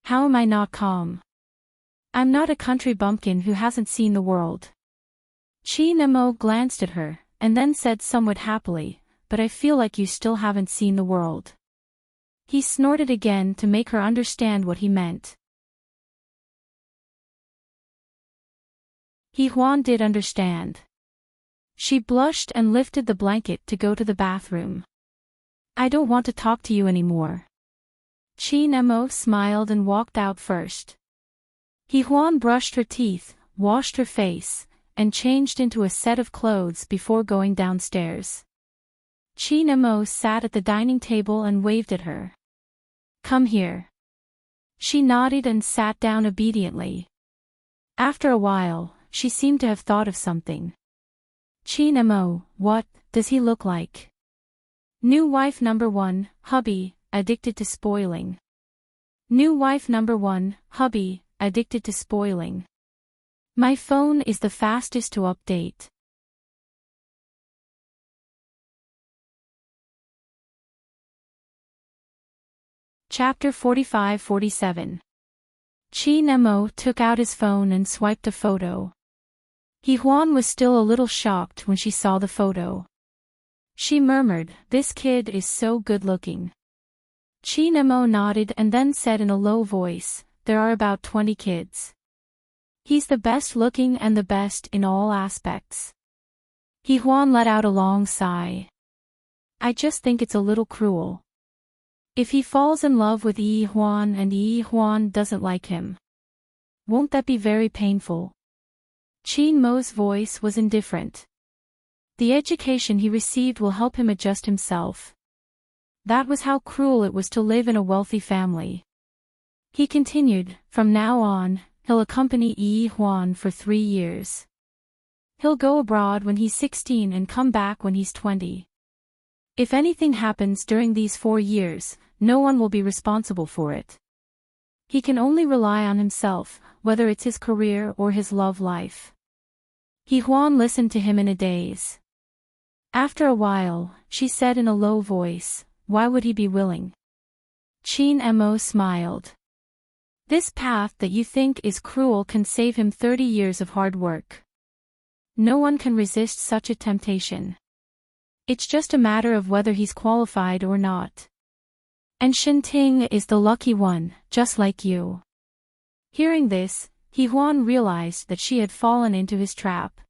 A: "How am I not calm? I'm not a country bumpkin who hasn't seen the world." Chin Mo glanced at her, and then said somewhat happily, "But I feel like you still haven't seen the world." He snorted again to make her understand what he meant. Huan did understand. She blushed and lifted the blanket to go to the bathroom. "I don't want to talk to you anymore." Chin Mo smiled and walked out first. Huan brushed her teeth, washed her face, and changed into a set of clothes before going downstairs. Chin Mo sat at the dining table and waved at her. "Come here." She nodded and sat down obediently. After a while, she seemed to have thought of something. "Chin Mo, what does he look like?" "New wife number 1, hubby, addicted to spoiling." "New wife number 1, hubby, addicted to spoiling." My phone is the fastest to update. Chapter 45-47. Chin Mo took out his phone and swiped a photo. Huan was still a little shocked when she saw the photo. She murmured, "This kid is so good-looking." Chin Mo nodded and then said in a low voice, "There are about 20 kids. He's the best-looking and the best in all aspects." Huan let out a long sigh. "I just think it's a little cruel. If he falls in love with Huan and Huan doesn't like him, won't that be very painful?" Chin Mo's voice was indifferent. "The education he received will help him adjust himself." That was how cruel it was to live in a wealthy family. He continued, "From now on, he'll accompany Huan for 3 years. He'll go abroad when he's 16 and come back when he's 20. If anything happens during these 4 years, no one will be responsible for it. He can only rely on himself, whether it's his career or his love life." Huan listened to him in a daze. After a while, she said in a low voice, "Why would he be willing?" Chin Mo smiled. "This path that you think is cruel can save him 30 years of hard work. No one can resist such a temptation. It's just a matter of whether he's qualified or not. And Shinting is the lucky one, just like you." Hearing this, Huan realized that she had fallen into his trap.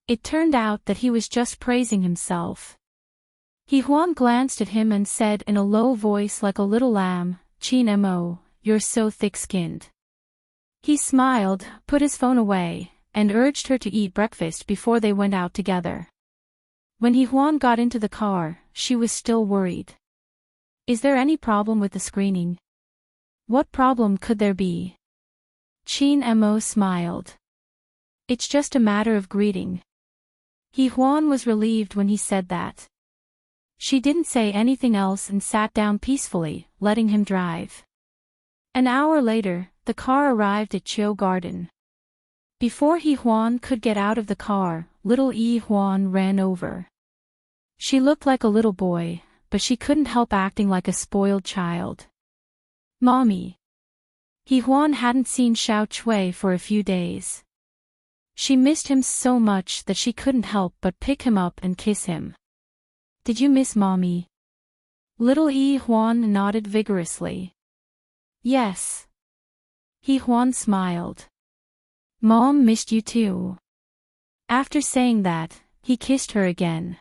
A: It turned out that he was just praising himself. Huan glanced at him and said in a low voice like a little lamb, "Chin Mo, you're so thick-skinned." He smiled, put his phone away, and urged her to eat breakfast before they went out together. When Huan got into the car, she was still worried. "Is there any problem with the screening?" "What problem could there be?" Chin Mo smiled. "It's just a matter of greeting." Huan was relieved when he said that. She didn't say anything else and sat down peacefully, letting him drive. An hour later, the car arrived at Chiu Garden. Before Yi Huan could get out of the car, little Yi Huan ran over. She looked like a little boy, but she couldn't help acting like a spoiled child. Mommy. Yi Huan hadn't seen Xiao Chui for a few days. She missed him so much that she couldn't help but pick him up and kiss him. Did you miss Mommy? Little Yi Huan nodded vigorously. Yes. Yi Huan smiled. Mom missed you too. After saying that, he kissed her again.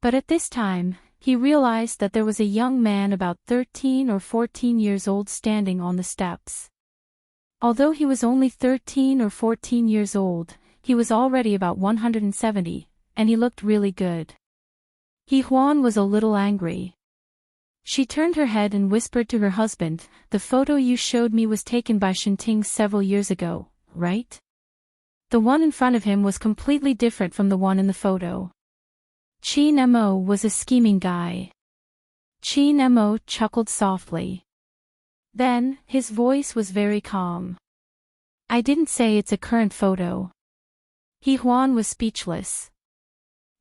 A: But at this time, he realized that there was a young man about 13 or 14 years old standing on the steps. Although he was only 13 or 14 years old, he was already about 170, and he looked really good. Yi Huan was a little angry. She turned her head and whispered to her husband, "The photo you showed me was taken by Enchanting several years ago, right?" The one in front of him was completely different from the one in the photo. Qin Mo was a scheming guy. Qin Mo chuckled softly. Then, his voice was very calm. I didn't say it's a current photo. Yi Huan was speechless.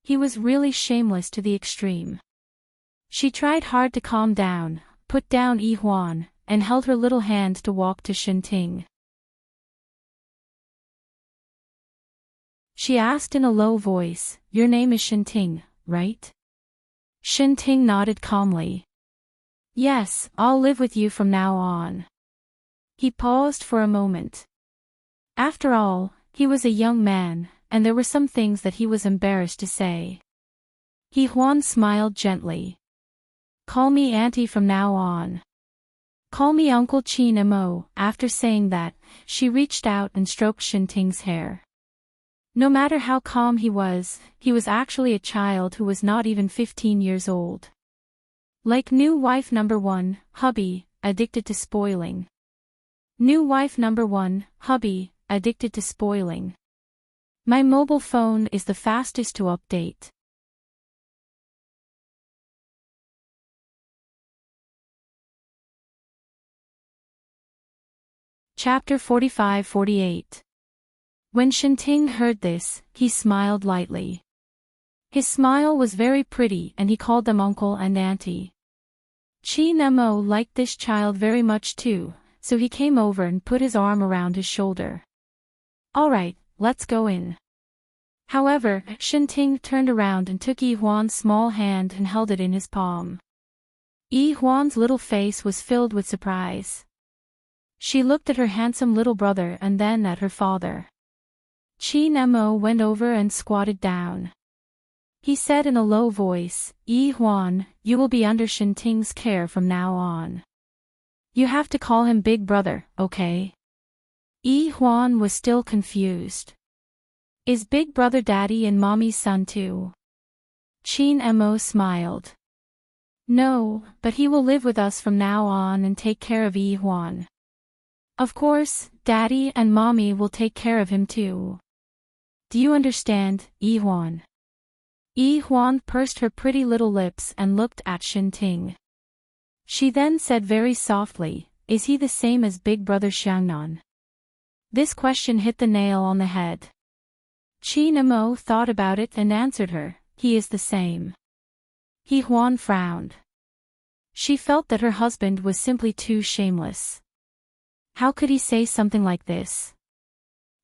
A: He was really shameless to the extreme. She tried hard to calm down, put down Yi Huan, and held her little hand to walk to Enchanting. She asked in a low voice, "Your name is Enchanting, right?" Enchanting nodded calmly. "Yes, I'll live with you from now on." He paused for a moment. After all, he was a young man, and there were some things that he was embarrassed to say. Yi Huan smiled gently. "Call me Auntie from now on." "Call me Uncle Qin Mo." After saying that, she reached out and stroked Enchanting's hair. No matter how calm he was actually a child who was not even 15 years old. Like new wife number 1, hubby, addicted to spoiling. New wife number 1, hubby, addicted to spoiling. My mobile phone is the fastest to update. Chapter 45-48. When Enchanting heard this, he smiled lightly. His smile was very pretty and he called them uncle and auntie. Qin Mo liked this child very much too, so he came over and put his arm around his shoulder. "Alright, let's go in." However, Enchanting turned around and took Yi Huan's small hand and held it in his palm. Yi Huan's little face was filled with surprise. She looked at her handsome little brother and then at her father. Qin Mo went over and squatted down. He said in a low voice, "Yi Huan, you will be under Enchanting's care from now on. You have to call him Big Brother, okay?" Yi Huan was still confused. "Is Big Brother Daddy and Mommy's son too?" Qin Mo smiled. "No, but he will live with us from now on and take care of Yi Huan. Of course, Daddy and Mommy will take care of him too. Do you understand, Yi Huan?" Yi Huan pursed her pretty little lips and looked at Enchanting. She then said very softly, "Is he the same as Big Brother Xiangnan?" This question hit the nail on the head. Qin Mo thought about it and answered her, "He is the same." Yi Huan frowned. She felt that her husband was simply too shameless. How could he say something like this?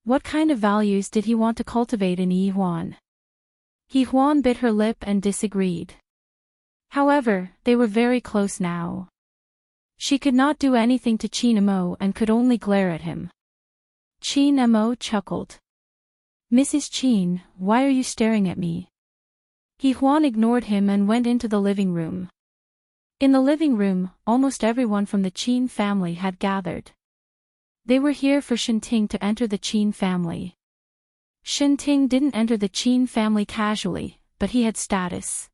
A: What kind of values did he want to cultivate in Yi Huan? Yi Huan bit her lip and disagreed. However, they were very close now. She could not do anything to Qin Mo and could only glare at him. Qin Mo chuckled. "Mrs. Qin, why are you staring at me?" Yi Huan ignored him and went into the living room. In the living room, almost everyone from the Qin family had gathered. They were here for Enchanting to enter the Qin family. Enchanting didn't enter the Qin family casually, but he had status.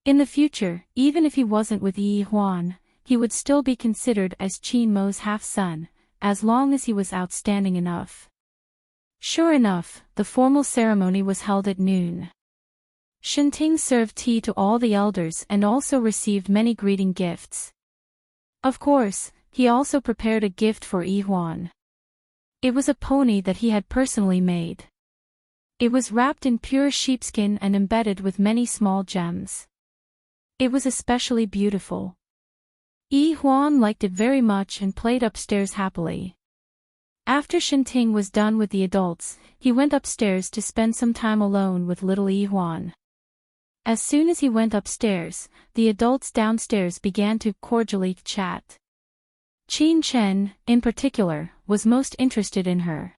A: In the future, even if he wasn't with Yi Huan, he would still be considered as Qin Mo's half-son, as long as he was outstanding enough. Sure enough, the formal ceremony was held at noon. Shinting served tea to all the elders and also received many greeting gifts. Of course, he also prepared a gift for Yi Huan. It was a pony that he had personally made. It was wrapped in pure sheepskin and embedded with many small gems. It was especially beautiful. Yi Huan liked it very much and played upstairs happily. After Shinting was done with the adults, he went upstairs to spend some time alone with little Yi Huan. As soon as he went upstairs, the adults downstairs began to cordially chat. Qin Chen, in particular, was most interested in her.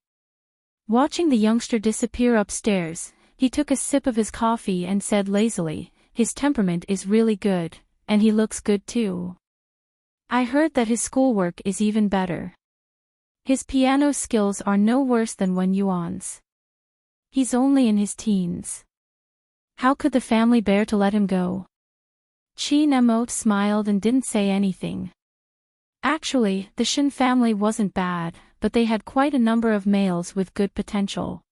A: Watching the youngster disappear upstairs, he took a sip of his coffee and said lazily, "His temperament is really good, and he looks good too. I heard that his schoolwork is even better. His piano skills are no worse than Wen Yuan's. He's only in his teens. How could the family bear to let him go?" Qin Mo smiled and didn't say anything. Actually, the Shin family wasn't bad, but they had quite a number of males with good potential.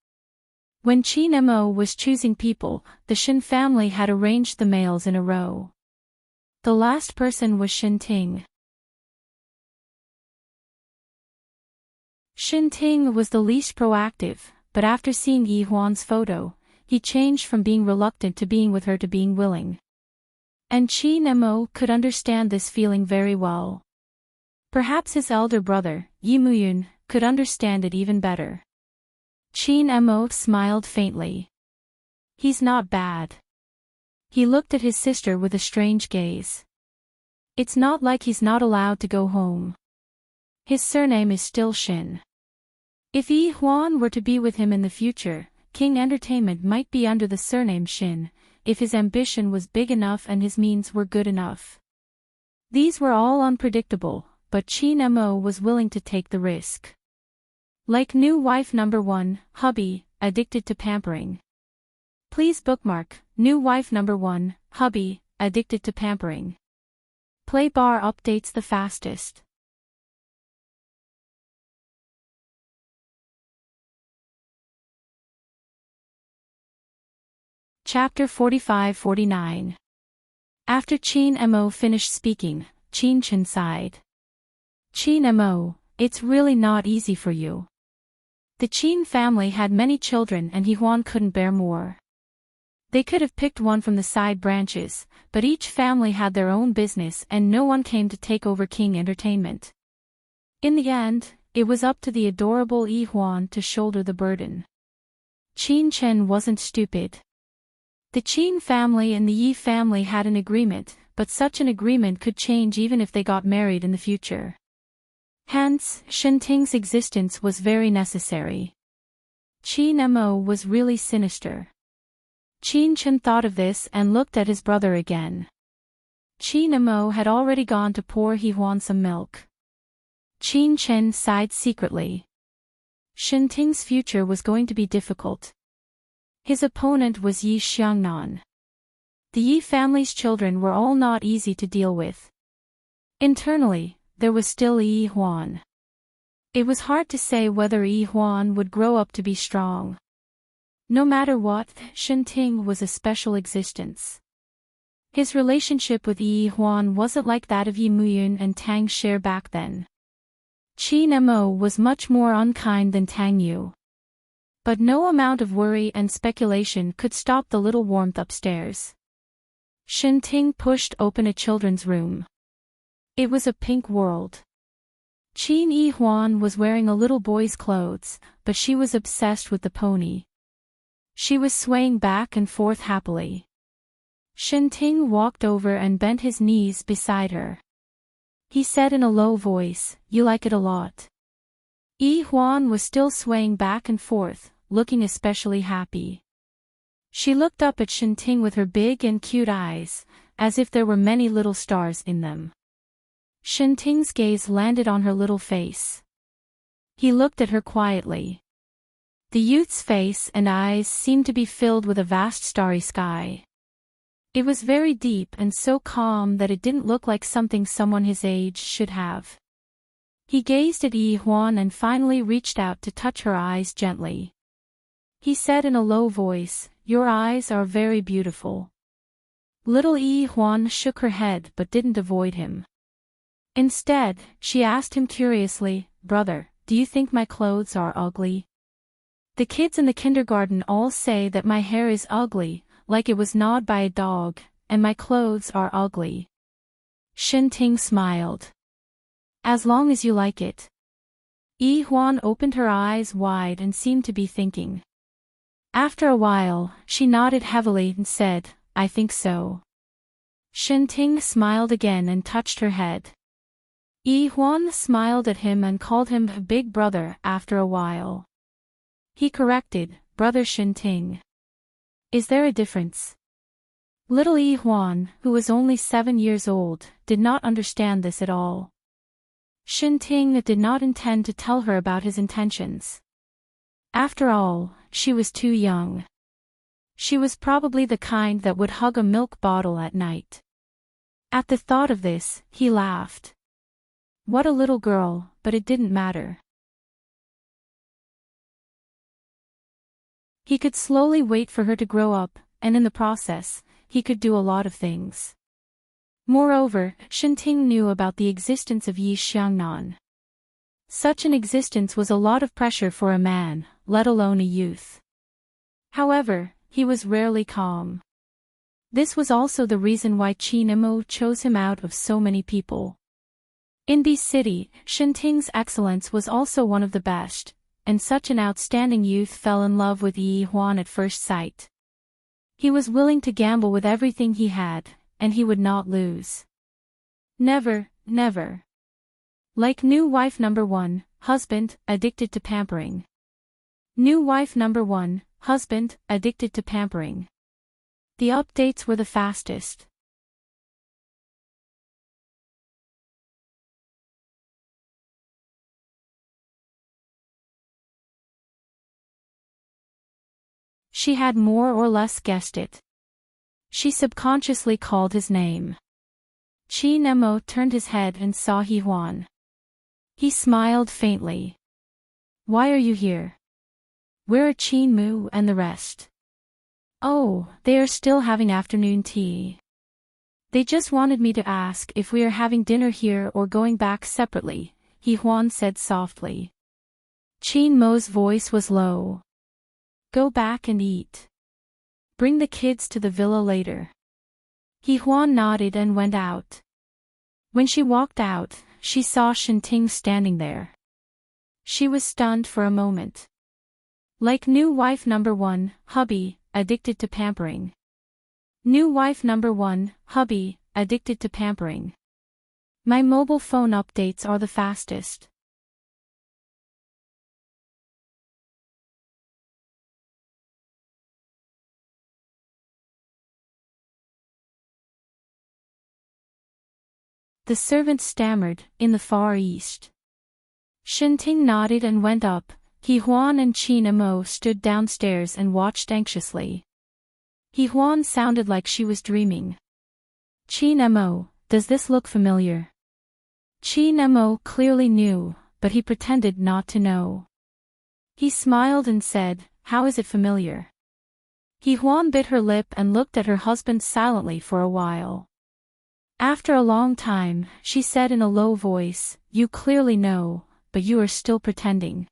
A: When Qin Mo was choosing people, the Shin family had arranged the males in a row. The last person was Shinting. Shinting was the least proactive, but after seeing Yi Huan's photo, he changed from being reluctant to being with her to being willing. And Qin Mo could understand this feeling very well. Perhaps his elder brother, Yi Muyun, could understand it even better. Qin Mo smiled faintly. He's not bad. He looked at his sister with a strange gaze. It's not like he's not allowed to go home. His surname is still Shin. If Yi Huan were to be with him in the future, King Entertainment might be under the surname Shin, if his ambition was big enough and his means were good enough. These were all unpredictable, but Qin Mo was willing to take the risk. Like new wife number 1, hubby, addicted to pampering. Please bookmark, new wife number 1, hubby, addicted to pampering. Play bar updates the fastest. Chapter 45-49. After Qin Mo finished speaking, Qin Chen sighed. Qin Mo, it's really not easy for you. The Qin family had many children and Yi Huan couldn't bear more. They could have picked one from the side branches, but each family had their own business and no one came to take over King Entertainment. In the end, it was up to the adorable Yi Huan to shoulder the burden. Qin Chen wasn't stupid. The Qin family and the Yi family had an agreement, but such an agreement could change even if they got married in the future. Hence, Shinting's existence was very necessary. Qin Mo was really sinister. Qin Chen thought of this and looked at his brother again. Qin Mo had already gone to pour Yi Huan some milk. Qin Chen sighed secretly. Shinting's future was going to be difficult. His opponent was Yi Xiangnan. The Yi family's children were all not easy to deal with. Internally, there was still Yi Huan. It was hard to say whether Yi Huan would grow up to be strong. No matter what, Shinting was a special existence. His relationship with Yi Huan wasn't like that of Yi Muyun and Tang Shi back then. Qin Mo was much more unkind than Tang Yu. But no amount of worry and speculation could stop the little warmth upstairs. Shinting pushed open a children's room. It was a pink world. Qin Yi Huan was wearing a little boy's clothes, but she was obsessed with the pony. She was swaying back and forth happily. Shinting walked over and bent his knees beside her. He said in a low voice, "You like it a lot." Yi Huan was still swaying back and forth, looking especially happy. She looked up at Shinting with her big and cute eyes, as if there were many little stars in them. Shinting's gaze landed on her little face. He looked at her quietly. The youth's face and eyes seemed to be filled with a vast starry sky. It was very deep and so calm that it didn't look like something someone his age should have. He gazed at Yi Huan and finally reached out to touch her eyes gently. He said in a low voice, "Your eyes are very beautiful." Little Yi Huan shook her head but didn't avoid him. Instead, she asked him curiously, "Brother, do you think my clothes are ugly? The kids in the kindergarten all say that my hair is ugly, like it was gnawed by a dog, and my clothes are ugly." Enchanting smiled. "As long as you like it." Yi Huan opened her eyes wide and seemed to be thinking. After a while, she nodded heavily and said, "I think so." Enchanting smiled again and touched her head. Yi Huan smiled at him and called him a big brother after a while. He corrected, "Brother Enchanting. Is there a difference?" Little Yi Huan, who was only 7 years old, did not understand this at all. Enchanting did not intend to tell her about his intentions. After all, she was too young. She was probably the kind that would hug a milk bottle at night. At the thought of this, he laughed. What a little girl, but it didn't matter. He could slowly wait for her to grow up, and in the process, he could do a lot of things. Moreover, Enchanting knew about the existence of Yi Xiangnan. Such an existence was a lot of pressure for a man, let alone a youth. However, he was rarely calm. This was also the reason why Qin Imo chose him out of so many people. In B City, Enchanting's excellence was also one of the best, and such an outstanding youth fell in love with Yi Huan at first sight. He was willing to gamble with everything he had, and he would not lose. Never, never. Like new wife number 1, husband, addicted to pampering. New wife number 1, husband, addicted to pampering. The updates were the fastest. She had more or less guessed it. She subconsciously called his name. Qin Imo turned his head and saw Yi Huan. He smiled faintly. "Why are you here? Where are Qin Mu and the rest?" "Oh, they are still having afternoon tea. They just wanted me to ask if we are having dinner here or going back separately," Yi Huan said softly. Qin Mo's voice was low. "Go back and eat. Bring the kids to the villa later." Yi Huan nodded and went out. When she walked out, she saw Enchanting standing there. She was stunned for a moment. Like new wife number 1, hubby, addicted to pampering. New wife number 1, hubby, addicted to pampering. My mobile phone updates are the fastest. The servant stammered, "In the Far East." Enchanting nodded and went up. Yi Huan and Qin Imo stood downstairs and watched anxiously. Yi Huan sounded like she was dreaming. "Qin Imo, does this look familiar?" Qin Imo clearly knew, but he pretended not to know. He smiled and said, "How is it familiar?" Yi Huan bit her lip and looked at her husband silently for a while. After a long time, she said in a low voice, "You clearly know, but you are still pretending.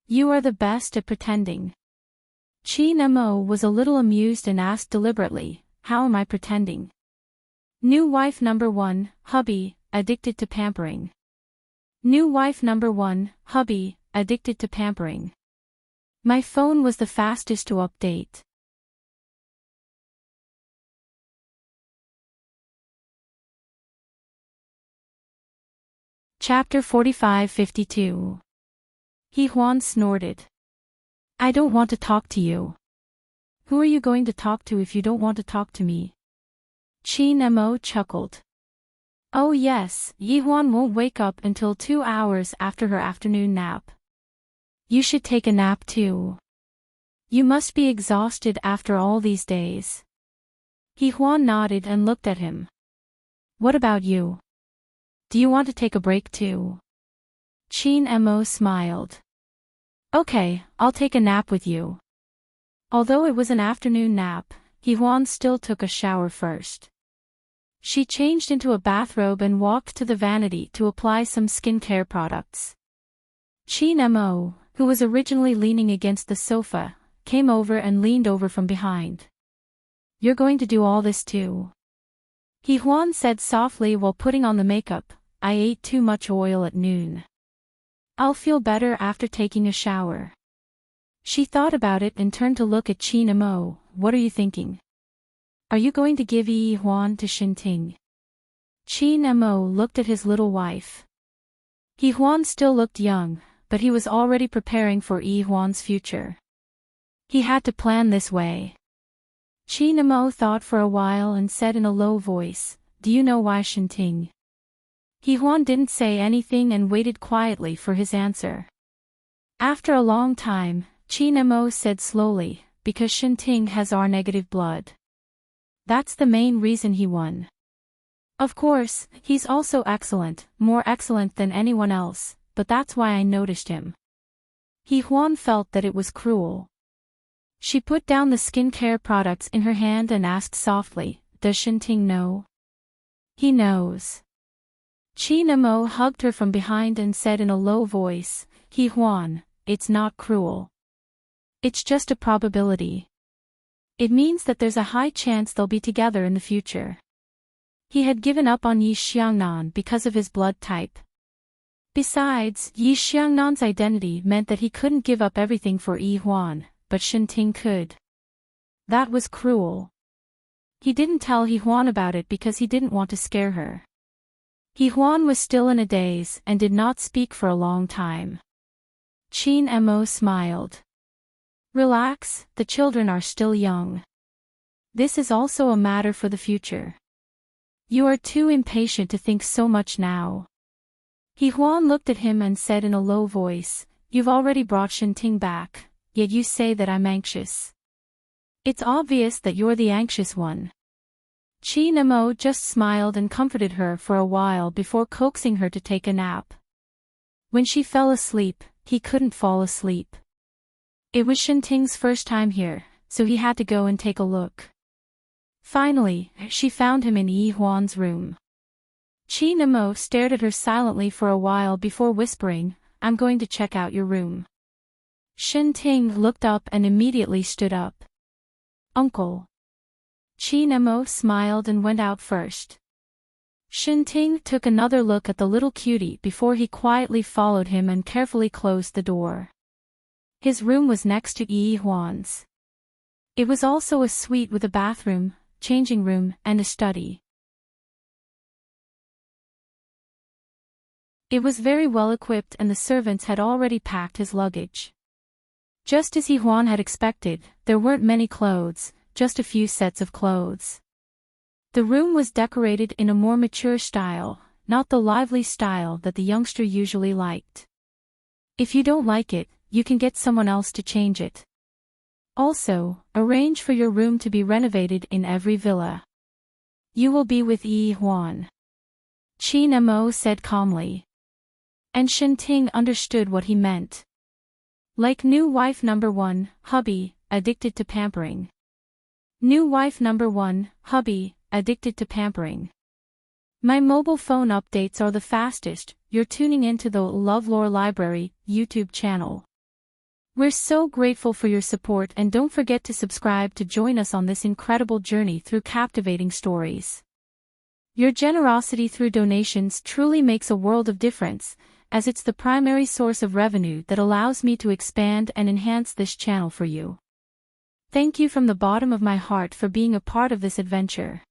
A: You are the best at pretending." Qin Imo was a little amused and asked deliberately, "How am I pretending?" New wife number 1, hubby, addicted to pampering. New wife number 1, hubby, addicted to pampering. My phone was the fastest to update. Chapter 45-52. Yi Huan snorted. "I don't want to talk to you." "Who are you going to talk to if you don't want to talk to me?" Qin Imo chuckled. "Oh yes, Yi Huan won't wake up until 2 hours after her afternoon nap. You should take a nap too. You must be exhausted after all these days." Yi Huan nodded and looked at him. "What about you? Do you want to take a break too?" Qin Imo smiled. "Okay, I'll take a nap with you." Although it was an afternoon nap, Hee-hwan still took a shower first. She changed into a bathrobe and walked to the vanity to apply some skincare products. Chin Mo, who was originally leaning against the sofa, came over and leaned over from behind. "You're going to do all this too?" Hee-hwan said softly while putting on the makeup. "I ate too much oil at noon. I'll feel better after taking a shower." She thought about it and turned to look at Chin Mo. "What are you thinking? Are you going to give Hee-hwan to Enchanting?" Chin Mo looked at his little wife. Hee-hwan still looked young, but he was already preparing for Hee-hwan's future. He had to plan this way. Chin Mo thought for a while and said in a low voice, "Do you know why Enchanting?" Hee-hwan didn't say anything and waited quietly for his answer. After a long time, Chin Mo said slowly, "Because Enchanting has R negative blood. That's the main reason he won. Of course, he's also excellent, more excellent than anyone else, but that's why I noticed him." Hee-hwan felt that it was cruel. She put down the skincare products in her hand and asked softly, "Does Enchanting know?" "He knows." Chin Mo hugged her from behind and said in a low voice, "Hee-hwan, it's not cruel. It's just a probability. It means that there's a high chance they'll be together in the future." He had given up on Yi Xiangnan because of his blood type. Besides, Yi Xiangnan's identity meant that he couldn't give up everything for Hee-hwan, but Enchanting could. That was cruel. He didn't tell Hee-hwan about it because he didn't want to scare her. Hee-hwan was still in a daze and did not speak for a long time. Chin Mo smiled. "Relax, the children are still young. This is also a matter for the future. You are too impatient to think so much now." Hee-hwan looked at him and said in a low voice, "You've already brought Enchanting back, yet you say that I'm anxious. It's obvious that you're the anxious one." Chin Mo just smiled and comforted her for a while before coaxing her to take a nap. When she fell asleep, he couldn't fall asleep. It was Enchanting's first time here, so he had to go and take a look. Finally, she found him in Hee-hwan's room. Chin Mo stared at her silently for a while before whispering, "I'm going to check out your room." Enchanting looked up and immediately stood up. "Uncle." Chin Mo smiled and went out first. Enchanting took another look at the little cutie before he quietly followed him and carefully closed the door. His room was next to Hee-hwan's. It was also a suite with a bathroom, changing room, and a study. It was very well equipped and the servants had already packed his luggage. Just as Hee-hwan had expected, there weren't many clothes, just a few sets of clothes. The room was decorated in a more mature style, not the lively style that the youngster usually liked. If you don't like it, you can get someone else to change it. Also, arrange for your room to be renovated in every villa. You will be with Hee-hwan. Chin Mo said calmly. And Enchanting understood what he meant. Like new wife number 1, hubby, addicted to pampering. New wife number 1, hubby, addicted to pampering. My mobile phone updates are the fastest. You're tuning into the LoveLore Library YouTube channel. We're so grateful for your support and don't forget to subscribe to join us on this incredible journey through captivating stories. Your generosity through donations truly makes a world of difference, as it's the primary source of revenue that allows me to expand and enhance this channel for you. Thank you from the bottom of my heart for being a part of this adventure.